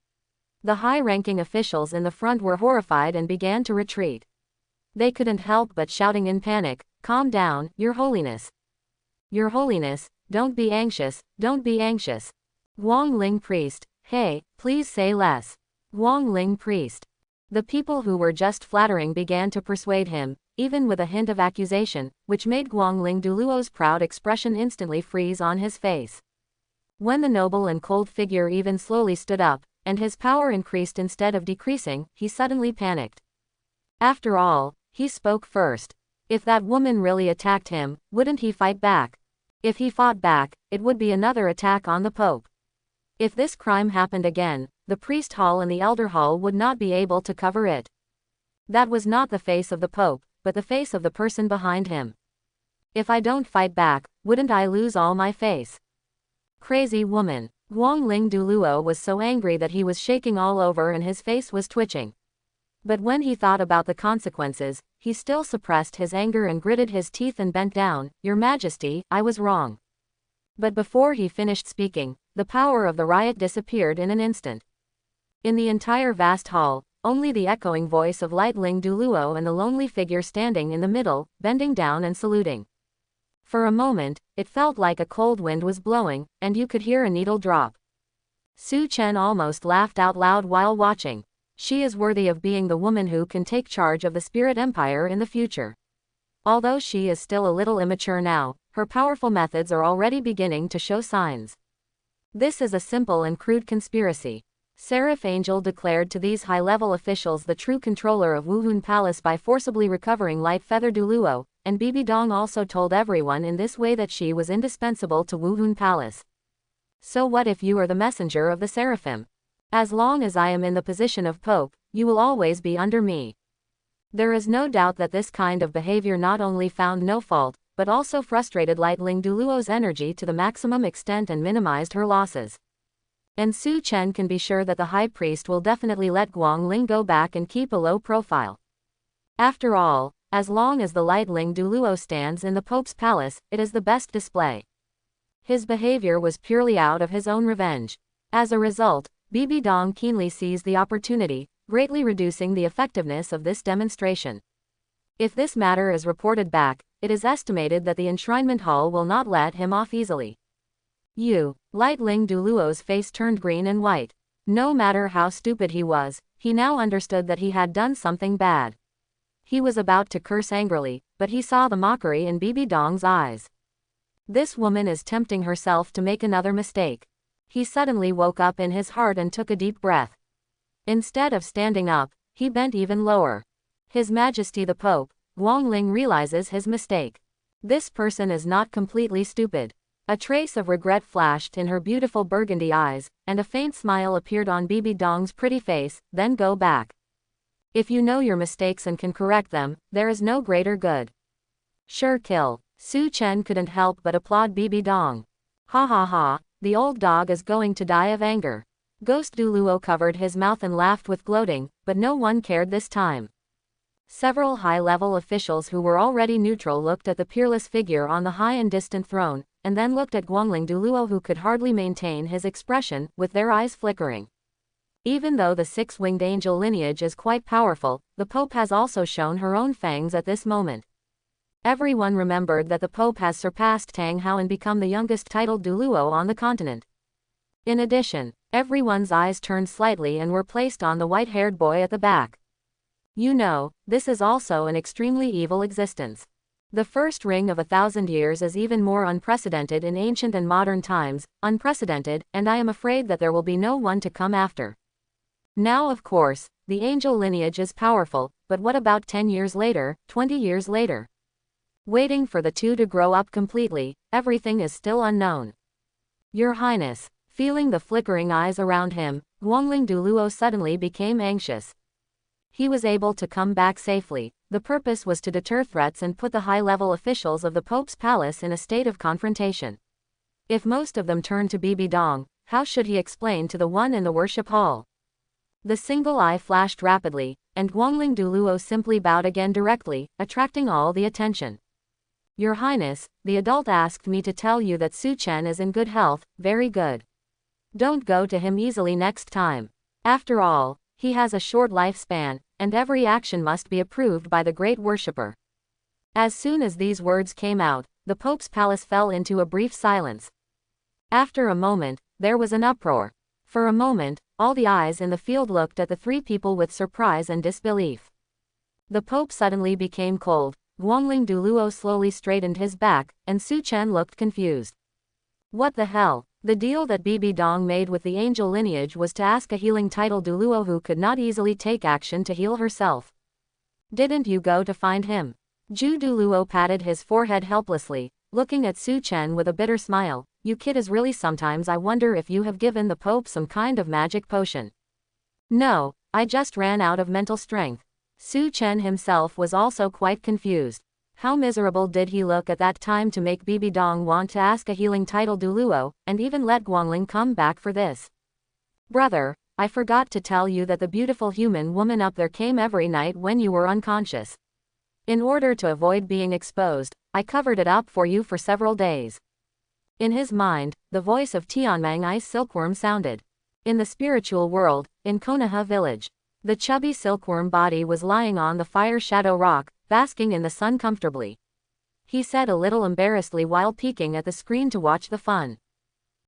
The high-ranking officials in the front were horrified and began to retreat. They couldn't help but shouting in panic, "Calm down, Your Holiness. Your Holiness, don't be anxious, don't be anxious." Guangling Priest, hey, please say less. Guangling Priest. The people who were just flattering began to persuade him, even with a hint of accusation, which made Guangling Douluo's proud expression instantly freeze on his face. When the noble and cold figure even slowly stood up, and his power increased instead of decreasing, he suddenly panicked. After all, he spoke first. If that woman really attacked him, wouldn't he fight back? If he fought back, it would be another attack on the Pope. If this crime happened again, the priest hall and the elder hall would not be able to cover it. That was not the face of the Pope, but the face of the person behind him. If I don't fight back, wouldn't I lose all my face? Crazy woman. Guangling Douluo was so angry that he was shaking all over and his face was twitching. But when he thought about the consequences, he still suppressed his anger and gritted his teeth and bent down. "Your Majesty, I was wrong." But before he finished speaking, the power of the riot disappeared in an instant. In the entire vast hall, only the echoing voice of Lightling Douluo and the lonely figure standing in the middle, bending down and saluting. For a moment, it felt like a cold wind was blowing, and you could hear a needle drop. Su Chen almost laughed out loud while watching. She is worthy of being the woman who can take charge of the Spirit Empire in the future. Although she is still a little immature now, her powerful methods are already beginning to show signs. This is a simple and crude conspiracy. Seraph Angel declared to these high-level officials the true controller of Wuhun Palace by forcibly recovering Light Feather Douluo, and Bibi Dong also told everyone in this way that she was indispensable to Wuhun Palace. So what if you are the messenger of the Seraphim? As long as I am in the position of Pope, you will always be under me. There is no doubt that this kind of behavior not only found no fault, but also frustrated Lightling Douluo's energy to the maximum extent and minimized her losses. And Su Chen can be sure that the high priest will definitely let Guangling go back and keep a low profile. After all, as long as the Lightling Douluo stands in the Pope's palace, it is the best display. His behavior was purely out of his own revenge. As a result, Bibi Dong keenly seized the opportunity, greatly reducing the effectiveness of this demonstration. If this matter is reported back, it is estimated that the enshrinement hall will not let him off easily. Lightling Douluo's face turned green and white. No matter how stupid he was, he now understood that he had done something bad. He was about to curse angrily, but he saw the mockery in Bibi Dong's eyes. This woman is tempting herself to make another mistake. He suddenly woke up in his heart and took a deep breath. Instead of standing up, he bent even lower. His Majesty the Pope, Guangling realizes his mistake. This person is not completely stupid. A trace of regret flashed in her beautiful burgundy eyes, and a faint smile appeared on Bibi Dong's pretty face. Then go back. If you know your mistakes and can correct them, there is no greater good. Sure kill. Su Chen couldn't help but applaud Bibi Dong. Ha ha ha, the old dog is going to die of anger. Ghost Douluo covered his mouth and laughed with gloating, but no one cared this time. Several high-level officials who were already neutral looked at the peerless figure on the high and distant throne, and then looked at Guangling Douluo, who could hardly maintain his expression, with their eyes flickering. Even though the six-winged angel lineage is quite powerful, the Pope has also shown her own fangs at this moment. Everyone remembered that the Pope has surpassed Tang Hao and become the youngest titled Douluo on the continent. In addition, everyone's eyes turned slightly and were placed on the white-haired boy at the back. You know, this is also an extremely evil existence. The first ring of 1,000 years is even more unprecedented in ancient and modern times, unprecedented, and I am afraid that there will be no one to come after. Now of course, the angel lineage is powerful, but what about 10 years later, 20 years later? Waiting for the two to grow up completely, everything is still unknown. Your Highness, feeling the flickering eyes around him, Guangling Douluo suddenly became anxious. He was able to come back safely. The purpose was to deter threats and put the high-level officials of the Pope's palace in a state of confrontation. If most of them turned to Bibi Dong, how should he explain to the one in the worship hall? The single eye flashed rapidly, and Guangling Douluo simply bowed again directly, attracting all the attention. Your Highness, the adult asked me to tell you that Su Chen is in good health. Very good. Don't go to him easily next time. After all, he has a short lifespan, and every action must be approved by the great worshipper. As soon as these words came out, the Pope's palace fell into a brief silence. After a moment, there was an uproar. For a moment, all the eyes in the field looked at the three people with surprise and disbelief. The Pope suddenly became cold. Guangling Douluo slowly straightened his back, and Su Chen looked confused. What the hell? The deal that Bibi Dong made with the angel lineage was to ask a healing title Douluo who could not easily take action to heal herself. Didn't you go to find him? Ju Douluo patted his forehead helplessly, looking at Su Chen with a bitter smile. You kid is really sometimes I wonder if you have given the Pope some kind of magic potion. No, I just ran out of mental strength. Su Chen himself was also quite confused. How miserable did he look at that time to make Bibi Dong want to ask a healing title Douluo, and even let Guangling come back for this? Brother, I forgot to tell you that the beautiful human woman up there came every night when you were unconscious. In order to avoid being exposed, I covered it up for you for several days. In his mind, the voice of Tianmang Ice Silkworm sounded. In the spiritual world, in Konoha village, the chubby silkworm body was lying on the fire shadow rock, basking in the sun comfortably. He said a little embarrassedly while peeking at the screen to watch the fun.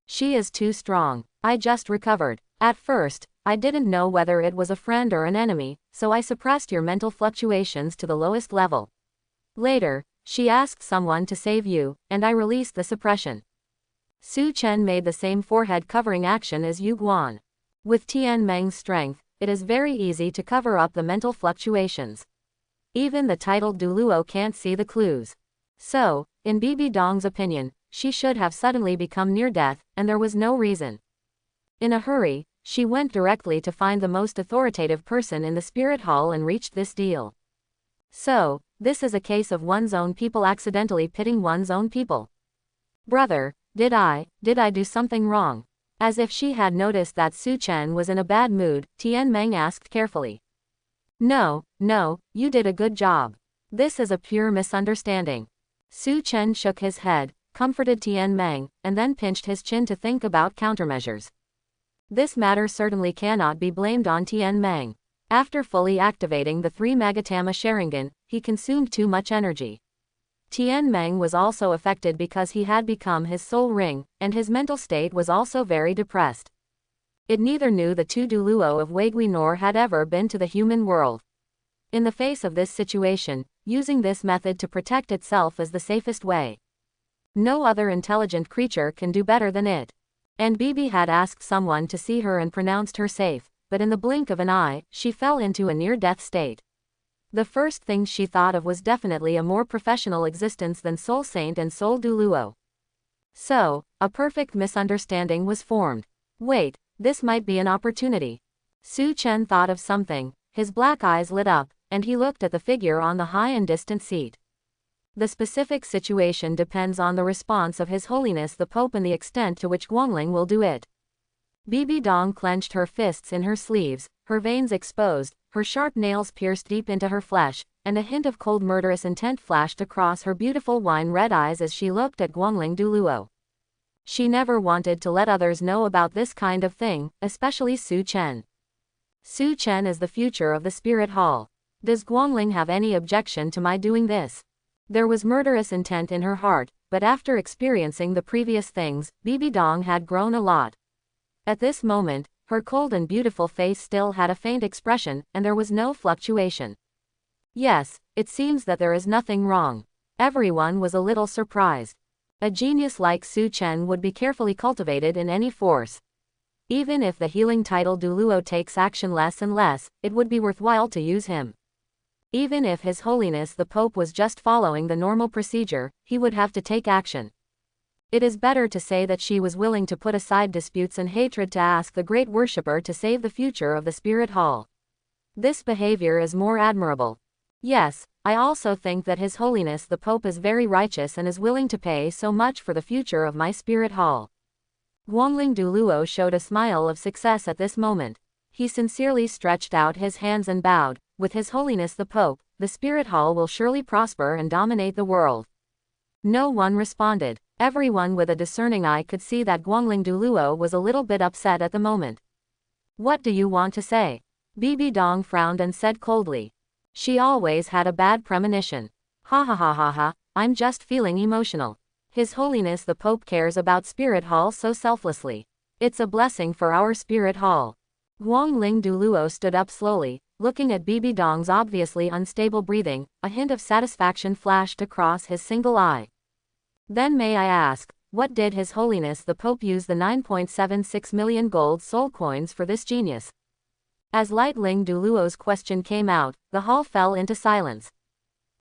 She is too strong. I just recovered. At first, I didn't know whether it was a friend or an enemy, so I suppressed your mental fluctuations to the lowest level. Later, she asked someone to save you, and I released the suppression. Su Chen made the same forehead-covering action as Yu Guan. With Tian Meng's strength, it is very easy to cover up the mental fluctuations. Even the titled Douluo can't see the clues. So, in Bibi Dong's opinion, she should have suddenly become near death, and there was no reason. In a hurry, she went directly to find the most authoritative person in the spirit hall and reached this deal. So, this is a case of one's own people accidentally pitting one's own people. Brother, did I do something wrong? As if she had noticed that Su Chen was in a bad mood, Tian Meng asked carefully. No, you did a good job. This is a pure misunderstanding. Su Chen shook his head, comforted Tian Meng, and then pinched his chin to think about countermeasures. This matter certainly cannot be blamed on Tian Meng. After fully activating the 3 Magatama Sharingan, he consumed too much energy. Tian Meng was also affected because he had become his soul ring, and his mental state was also very depressed. It neither knew the 2 Douluo of Weigui nor had ever been to the human world. In the face of this situation, using this method to protect itself is the safest way. No other intelligent creature can do better than it. And Bibi had asked someone to see her and pronounced her safe, but in the blink of an eye, she fell into a near-death state. The first thing she thought of was definitely a more professional existence than Soul Saint and Soul Douluo. So, a perfect misunderstanding was formed. Wait, this might be an opportunity. Su Chen thought of something, his black eyes lit up, and he looked at the figure on the high and distant seat. The specific situation depends on the response of His Holiness the Pope and the extent to which Guangling will do it. Bibi Dong clenched her fists in her sleeves, her veins exposed, her sharp nails pierced deep into her flesh, and a hint of cold murderous intent flashed across her beautiful wine-red eyes as she looked at Guangling Douluo. She never wanted to let others know about this kind of thing, especially Su Chen. Su Chen is the future of the Spirit Hall. Does Guangling have any objection to my doing this? There was murderous intent in her heart, but after experiencing the previous things, Bibi Dong had grown a lot. At this moment, her cold and beautiful face still had a faint expression, and there was no fluctuation. Yes, it seems that there is nothing wrong. Everyone was a little surprised. A genius like Su Chen would be carefully cultivated in any force. Even if the healing title Douluo takes action less and less, it would be worthwhile to use him. Even if His Holiness the Pope was just following the normal procedure, he would have to take action. It is better to say that she was willing to put aside disputes and hatred to ask the great worshipper to save the future of the Spirit Hall. This behavior is more admirable. Yes, I also think that His Holiness the Pope is very righteous and is willing to pay so much for the future of my Spirit Hall. Guangling Douluo showed a smile of success at this moment. He sincerely stretched out his hands and bowed. With His Holiness the Pope, the Spirit Hall will surely prosper and dominate the world. No one responded. Everyone with a discerning eye could see that Guangling Douluo was a little bit upset at the moment. What do you want to say? Bibi Dong frowned and said coldly. She always had a bad premonition. Ha, I'm just feeling emotional. His Holiness the Pope cares about Spirit Hall so selflessly. It's a blessing for our Spirit Hall. Guangling Douluo stood up slowly, looking at Bibi Dong's obviously unstable breathing. A hint of satisfaction flashed across his single eye. Then may I ask, what did His Holiness the Pope use the 9.76 million gold soul coins for this genius? As Lightling Douluo's question came out, the hall fell into silence.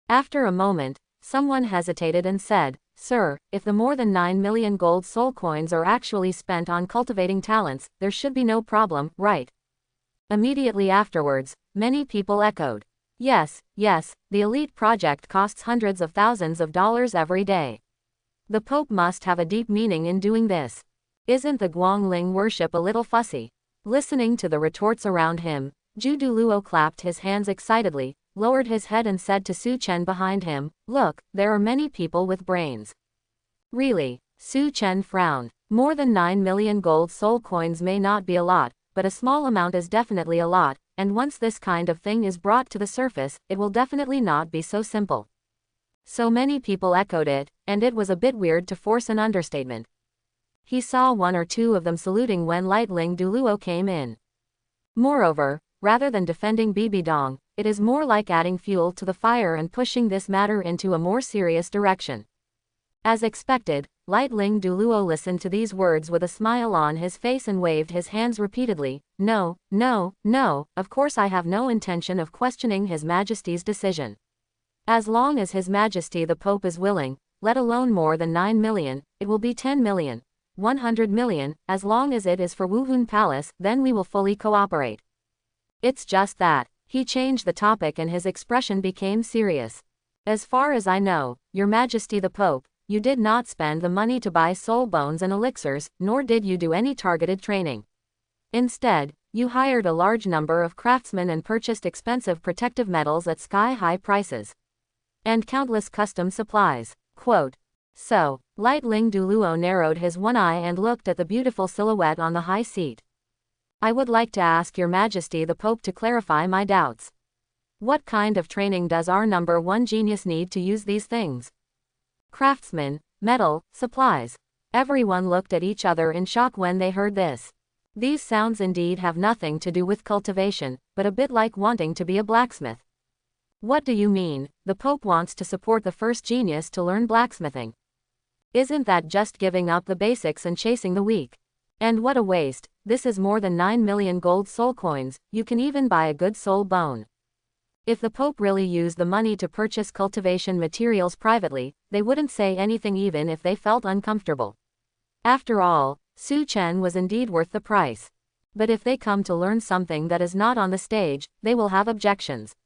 After a moment, someone hesitated and said, Sir, if the more than 9 million gold soul coins are actually spent on cultivating talents, there should be no problem, right? Immediately afterwards, many people echoed. Yes, the elite project costs hundreds of thousands of dollars every day. The Pope must have a deep meaning in doing this. Isn't the Guangling worship a little fussy? Listening to the retorts around him, Zhu Douluo clapped his hands excitedly, lowered his head and said to Su Chen behind him, Look, there are many people with brains. Really? Su Chen frowned. More than 9 million gold soul coins may not be a lot, but a small amount is definitely a lot, and once this kind of thing is brought to the surface, it will definitely not be so simple. So many people echoed it, and it was a bit weird to force an understatement. He saw one or two of them saluting when Lightling Douluo came in. Moreover, rather than defending Bibi Dong, it is more like adding fuel to the fire and pushing this matter into a more serious direction. As expected, Lightling Douluo listened to these words with a smile on his face and waved his hands repeatedly. No, no, no, of course I have no intention of questioning His Majesty's decision. As long as His Majesty the Pope is willing, let alone more than 9 million, it will be 10 million, 100 million, as long as it is for Wuhun Palace, then we will fully cooperate. It's just that. He changed the topic and his expression became serious. As far as I know, Your Majesty the Pope, you did not spend the money to buy soul bones and elixirs, nor did you do any targeted training. Instead, you hired a large number of craftsmen and purchased expensive protective metals at sky-high prices. And countless custom supplies. Quote. So, Lightling Douluo narrowed his one eye and looked at the beautiful silhouette on the high seat. I would like to ask Your Majesty the Pope to clarify my doubts. What kind of training does our number one genius need to use these things? Craftsmen, metal, supplies. Everyone looked at each other in shock when they heard this. These sounds indeed have nothing to do with cultivation, but a bit like wanting to be a blacksmith. What do you mean? The Pope wants to support the first genius to learn blacksmithing. Isn't that just giving up the basics and chasing the weak? And what a waste. This is more than 9 million gold soul coins, you can even buy a good soul bone. If the Pope really used the money to purchase cultivation materials privately, they wouldn't say anything even if they felt uncomfortable. After all, Su Chen was indeed worth the price. But if they come to learn something that is not on the stage, they will have objections.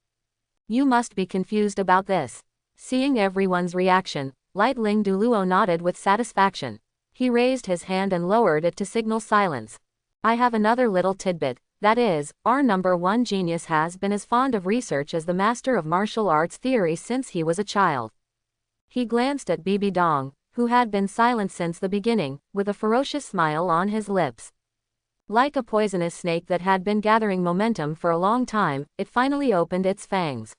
You must be confused about this. Seeing everyone's reaction, Lightling Douluo nodded with satisfaction. He raised his hand and lowered it to signal silence. I have another little tidbit. That is, our number one genius has been as fond of research as the master of martial arts theory since he was a child. He glanced at Bibi Dong, who had been silent since the beginning, with a ferocious smile on his lips. Like a poisonous snake that had been gathering momentum for a long time, it finally opened its fangs.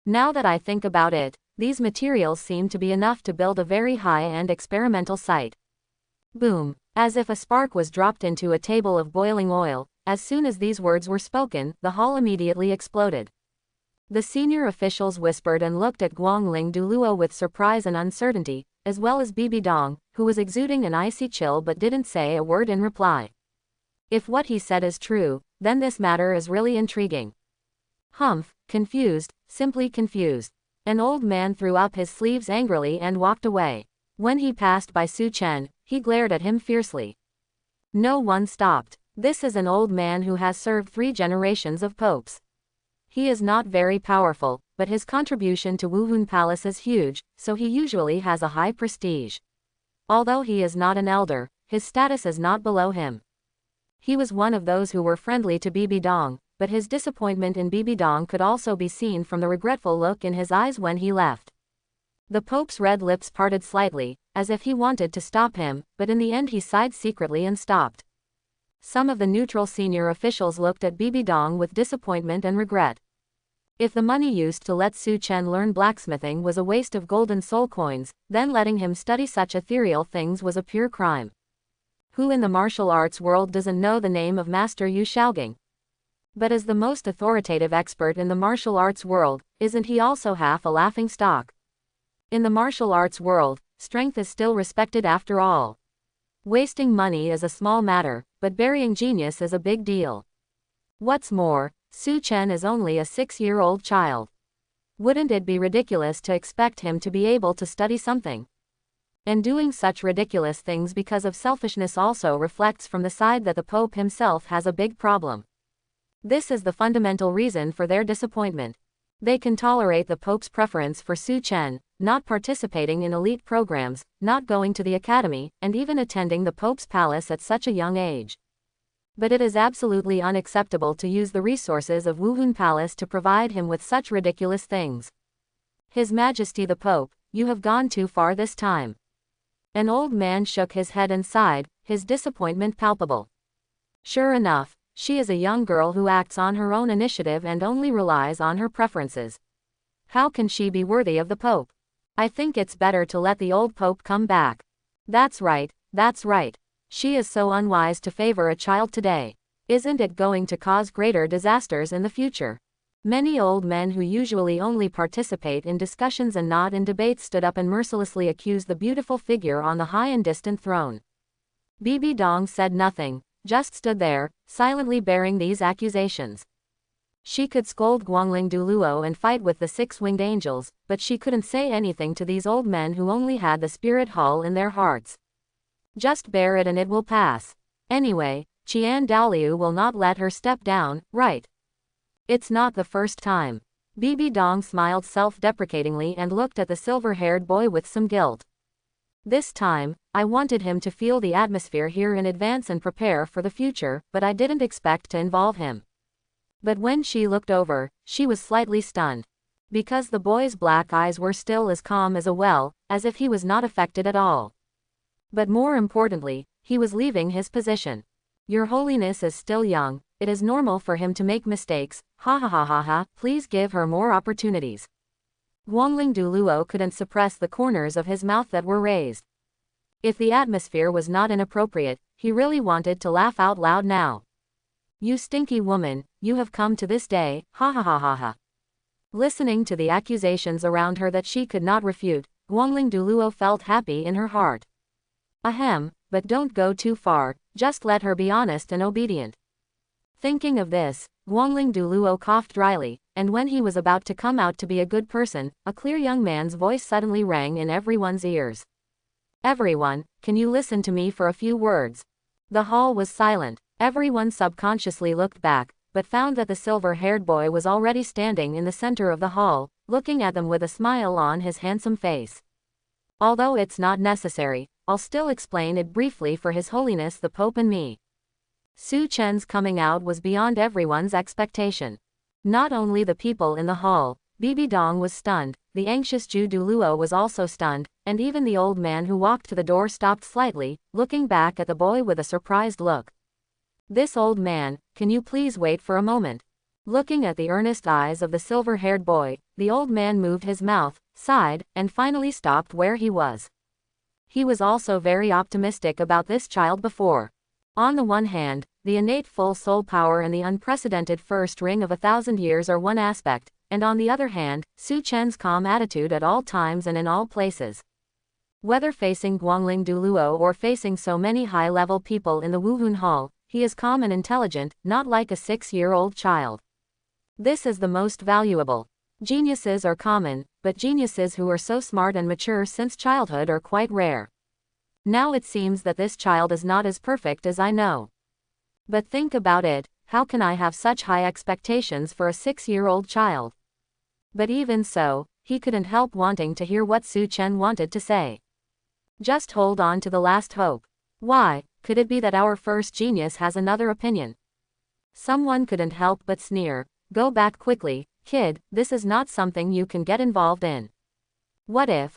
Now that I think about it, these materials seem to be enough to build a very high-end experimental site. Boom! As if a spark was dropped into a table of boiling oil. As soon as these words were spoken, the hall immediately exploded. The senior officials whispered and looked at Guangling Douluo with surprise and uncertainty, as well as Bibi Dong, who was exuding an icy chill but didn't say a word in reply. If what he said is true, then this matter is really intriguing. Humph, confused, simply confused. An old man threw up his sleeves angrily and walked away. When he passed by Su Chen, he glared at him fiercely. No one stopped. This is an old man who has served 3 generations of popes. He is not very powerful, but his contribution to Wuhun Palace is huge, so he usually has a high prestige. Although he is not an elder, his status is not below him. He was one of those who were friendly to Bibi Dong, but his disappointment in Bibi Dong could also be seen from the regretful look in his eyes when he left. The Pope's red lips parted slightly, as if he wanted to stop him, but in the end he sighed secretly and stopped. Some of the neutral senior officials looked at Bibi Dong with disappointment and regret. If the money used to let Su Chen learn blacksmithing was a waste of golden soul coins, then letting him study such ethereal things was a pure crime. Who in the martial arts world doesn't know the name of Master Yu Shaogang? But as the most authoritative expert in the martial arts world, isn't he also half a laughingstock? In the martial arts world, strength is still respected after all. Wasting money is a small matter, but burying genius is a big deal. What's more, Su Chen is only a 6-year-old child. Wouldn't it be ridiculous to expect him to be able to study something? And doing such ridiculous things because of selfishness also reflects from the side that the Pope himself has a big problem. This is the fundamental reason for their disappointment. They can tolerate the Pope's preference for Su Chen, not participating in elite programs, not going to the academy, and even attending the Pope's palace at such a young age. But it is absolutely unacceptable to use the resources of Wuhun Palace to provide him with such ridiculous things. His Majesty the Pope, you have gone too far this time. An old man shook his head and sighed, his disappointment palpable. Sure enough, she is a young girl who acts on her own initiative and only relies on her preferences. How can she be worthy of the Pope? I think it's better to let the old Pope come back. That's right, that's right. She is so unwise to favor a child today. Isn't it going to cause greater disasters in the future? Many old men who usually only participate in discussions and not in debates stood up and mercilessly accused the beautiful figure on the high and distant throne. Bibi Dong said nothing, just stood there, silently bearing these accusations. She could scold Guangling Douluo and fight with the six-winged angels, but she couldn't say anything to these old men who only had the spirit hall in their hearts. Just bear it and it will pass. Anyway, Qian Daoliu will not let her step down, right? It's not the first time. Bibi Dong smiled self-deprecatingly and looked at the silver-haired boy with some guilt. This time, I wanted him to feel the atmosphere here in advance and prepare for the future, but I didn't expect to involve him. But when she looked over, she was slightly stunned. Because the boy's black eyes were still as calm as a well, as if he was not affected at all. But more importantly, he was leaving his position. Your Holiness is still young, it is normal for him to make mistakes, ha ha ha ha ha, please give her more opportunities. Guangling Douluo couldn't suppress the corners of his mouth that were raised. If the atmosphere was not inappropriate, he really wanted to laugh out loud now. You stinky woman, you have come to this day, ha ha ha ha ha. Listening to the accusations around her that she could not refute, Guangling Douluo felt happy in her heart. Ahem, but don't go too far, just let her be honest and obedient. Thinking of this, Guangling Douluo coughed dryly, and when he was about to come out to be a good person, a clear young man's voice suddenly rang in everyone's ears. Everyone, can you listen to me for a few words? The hall was silent. Everyone subconsciously looked back, but found that the silver-haired boy was already standing in the center of the hall, looking at them with a smile on his handsome face. Although it's not necessary, I'll still explain it briefly for His Holiness the Pope and me. Su Chen's coming out was beyond everyone's expectation. Not only the people in the hall, Bibi Dong was stunned, the anxious Ju Douluo was also stunned, and even the old man who walked to the door stopped slightly, looking back at the boy with a surprised look. This old man, can you please wait for a moment? Looking at the earnest eyes of the silver-haired boy, the old man moved his mouth, sighed, and finally stopped where he was. He was also very optimistic about this child before. On the one hand, the innate full soul power and the unprecedented first ring of 1,000 years are one aspect, and on the other hand, Su Chen's calm attitude at all times and in all places. Whether facing Guangling Douluo or facing so many high-level people in the Wuhun Hall, he is calm and intelligent, not like a 6-year-old child. This is the most valuable. Geniuses are common, but geniuses who are so smart and mature since childhood are quite rare. Now it seems that this child is not as perfect as I know. But think about it, how can I have such high expectations for a 6-year-old child? But even so, he couldn't help wanting to hear what Su Chen wanted to say. Just hold on to the last hope. Why, could it be that our first genius has another opinion? Someone couldn't help but sneer. Go back quickly, kid, this is not something you can get involved in. What if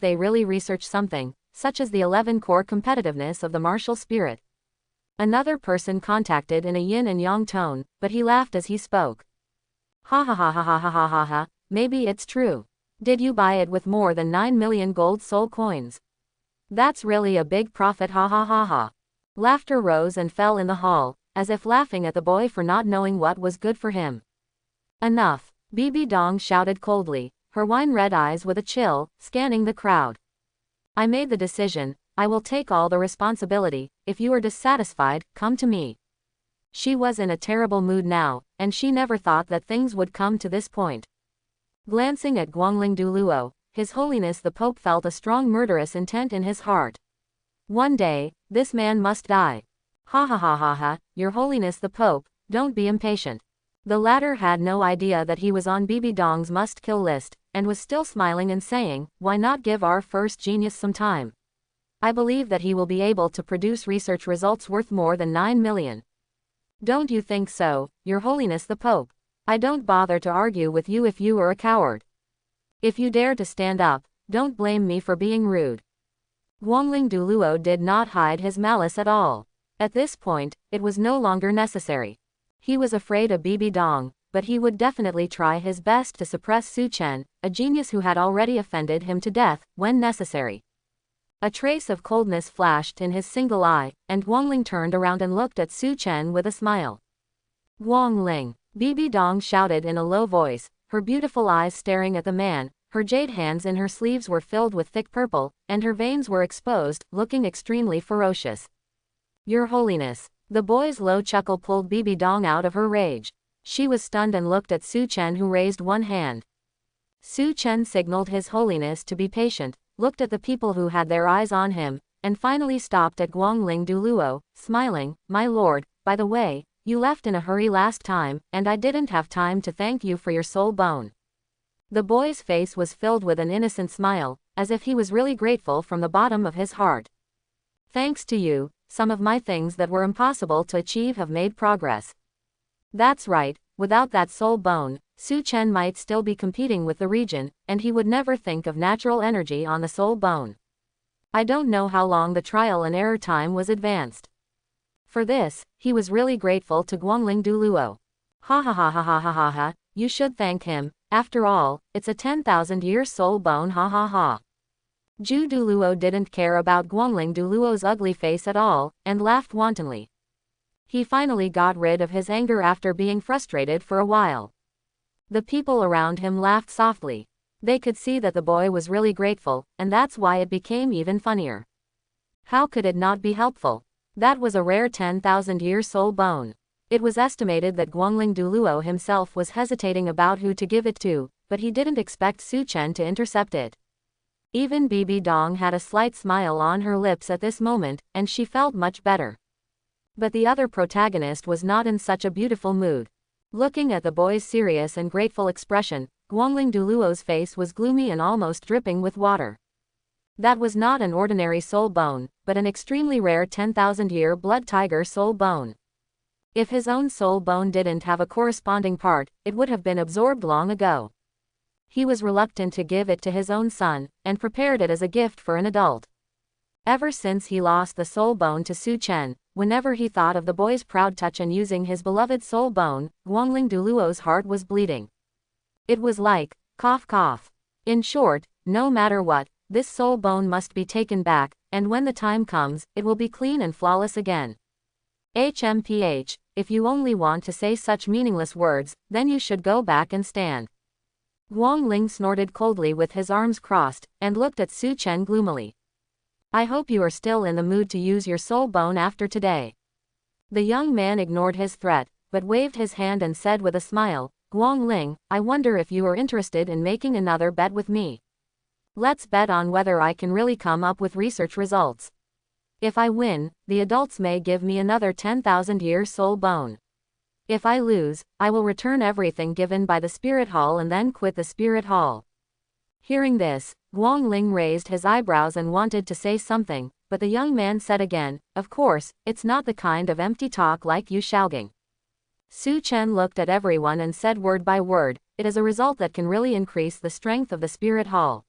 they really research something, such as the 11-core competitiveness of the martial spirit? Another person contacted in a yin and yang tone, but he laughed as he spoke. Ha ha ha ha ha ha ha ha ha, maybe it's true. Did you buy it with more than 9 million gold soul coins? That's really a big profit, ha ha ha ha. Laughter rose and fell in the hall, as if laughing at the boy for not knowing what was good for him. Enough, Bibi Dong shouted coldly, her wine-red eyes with a chill, scanning the crowd. I made the decision, I will take all the responsibility, if you are dissatisfied, come to me. She was in a terrible mood now, and she never thought that things would come to this point. Glancing at Guangling Douluo, His Holiness the Pope felt a strong murderous intent in his heart. One day, this man must die. Ha ha ha ha ha, Your Holiness the Pope, don't be impatient. The latter had no idea that he was on Bibi Dong's must-kill list, and was still smiling and saying, why not give our first genius some time? I believe that he will be able to produce research results worth more than 9 million. Don't you think so, Your Holiness the Pope? I don't bother to argue with you if you are a coward. If you dare to stand up, don't blame me for being rude. Guangling Douluo did not hide his malice at all. At this point, it was no longer necessary. He was afraid of Bibi Dong, but he would definitely try his best to suppress Su Chen, a genius who had already offended him to death, when necessary. A trace of coldness flashed in his single eye, and Guangling turned around and looked at Su Chen with a smile. Guangling, Bibi Dong shouted in a low voice, her beautiful eyes staring at the man. Her jade hands in her sleeves were filled with thick purple, and her veins were exposed, looking extremely ferocious. Your Holiness. The boy's low chuckle pulled Bibi Dong out of her rage. She was stunned and looked at Su Chen, who raised one hand. Su Chen signaled His Holiness to be patient, looked at the people who had their eyes on him, and finally stopped at Guangling Douluo, smiling, My lord, by the way, you left in a hurry last time, and I didn't have time to thank you for your soul bone. The boy's face was filled with an innocent smile, as if he was really grateful from the bottom of his heart. Thanks to you, some of my things that were impossible to achieve have made progress. That's right, without that soul bone, Su Chen might still be competing with the region, and he would never think of natural energy on the soul bone. I don't know how long the trial and error time was advanced. For this, he was really grateful to Guangling Douluo. Ha ha ha ha ha ha ha ha, you should thank him, after all, it's a 10,000-year soul bone ha ha ha. Ju Douluo didn't care about Guangling Douluo's ugly face at all, and laughed wantonly. He finally got rid of his anger after being frustrated for a while. The people around him laughed softly. They could see that the boy was really grateful, and that's why it became even funnier. How could it not be helpful? That was a rare 10,000-year soul bone. It was estimated that Guangling Douluo himself was hesitating about who to give it to, but he didn't expect Su Chen to intercept it. Even Bibi Dong had a slight smile on her lips at this moment, and she felt much better. But the other protagonist was not in such a beautiful mood. Looking at the boy's serious and grateful expression, Guangling Douluo's face was gloomy and almost dripping with water. That was not an ordinary soul bone, but an extremely rare 10,000-year blood tiger soul bone. If his own soul bone didn't have a corresponding part, it would have been absorbed long ago. He was reluctant to give it to his own son, and prepared it as a gift for an adult. Ever since he lost the soul bone to Su Chen, whenever he thought of the boy's proud touch and using his beloved soul bone, Guangling Douluo's heart was bleeding. It was like, cough cough. In short, no matter what, this soul bone must be taken back, and when the time comes, it will be clean and flawless again. HMPH, if you only want to say such meaningless words, then you should go back and stand. Guangling snorted coldly with his arms crossed, and looked at Su Chen gloomily. I hope you are still in the mood to use your soul bone after today. The young man ignored his threat, but waved his hand and said with a smile, Guangling, I wonder if you are interested in making another bet with me. Let's bet on whether I can really come up with research results. If I win, the adults may give me another 10,000-year soul bone. If I lose, I will return everything given by the Spirit Hall and then quit the Spirit Hall. Hearing this, Guangling raised his eyebrows and wanted to say something, but the young man said again, Of course, it's not the kind of empty talk like you shouting. Su Chen looked at everyone and said word by word, It is a result that can really increase the strength of the Spirit Hall.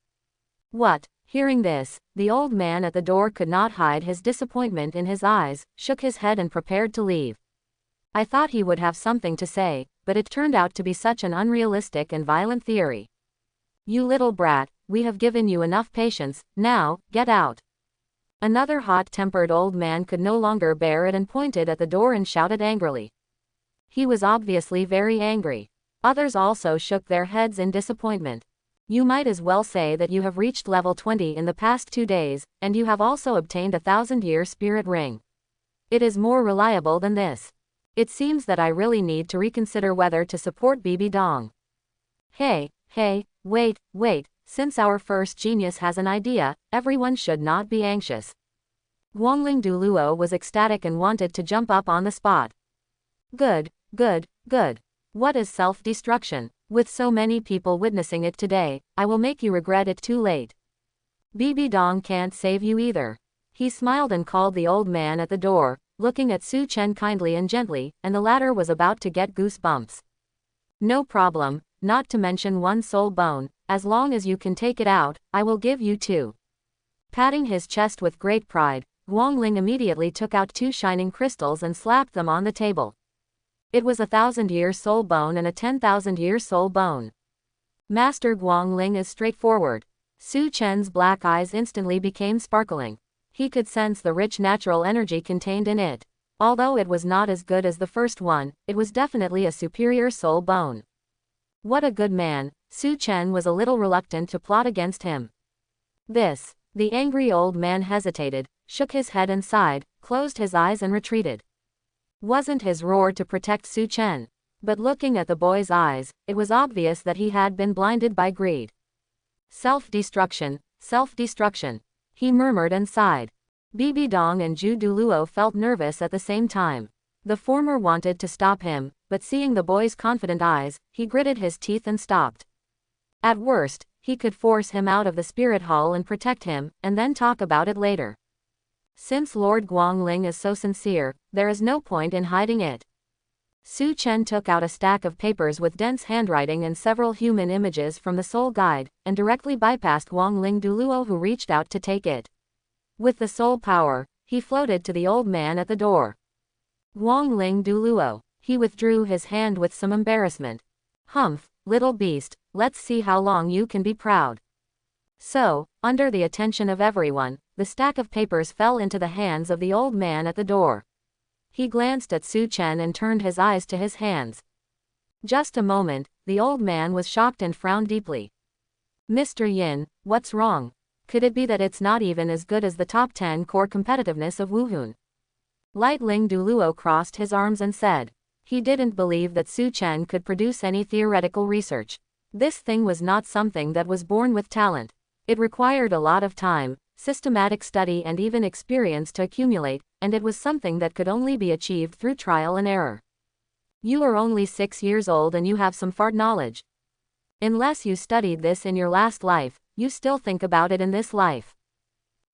What? Hearing this, the old man at the door could not hide his disappointment in his eyes, shook his head and prepared to leave. I thought he would have something to say, but it turned out to be such an unrealistic and violent theory. You little brat, we have given you enough patience, now, get out. Another hot-tempered old man could no longer bear it and pointed at the door and shouted angrily. He was obviously very angry. Others also shook their heads in disappointment. You might as well say that you have reached level 20 in the past 2 days, and you have also obtained a 1,000-year spirit ring. It is more reliable than this. It seems that I really need to reconsider whether to support Bibi Dong. Hey, wait, since our first genius has an idea, everyone should not be anxious. Guangling Douluo was ecstatic and wanted to jump up on the spot. Good. What is self-destruction? With so many people witnessing it today, I will make you regret it too late. Bibi Dong can't save you either. He smiled and called the old man at the door, looking at Su Chen kindly and gently, and the latter was about to get goosebumps. No problem, not to mention 1 soul bone, as long as you can take it out, I will give you 2. Patting his chest with great pride, Guangling immediately took out 2 shining crystals and slapped them on the table. It was a 1,000-year soul bone and a 10,000-year soul bone. Master Guangling is straightforward. Su Chen's black eyes instantly became sparkling. He could sense the rich natural energy contained in it. Although it was not as good as the first one, it was definitely a superior soul bone. What a good man. Su Chen was a little reluctant to plot against him. The angry old man hesitated, shook his head and sighed, closed his eyes and retreated. Wasn't his roar to protect Su Chen. But looking at the boy's eyes, it was obvious that he had been blinded by greed. Self-destruction, self-destruction, he murmured and sighed. Bibi Dong and Zhu Douluo felt nervous at the same time. The former wanted to stop him, but seeing the boy's confident eyes, he gritted his teeth and stopped. At worst, he could force him out of the spirit hall and protect him, and then talk about it later. Since Lord Guangling is so sincere, there is no point in hiding it. Su Chen took out a stack of papers with dense handwriting and several human images from the soul guide, and directly bypassed Guangling Douluo, who reached out to take it. With the soul power, he floated to the old man at the door. Guangling Douluo. He withdrew his hand with some embarrassment. Humph, little beast, let's see how long you can be proud. So, under the attention of everyone, the stack of papers fell into the hands of the old man at the door. He glanced at Su Chen and turned his eyes to his hands. Just a moment, the old man was shocked and frowned deeply. Mr. Yin, what's wrong? Could it be that it's not even as good as the top 10 core competitiveness of Wuhun? Lightling Douluo crossed his arms and said. He didn't believe that Su Chen could produce any theoretical research. This thing was not something that was born with talent. It required a lot of time, systematic study and even experience to accumulate, and it was something that could only be achieved through trial and error. You are only 6 years old and you have some fart knowledge. Unless you studied this in your last life, you still think about it in this life.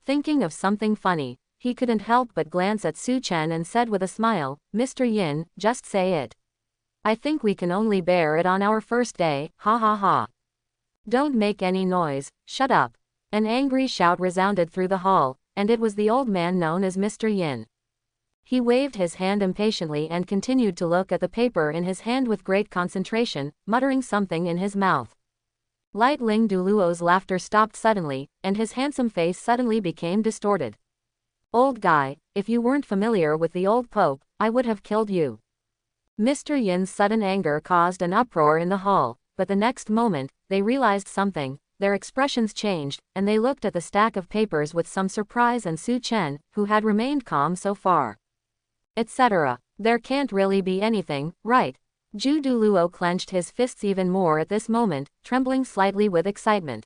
Thinking of something funny, he couldn't help but glance at Su Chen and said with a smile, Mr. Yin, just say it. I think we can only bear it on our first day, ha ha ha. Don't make any noise, shut up. An angry shout resounded through the hall, and it was the old man known as Mr. Yin. He waved his hand impatiently and continued to look at the paper in his hand with great concentration, muttering something in his mouth. Lightling Douluo's laughter stopped suddenly, and his handsome face suddenly became distorted. Old guy, if you weren't familiar with the old pope, I would have killed you. Mr. Yin's sudden anger caused an uproar in the hall, but the next moment, they realized something. Their expressions changed, and they looked at the stack of papers with some surprise and Su Chen, who had remained calm so far. Etc. There can't really be anything, right? Zhu Douluo clenched his fists even more at this moment, trembling slightly with excitement.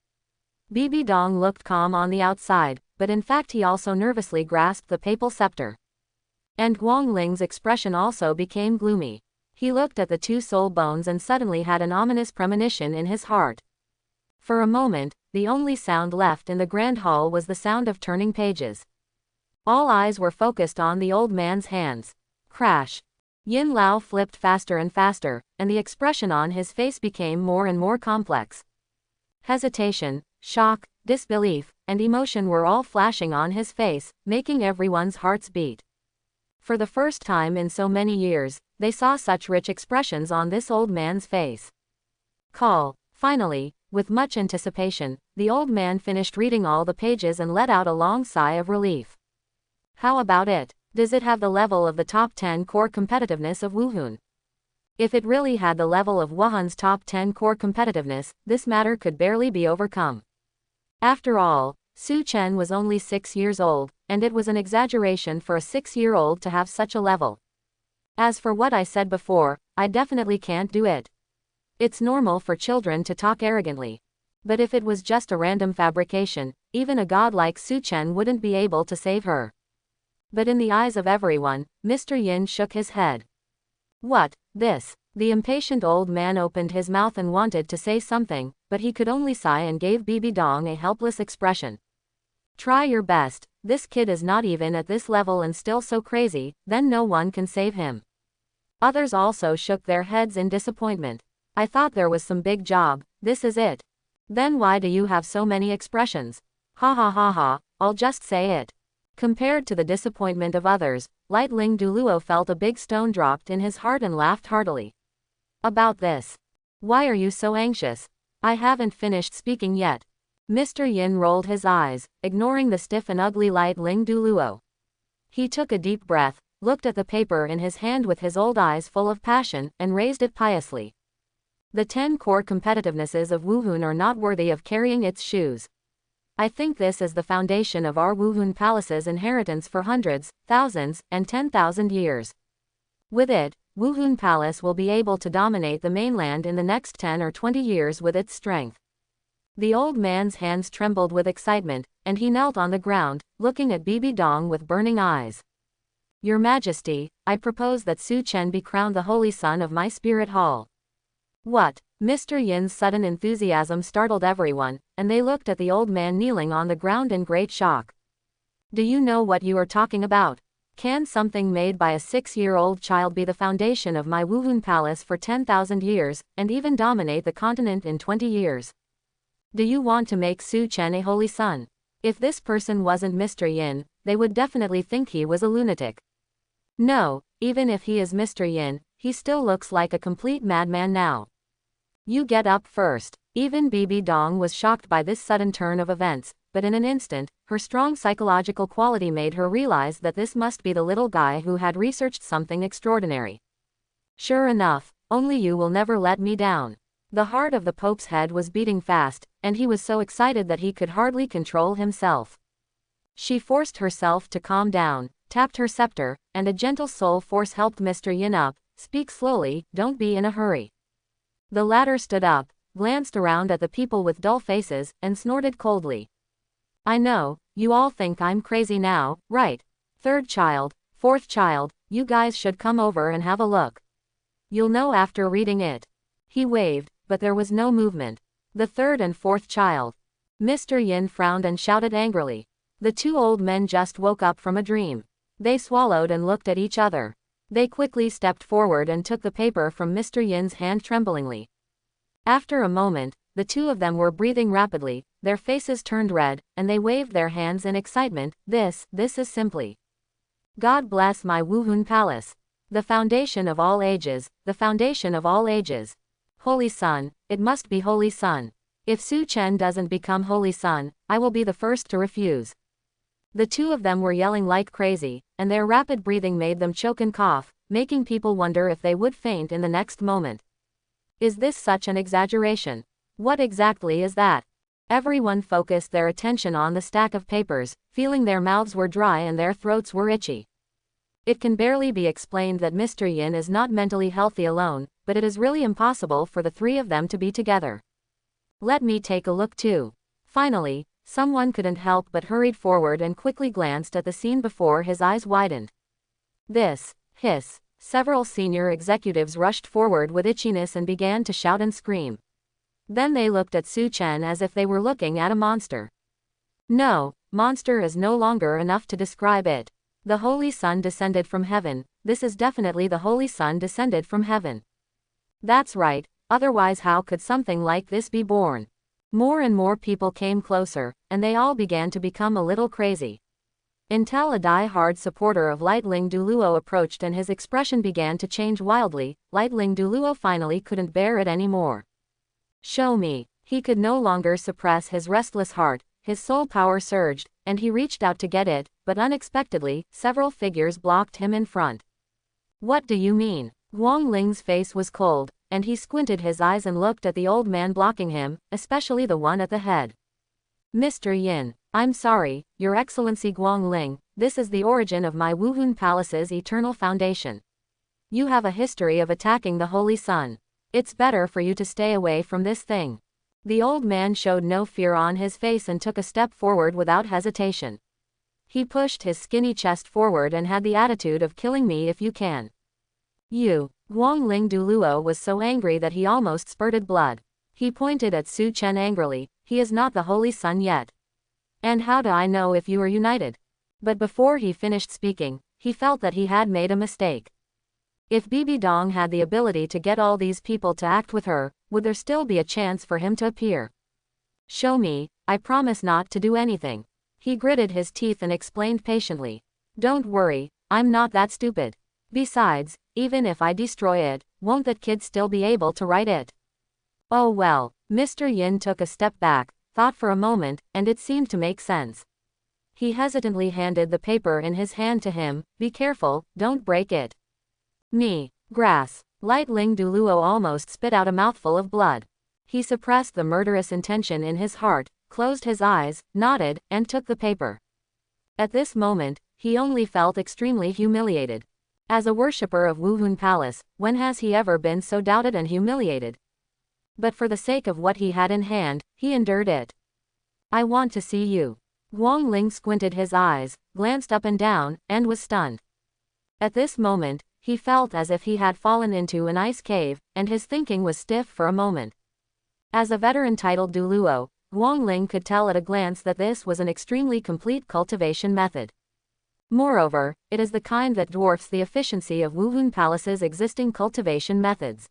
Bibi Dong looked calm on the outside, but in fact he also nervously grasped the papal scepter. And Guangling's expression also became gloomy. He looked at the two soul bones and suddenly had an ominous premonition in his heart. For a moment, the only sound left in the grand hall was the sound of turning pages. All eyes were focused on the old man's hands. Crash. Yin Lao flipped faster and faster, and the expression on his face became more and more complex. Hesitation, shock, disbelief, and emotion were all flashing on his face, making everyone's hearts beat. For the first time in so many years, they saw such rich expressions on this old man's face. Call. Finally, with much anticipation, the old man finished reading all the pages and let out a long sigh of relief. How about it? Does it have the level of the top 10 core competitiveness of Wuhun? If it really had the level of Wuhan's top 10 core competitiveness, this matter could barely be overcome. After all, Su Chen was only 6 years old, and it was an exaggeration for a 6-year-old to have such a level. As for what I said before, I definitely can't do it. It's normal for children to talk arrogantly. But if it was just a random fabrication, even a god like Su Chen wouldn't be able to save her. But in the eyes of everyone, Mr. Yin shook his head. What, this? The impatient old man opened his mouth and wanted to say something, but he could only sigh and gave Bibi Dong a helpless expression. Try your best, this kid is not even at this level and still so crazy, then no one can save him. Others also shook their heads in disappointment. I thought there was some big job, this is it. Then why do you have so many expressions? Ha ha ha ha, I'll just say it. Compared to the disappointment of others, Lightling Douluo felt a big stone dropped in his heart and laughed heartily. About this. Why are you so anxious? I haven't finished speaking yet. Mr. Yin rolled his eyes, ignoring the stiff and ugly Lightling Douluo. He took a deep breath, looked at the paper in his hand with his old eyes full of passion, and raised it piously. The 10 core competitivenesses of Wuhun are not worthy of carrying its shoes. I think this is the foundation of our Wuhun Palace's inheritance for hundreds, thousands, and 10,000 years. With it, Wuhun Palace will be able to dominate the mainland in the next 10 or 20 years with its strength. The old man's hands trembled with excitement, and he knelt on the ground, looking at Bibi Dong with burning eyes. Your Majesty, I propose that Su Chen be crowned the holy son of my spirit hall. What? Mr. Yin's sudden enthusiasm startled everyone, and they looked at the old man kneeling on the ground in great shock. Do you know what you are talking about? Can something made by a 6-year-old child be the foundation of my Wuhun Palace for 10,000 years, and even dominate the continent in 20 years? Do you want to make Su Chen a holy son? If this person wasn't Mr. Yin, they would definitely think he was a lunatic. No, even if he is Mr. Yin, he still looks like a complete madman now. You get up first. Even Bibi Dong was shocked by this sudden turn of events, but in an instant, her strong psychological quality made her realize that this must be the little guy who had researched something extraordinary. Sure enough, only you will never let me down. The heart of the Pope's head was beating fast, and he was so excited that he could hardly control himself. She forced herself to calm down, tapped her scepter, and a gentle soul force helped Mr. Yin up. Speak slowly, don't be in a hurry. The latter stood up, glanced around at the people with dull faces, and snorted coldly. I know, you all think I'm crazy now, right? 3rd child, 4th child, you guys should come over and have a look. You'll know after reading it. He waved, but there was no movement. The 3rd and 4th child. Mr. Yin frowned and shouted angrily. The 2 old men just woke up from a dream. They swallowed and looked at each other. They quickly stepped forward and took the paper from Mr. Yin's hand tremblingly. After a moment, the 2 of them were breathing rapidly, their faces turned red, and they waved their hands in excitement. This is simply. God bless my Wuhun Palace. The foundation of all ages, the foundation of all ages. Holy Son, it must be Holy Son. If Su Chen doesn't become Holy Son, I will be the first to refuse. The 2 of them were yelling like crazy, and their rapid breathing made them choke and cough, making people wonder if they would faint in the next moment. Is this such an exaggeration? What exactly is that? Everyone focused their attention on the stack of papers, feeling their mouths were dry and their throats were itchy. It can barely be explained that Mr. Yin is not mentally healthy alone, but it is really impossible for the 3 of them to be together. Let me take a look too. Finally, someone couldn't help but hurried forward and quickly glanced at the scene before his eyes widened. This, hiss. Several senior executives rushed forward with itchiness and began to shout and scream. Then they looked at Su Chen as if they were looking at a monster. No, monster is no longer enough to describe it. The Holy Son descended from heaven. This is definitely the Holy Son descended from heaven. That's right, otherwise how could something like this be born? More and more people came closer, and they all began to become a little crazy. Until a die-hard supporter of Lightling Douluo approached and his expression began to change wildly. Lightling Douluo finally couldn't bear it anymore. Show me. He could no longer suppress his restless heart, his soul power surged, and he reached out to get it, but unexpectedly, several figures blocked him in front. What do you mean? Guangling's face was cold, and he squinted his eyes and looked at the old man blocking him, especially the one at the head. Mr. Yin, I'm sorry, Your Excellency Guangling, this is the origin of my Wuhun Palace's eternal foundation. You have a history of attacking the Holy Sun. It's better for you to stay away from this thing. The old man showed no fear on his face and took a step forward without hesitation. He pushed his skinny chest forward and had the attitude of killing me if you can. You. Guangling Douluo was so angry that he almost spurted blood. He pointed at Su Chen angrily. He is not the Holy Son yet. And how do I know if you are united? But before he finished speaking, he felt that he had made a mistake. If Bibi Dong had the ability to get all these people to act with her, would there still be a chance for him to appear? Show me, I promise not to do anything. He gritted his teeth and explained patiently. Don't worry, I'm not that stupid. Besides, even if I destroy it, won't that kid still be able to write it? Oh well, Mr. Yin took a step back, thought for a moment, and it seemed to make sense. He hesitantly handed the paper in his hand to him. Be careful, don't break it. Me. Grass. Light Ling Douluo almost spit out a mouthful of blood. He suppressed the murderous intention in his heart, closed his eyes, nodded, and took the paper. At this moment, he only felt extremely humiliated. As a worshipper of Wuhun Palace, when has he ever been so doubted and humiliated? But for the sake of what he had in hand, he endured it. I want to see you. Guang Ling squinted his eyes, glanced up and down, and was stunned. At this moment, he felt as if he had fallen into an ice cave, and his thinking was stiff for a moment. As a veteran titled Douluo, Guang Ling could tell at a glance that this was an extremely complete cultivation method. Moreover, it is the kind that dwarfs the efficiency of Wuhun Palace's existing cultivation methods.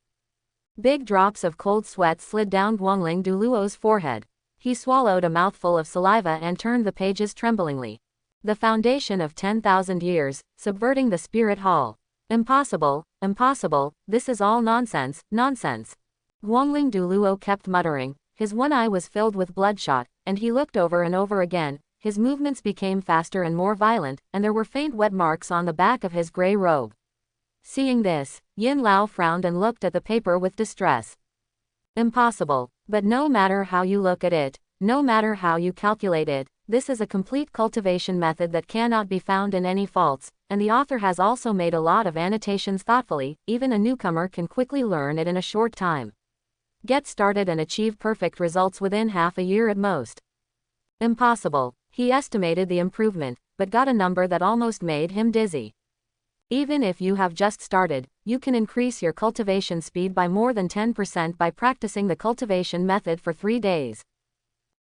Big drops of cold sweat slid down Guangling Douluo's forehead. He swallowed a mouthful of saliva and turned the pages tremblingly. The foundation of 10,000 years, subverting the spirit hall. Impossible, impossible, this is all nonsense, nonsense. Guangling Douluo kept muttering. His one eye was filled with bloodshot, and he looked over and over again. His movements became faster and more violent, and there were faint wet marks on the back of his gray robe. Seeing this, Yin Lao frowned and looked at the paper with distress. Impossible. But no matter how you look at it, no matter how you calculate it, this is a complete cultivation method that cannot be found in any faults, and the author has also made a lot of annotations thoughtfully. Even a newcomer can quickly learn it in a short time. Get started and achieve perfect results within half a year at most. Impossible. He estimated the improvement, but got a number that almost made him dizzy. Even if you have just started, you can increase your cultivation speed by more than 10% by practicing the cultivation method for 3 days.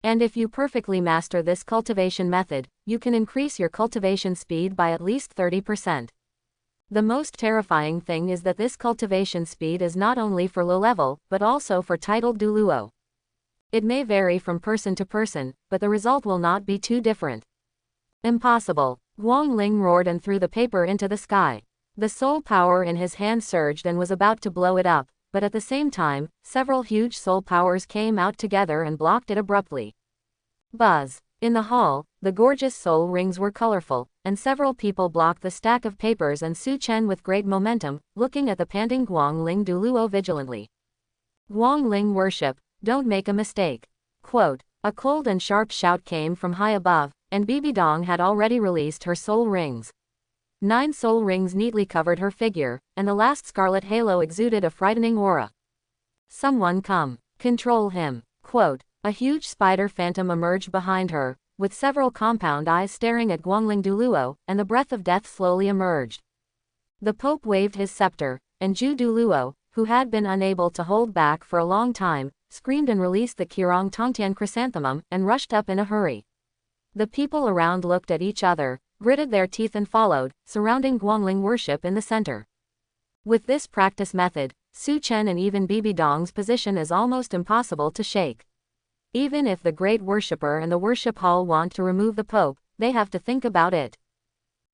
And if you perfectly master this cultivation method, you can increase your cultivation speed by at least 30%. The most terrifying thing is that this cultivation speed is not only for low level, but also for titled Douluo. It may vary from person to person, but the result will not be too different. Impossible. Guang Ling roared and threw the paper into the sky. The soul power in his hand surged and was about to blow it up, but at the same time, several huge soul powers came out together and blocked it abruptly. Buzz. In the hall, the gorgeous soul rings were colorful, and several people blocked the stack of papers and Su Chen with great momentum, looking at the panting Guang Ling Douluo vigilantly. Guang Ling worship, don't make a mistake. Quote. A cold and sharp shout came from high above, and Bibi Dong had already released her soul rings. 9 soul rings neatly covered her figure, and the last scarlet halo exuded a frightening aura. Someone come. Control him. Quote. A huge spider phantom emerged behind her, with several compound eyes staring at Guangling Douluo, and the breath of death slowly emerged. The Pope waved his scepter, and Zhu Douluo, who had been unable to hold back for a long time, screamed and released the Qirong Tongtian chrysanthemum, and rushed up in a hurry. The people around looked at each other, gritted their teeth and followed, surrounding Guangling worship in the center. With this practice method, Su Chen and even Bibi Dong's position is almost impossible to shake. Even if the great worshipper and the worship hall want to remove the Pope, they have to think about it.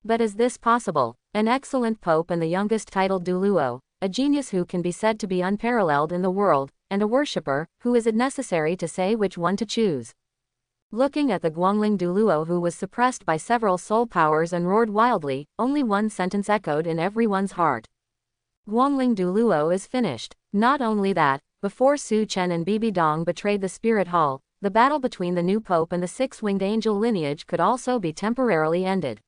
But is this possible? An excellent Pope and the youngest titled Douluo, a genius who can be said to be unparalleled in the world, and a worshipper, who is it necessary to say which one to choose? Looking at the Guangling Douluo who was suppressed by several soul powers and roared wildly, only one sentence echoed in everyone's heart. Guangling Douluo is finished. Not only that, before Su Chen and Bibi Dong betrayed the spirit hall, the battle between the new pope and the six-winged angel lineage could also be temporarily ended.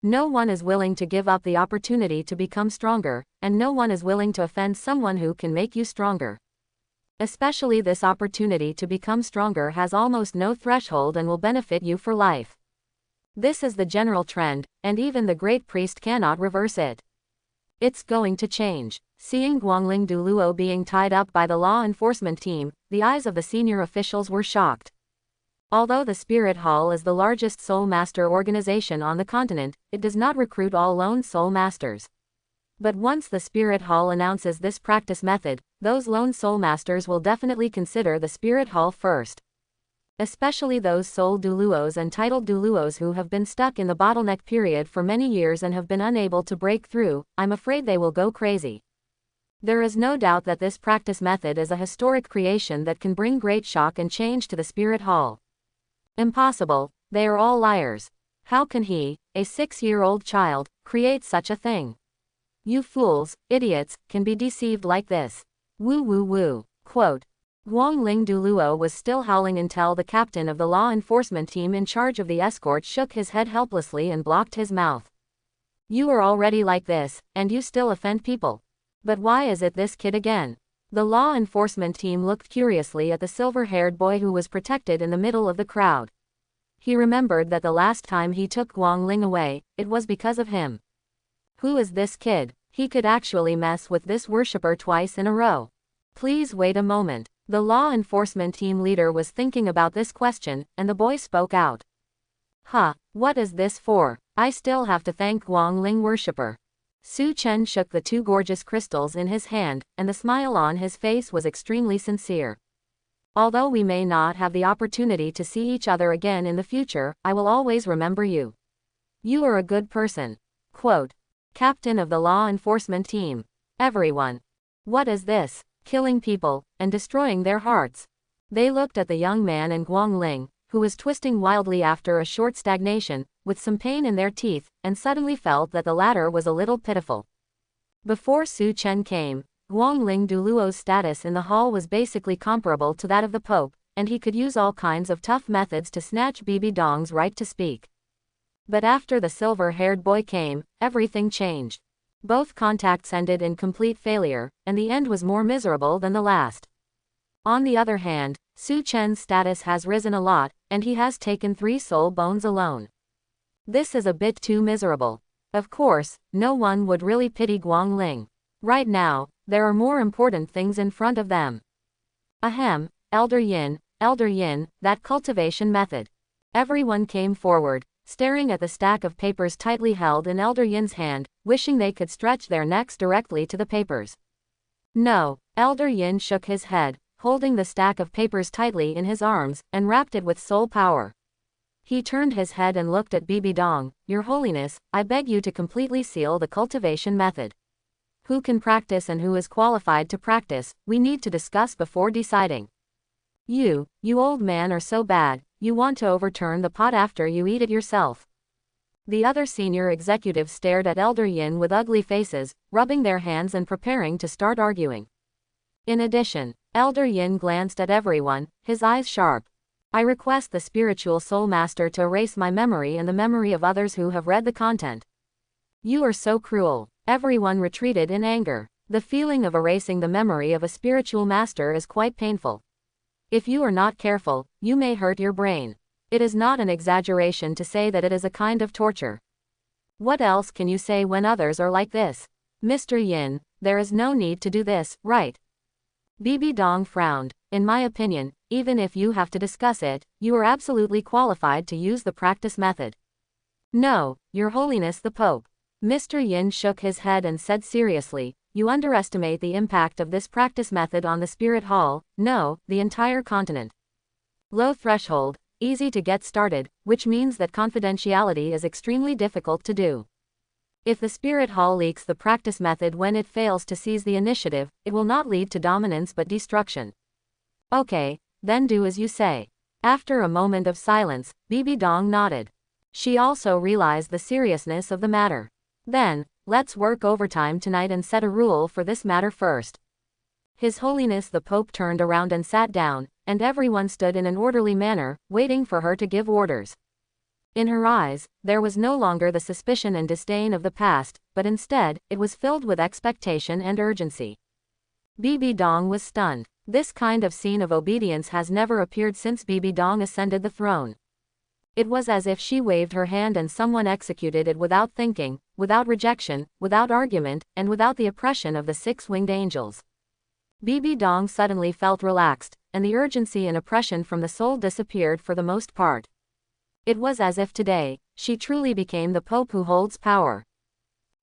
No one is willing to give up the opportunity to become stronger, and no one is willing to offend someone who can make you stronger. Especially this opportunity to become stronger has almost no threshold and will benefit you for life. This is the general trend, and even the great priest cannot reverse it. It's going to change. Seeing Guangling Douluo being tied up by the law enforcement team, the eyes of the senior officials were shocked. Although the Spirit Hall is the largest soul master organization on the continent, it does not recruit all lone soul masters. But once the Spirit Hall announces this practice method, those lone soul masters will definitely consider the Spirit Hall first. Especially those soul Douluos and titled Douluos who have been stuck in the bottleneck period for many years and have been unable to break through, I'm afraid they will go crazy. There is no doubt that this practice method is a historic creation that can bring great shock and change to the Spirit Hall. Impossible, they are all liars. How can he, a 6-year-old child, create such a thing? You fools, idiots, can be deceived like this. Woo woo woo. Quote. Guangling Douluo was still howling until the captain of the law enforcement team in charge of the escort shook his head helplessly and blocked his mouth. You are already like this, and you still offend people. But why is it this kid again? The law enforcement team looked curiously at the silver-haired boy who was protected in the middle of the crowd. He remembered that the last time he took Guangling away, it was because of him. Who is this kid? He could actually mess with this worshipper twice in a row. Please wait a moment. The law enforcement team leader was thinking about this question, and the boy spoke out. What is this for? I still have to thank Guangling worshipper. Su Chen shook the 2 gorgeous crystals in his hand, and the smile on his face was extremely sincere. Although we may not have the opportunity to see each other again in the future, I will always remember you. You are a good person. Quote. Captain of the law enforcement team. Everyone. What is this? Killing people, and destroying their hearts. They looked at the young man and Guangling, who was twisting wildly after a short stagnation, with some pain in their teeth, and suddenly felt that the latter was a little pitiful. Before Su Chen came, Guangling Douluo's status in the hall was basically comparable to that of the Pope, and he could use all kinds of tough methods to snatch Bibi Dong's right to speak. But after the silver-haired boy came, everything changed. Both contacts ended in complete failure, and the end was more miserable than the last. On the other hand, Su Chen's status has risen a lot, and he has taken 3 soul bones alone. This is a bit too miserable. Of course, no one would really pity Guangling. Right now, there are more important things in front of them. Ahem, Elder Yin, that cultivation method. Everyone came forward, staring at the stack of papers tightly held in Elder Yin's hand, wishing they could stretch their necks directly to the papers. No, Elder Yin shook his head, holding the stack of papers tightly in his arms, and wrapped it with soul power. He turned his head and looked at Bibi Dong. Your Holiness, I beg you to completely seal the cultivation method. Who can practice and who is qualified to practice, we need to discuss before deciding. You old man are so bad, you want to overturn the pot after you eat it yourself. The other senior executives stared at Elder Yin with ugly faces, rubbing their hands and preparing to start arguing. In addition, Elder Yin glanced at everyone, his eyes sharp. I request the spiritual soul master to erase my memory and the memory of others who have read the content. You are so cruel. Everyone retreated in anger. The feeling of erasing the memory of a spiritual master is quite painful. If you are not careful, you may hurt your brain. It is not an exaggeration to say that it is a kind of torture. What else can you say when others are like this? Mr. Yin, there is no need to do this, right? Bibi Dong frowned. In my opinion, even if you have to discuss it, you are absolutely qualified to use the practice method. No, Your Holiness the Pope. Mr. Yin shook his head and said seriously, you underestimate the impact of this practice method on the Spirit Hall, no, the entire continent. Low threshold, easy to get started, which means that confidentiality is extremely difficult to do. If the Spirit Hall leaks the practice method when it fails to seize the initiative, it will not lead to dominance but destruction. Okay, then do as you say. After a moment of silence, Bibi Dong nodded. She also realized the seriousness of the matter. Then, let's work overtime tonight and set a rule for this matter first. His Holiness the Pope turned around and sat down, and everyone stood in an orderly manner, waiting for her to give orders. In her eyes, there was no longer the suspicion and disdain of the past, but instead, it was filled with expectation and urgency. Bibi Dong was stunned. This kind of scene of obedience has never appeared since Bibi Dong ascended the throne. It was as if she waved her hand and someone executed it without thinking, without rejection, without argument, and without the oppression of the 6 winged angels. Bibi Dong suddenly felt relaxed, and the urgency and oppression from the soul disappeared for the most part. It was as if today, she truly became the Pope who holds power.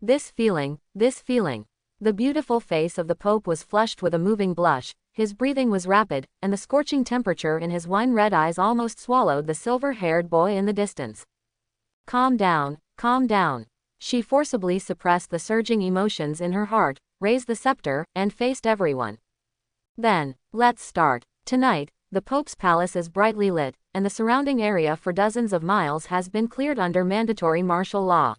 This feeling. The beautiful face of the Pope was flushed with a moving blush, his breathing was rapid, and the scorching temperature in his wine-red eyes almost swallowed the silver-haired boy in the distance. Calm down, calm down. She forcibly suppressed the surging emotions in her heart, raised the scepter, and faced everyone. Then, let's start. Tonight, the Pope's palace is brightly lit, and the surrounding area for dozens of miles has been cleared under mandatory martial law.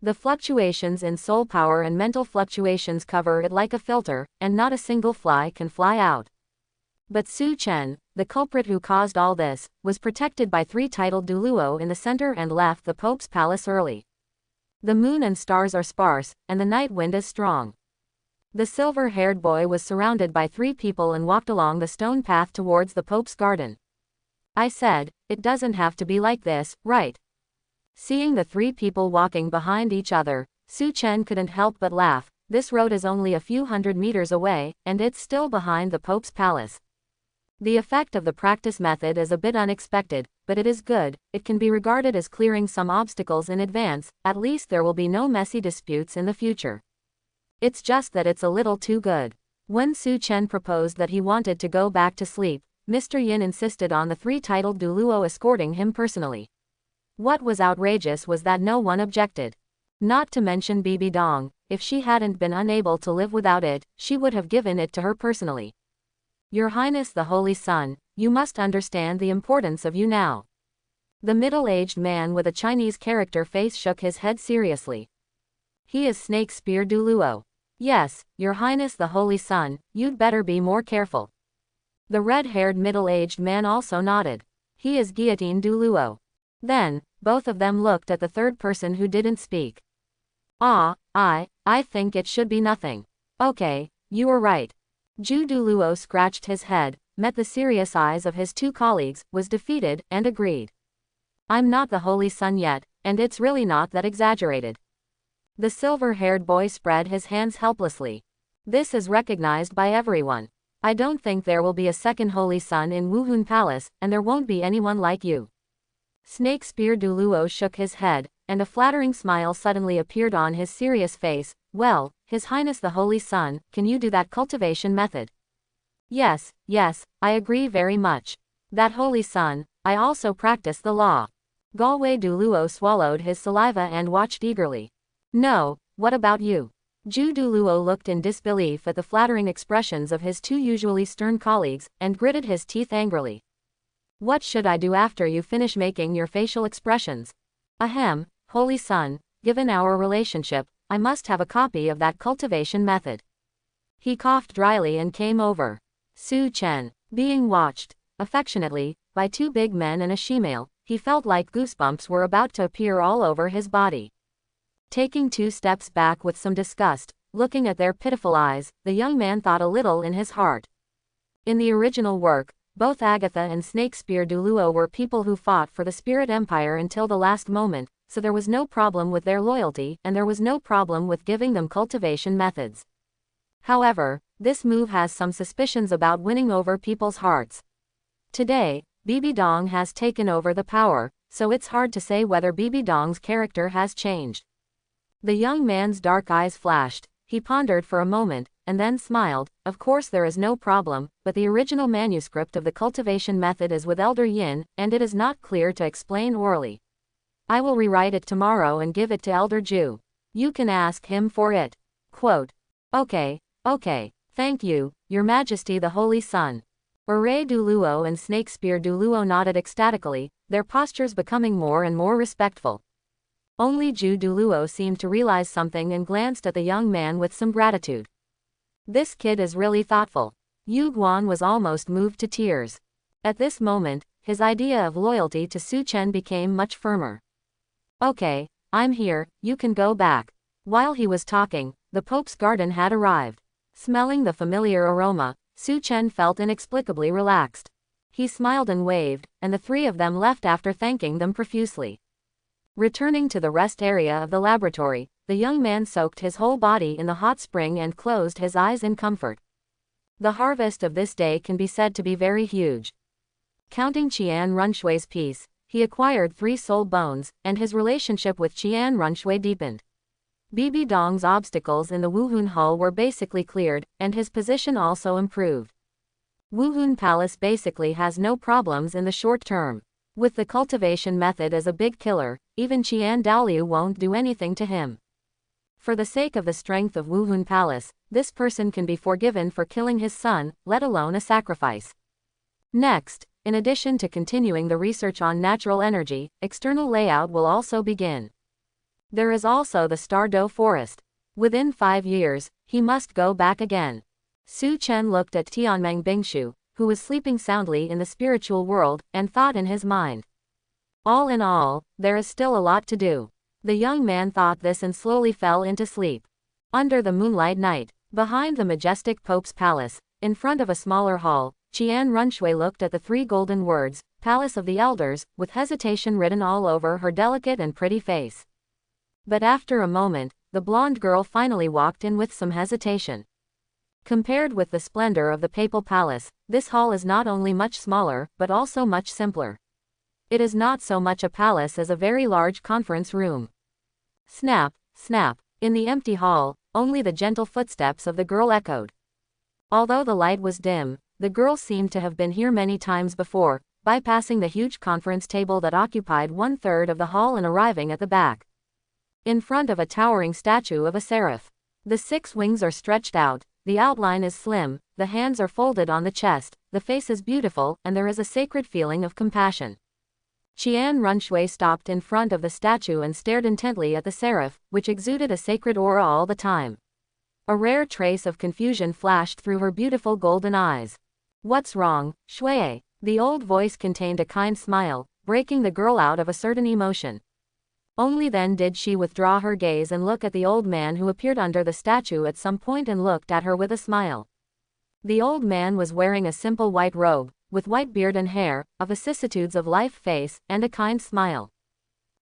The fluctuations in soul power and mental fluctuations cover it like a filter, and not a single fly can fly out. But Su Chen, the culprit who caused all this, was protected by 3 titled Douluo in the center and left the Pope's palace early. The moon and stars are sparse, and the night wind is strong. The silver-haired boy was surrounded by 3 people and walked along the stone path towards the Pope's garden. I said, it doesn't have to be like this, right? Seeing the 3 people walking behind each other, Su Chen couldn't help but laugh. This road is only a few hundred meters away, and it's still behind the Pope's palace. The effect of the practice method is a bit unexpected, but it is good. It can be regarded as clearing some obstacles in advance. At least there will be no messy disputes in the future. It's just that it's a little too good. When Su Chen proposed that he wanted to go back to sleep, Mr. Yin insisted on the 3 titled Douluo escorting him personally. What was outrageous was that no one objected. Not to mention Bibi Dong, if she hadn't been unable to live without it, she would have given it to her personally. Your Highness the Holy Sun, you must understand the importance of you now. The middle-aged man with a Chinese character face shook his head seriously. He is Snake Spear Douluo. Yes, Your Highness the Holy Sun, you'd better be more careful. The red-haired middle-aged man also nodded. He is Guillotine Douluo. Then, both of them looked at the third person who didn't speak. I think it should be nothing. Okay, you were right. Zhu Douluo scratched his head, met the serious eyes of his 2 colleagues, was defeated, and agreed. I'm not the Holy Sun yet, and it's really not that exaggerated. The silver-haired boy spread his hands helplessly. This is recognized by everyone. I don't think there will be a second Holy Sun in Wuhun Palace, and there won't be anyone like you. Snake Spear Douluo shook his head, and a flattering smile suddenly appeared on his serious face. Well, His Highness the Holy Sun, can you do that cultivation method? Yes, I agree very much. That Holy Sun, I also practice the law. Galway Douluo swallowed his saliva and watched eagerly. No, what about you? Zhu Douluo looked in disbelief at the flattering expressions of his 2 usually stern colleagues, and gritted his teeth angrily. What should I do after you finish making your facial expressions? Ahem, Holy Sun, given our relationship, I must have a copy of that cultivation method. He coughed dryly and came over. Su Chen, being watched, affectionately, by 2 big men and a she-male, he felt like goosebumps were about to appear all over his body. Taking 2 steps back with some disgust, looking at their pitiful eyes, the young man thought a little in his heart. In the original work, both Agatha and Snake Spear Douluo were people who fought for the Spirit Empire until the last moment, so there was no problem with their loyalty, and there was no problem with giving them cultivation methods. However, this move has some suspicions about winning over people's hearts. Today, Bibi Dong has taken over the power, so it's hard to say whether Bibi Dong's character has changed. The young man's dark eyes flashed. He pondered for a moment, and then smiled. Of course there is no problem, but the original manuscript of the cultivation method is with Elder Yin, and it is not clear to explain orally. I will rewrite it tomorrow and give it to Elder Zhu. You can ask him for it. Quote. Okay, thank you, Your Majesty the Holy Sun. Ore Douluo and Snake Spear Douluo nodded ecstatically, their postures becoming more and more respectful. Only Zhu Douluo seemed to realize something and glanced at the young man with some gratitude. This kid is really thoughtful. Yu Guan was almost moved to tears. At this moment, his idea of loyalty to Su Chen became much firmer. Okay, I'm here, you can go back. While he was talking, the Pope's garden had arrived. Smelling the familiar aroma, Su Chen felt inexplicably relaxed. He smiled and waved, and the 3 of them left after thanking them profusely. Returning to the rest area of the laboratory, the young man soaked his whole body in the hot spring and closed his eyes in comfort. The harvest of this day can be said to be very huge. Counting Qian Runshui's piece, he acquired 3 soul bones, and his relationship with Qian Runshui deepened. Bibi Dong's obstacles in the Wuhun Hull were basically cleared, and his position also improved. Wuhun Palace basically has no problems in the short term. With the cultivation method as a big killer, even Qian Daoliu won't do anything to him. For the sake of the strength of Wuhun Palace, this person can be forgiven for killing his son, let alone a sacrifice. Next, in addition to continuing the research on natural energy, external layout will also begin. There is also the Stardew Forest. Within 5 years, he must go back again. Su Chen looked at Tianmeng Bingshu, who was sleeping soundly in the spiritual world, and thought in his mind. All in all, there is still a lot to do. The young man thought this and slowly fell into sleep. Under the moonlight night, behind the majestic Pope's palace, in front of a smaller hall, Qian Runshui looked at the 3 golden words, Palace of the Elders, with hesitation written all over her delicate and pretty face. But after a moment, the blonde girl finally walked in with some hesitation. Compared with the splendor of the papal palace, this hall is not only much smaller, but also much simpler. It is not so much a palace as a very large conference room. Snap, snap. In the empty hall, only the gentle footsteps of the girl echoed. Although the light was dim, the girl seemed to have been here many times before, bypassing the huge conference table that occupied 1/3 of the hall and arriving at the back. In front of a towering statue of a seraph. The 6 wings are stretched out, the outline is slim, the hands are folded on the chest, the face is beautiful, and there is a sacred feeling of compassion. Qian Runshui stopped in front of the statue and stared intently at the seraph, which exuded a sacred aura all the time. A rare trace of confusion flashed through her beautiful golden eyes. What's wrong, Shui? The old voice contained a kind smile, breaking the girl out of a certain emotion. Only then did she withdraw her gaze and look at the old man who appeared under the statue at some point and looked at her with a smile. The old man was wearing a simple white robe, with white beard and hair, a vicissitudes of life face, and a kind smile.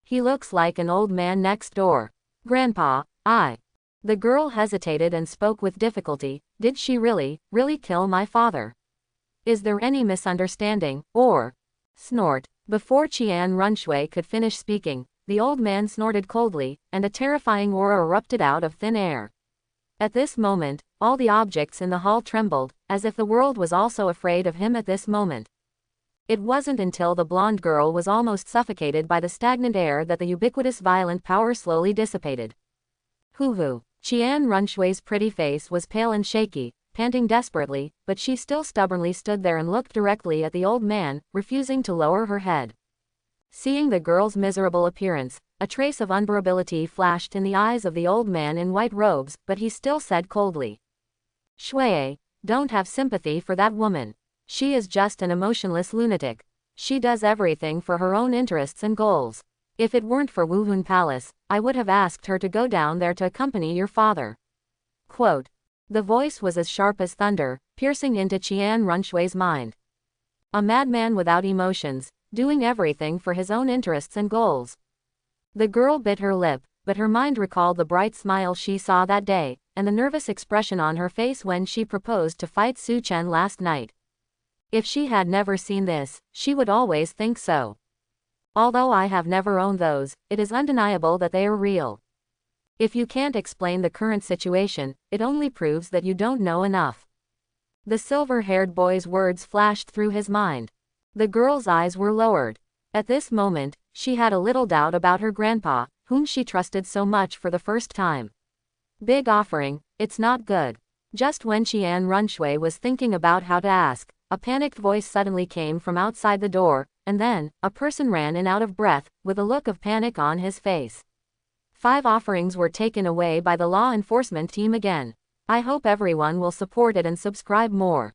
He looks like an old man next door. Grandpa, I. The girl hesitated and spoke with difficulty. Did she really kill my father? Is there any misunderstanding, or? Snort. Before Qian Runshui could finish speaking, the old man snorted coldly, and a terrifying aura erupted out of thin air. At this moment, all the objects in the hall trembled, as if the world was also afraid of him at this moment. It wasn't until the blonde girl was almost suffocated by the stagnant air that the ubiquitous violent power slowly dissipated. Hoo-hoo. Qian Runshui's pretty face was pale and shaky, panting desperately, but she still stubbornly stood there and looked directly at the old man, refusing to lower her head. Seeing the girl's miserable appearance, a trace of unbearability flashed in the eyes of the old man in white robes, but he still said coldly, Shui, don't have sympathy for that woman. She is just an emotionless lunatic. She does everything for her own interests and goals. If it weren't for Wuhun Palace, I would have asked her to go down there to accompany your father. Quote. The voice was as sharp as thunder, piercing into Qian Runshui's mind. A madman without emotions, doing everything for his own interests and goals. The girl bit her lip, but her mind recalled the bright smile she saw that day, and the nervous expression on her face when she proposed to fight Su Chen last night. If she had never seen this, she would always think so. Although I have never owned those, it is undeniable that they are real. If you can't explain the current situation, it only proves that you don't know enough. The silver-haired boy's words flashed through his mind. The girl's eyes were lowered. At this moment, she had a little doubt about her grandpa, whom she trusted so much for the first time. Big offering, it's not good. Just when Qian Runshui was thinking about how to ask, a panicked voice suddenly came from outside the door, and then, a person ran in out of breath, with a look of panic on his face. 5 offerings were taken away by the law enforcement team again. I hope everyone will support it and subscribe more.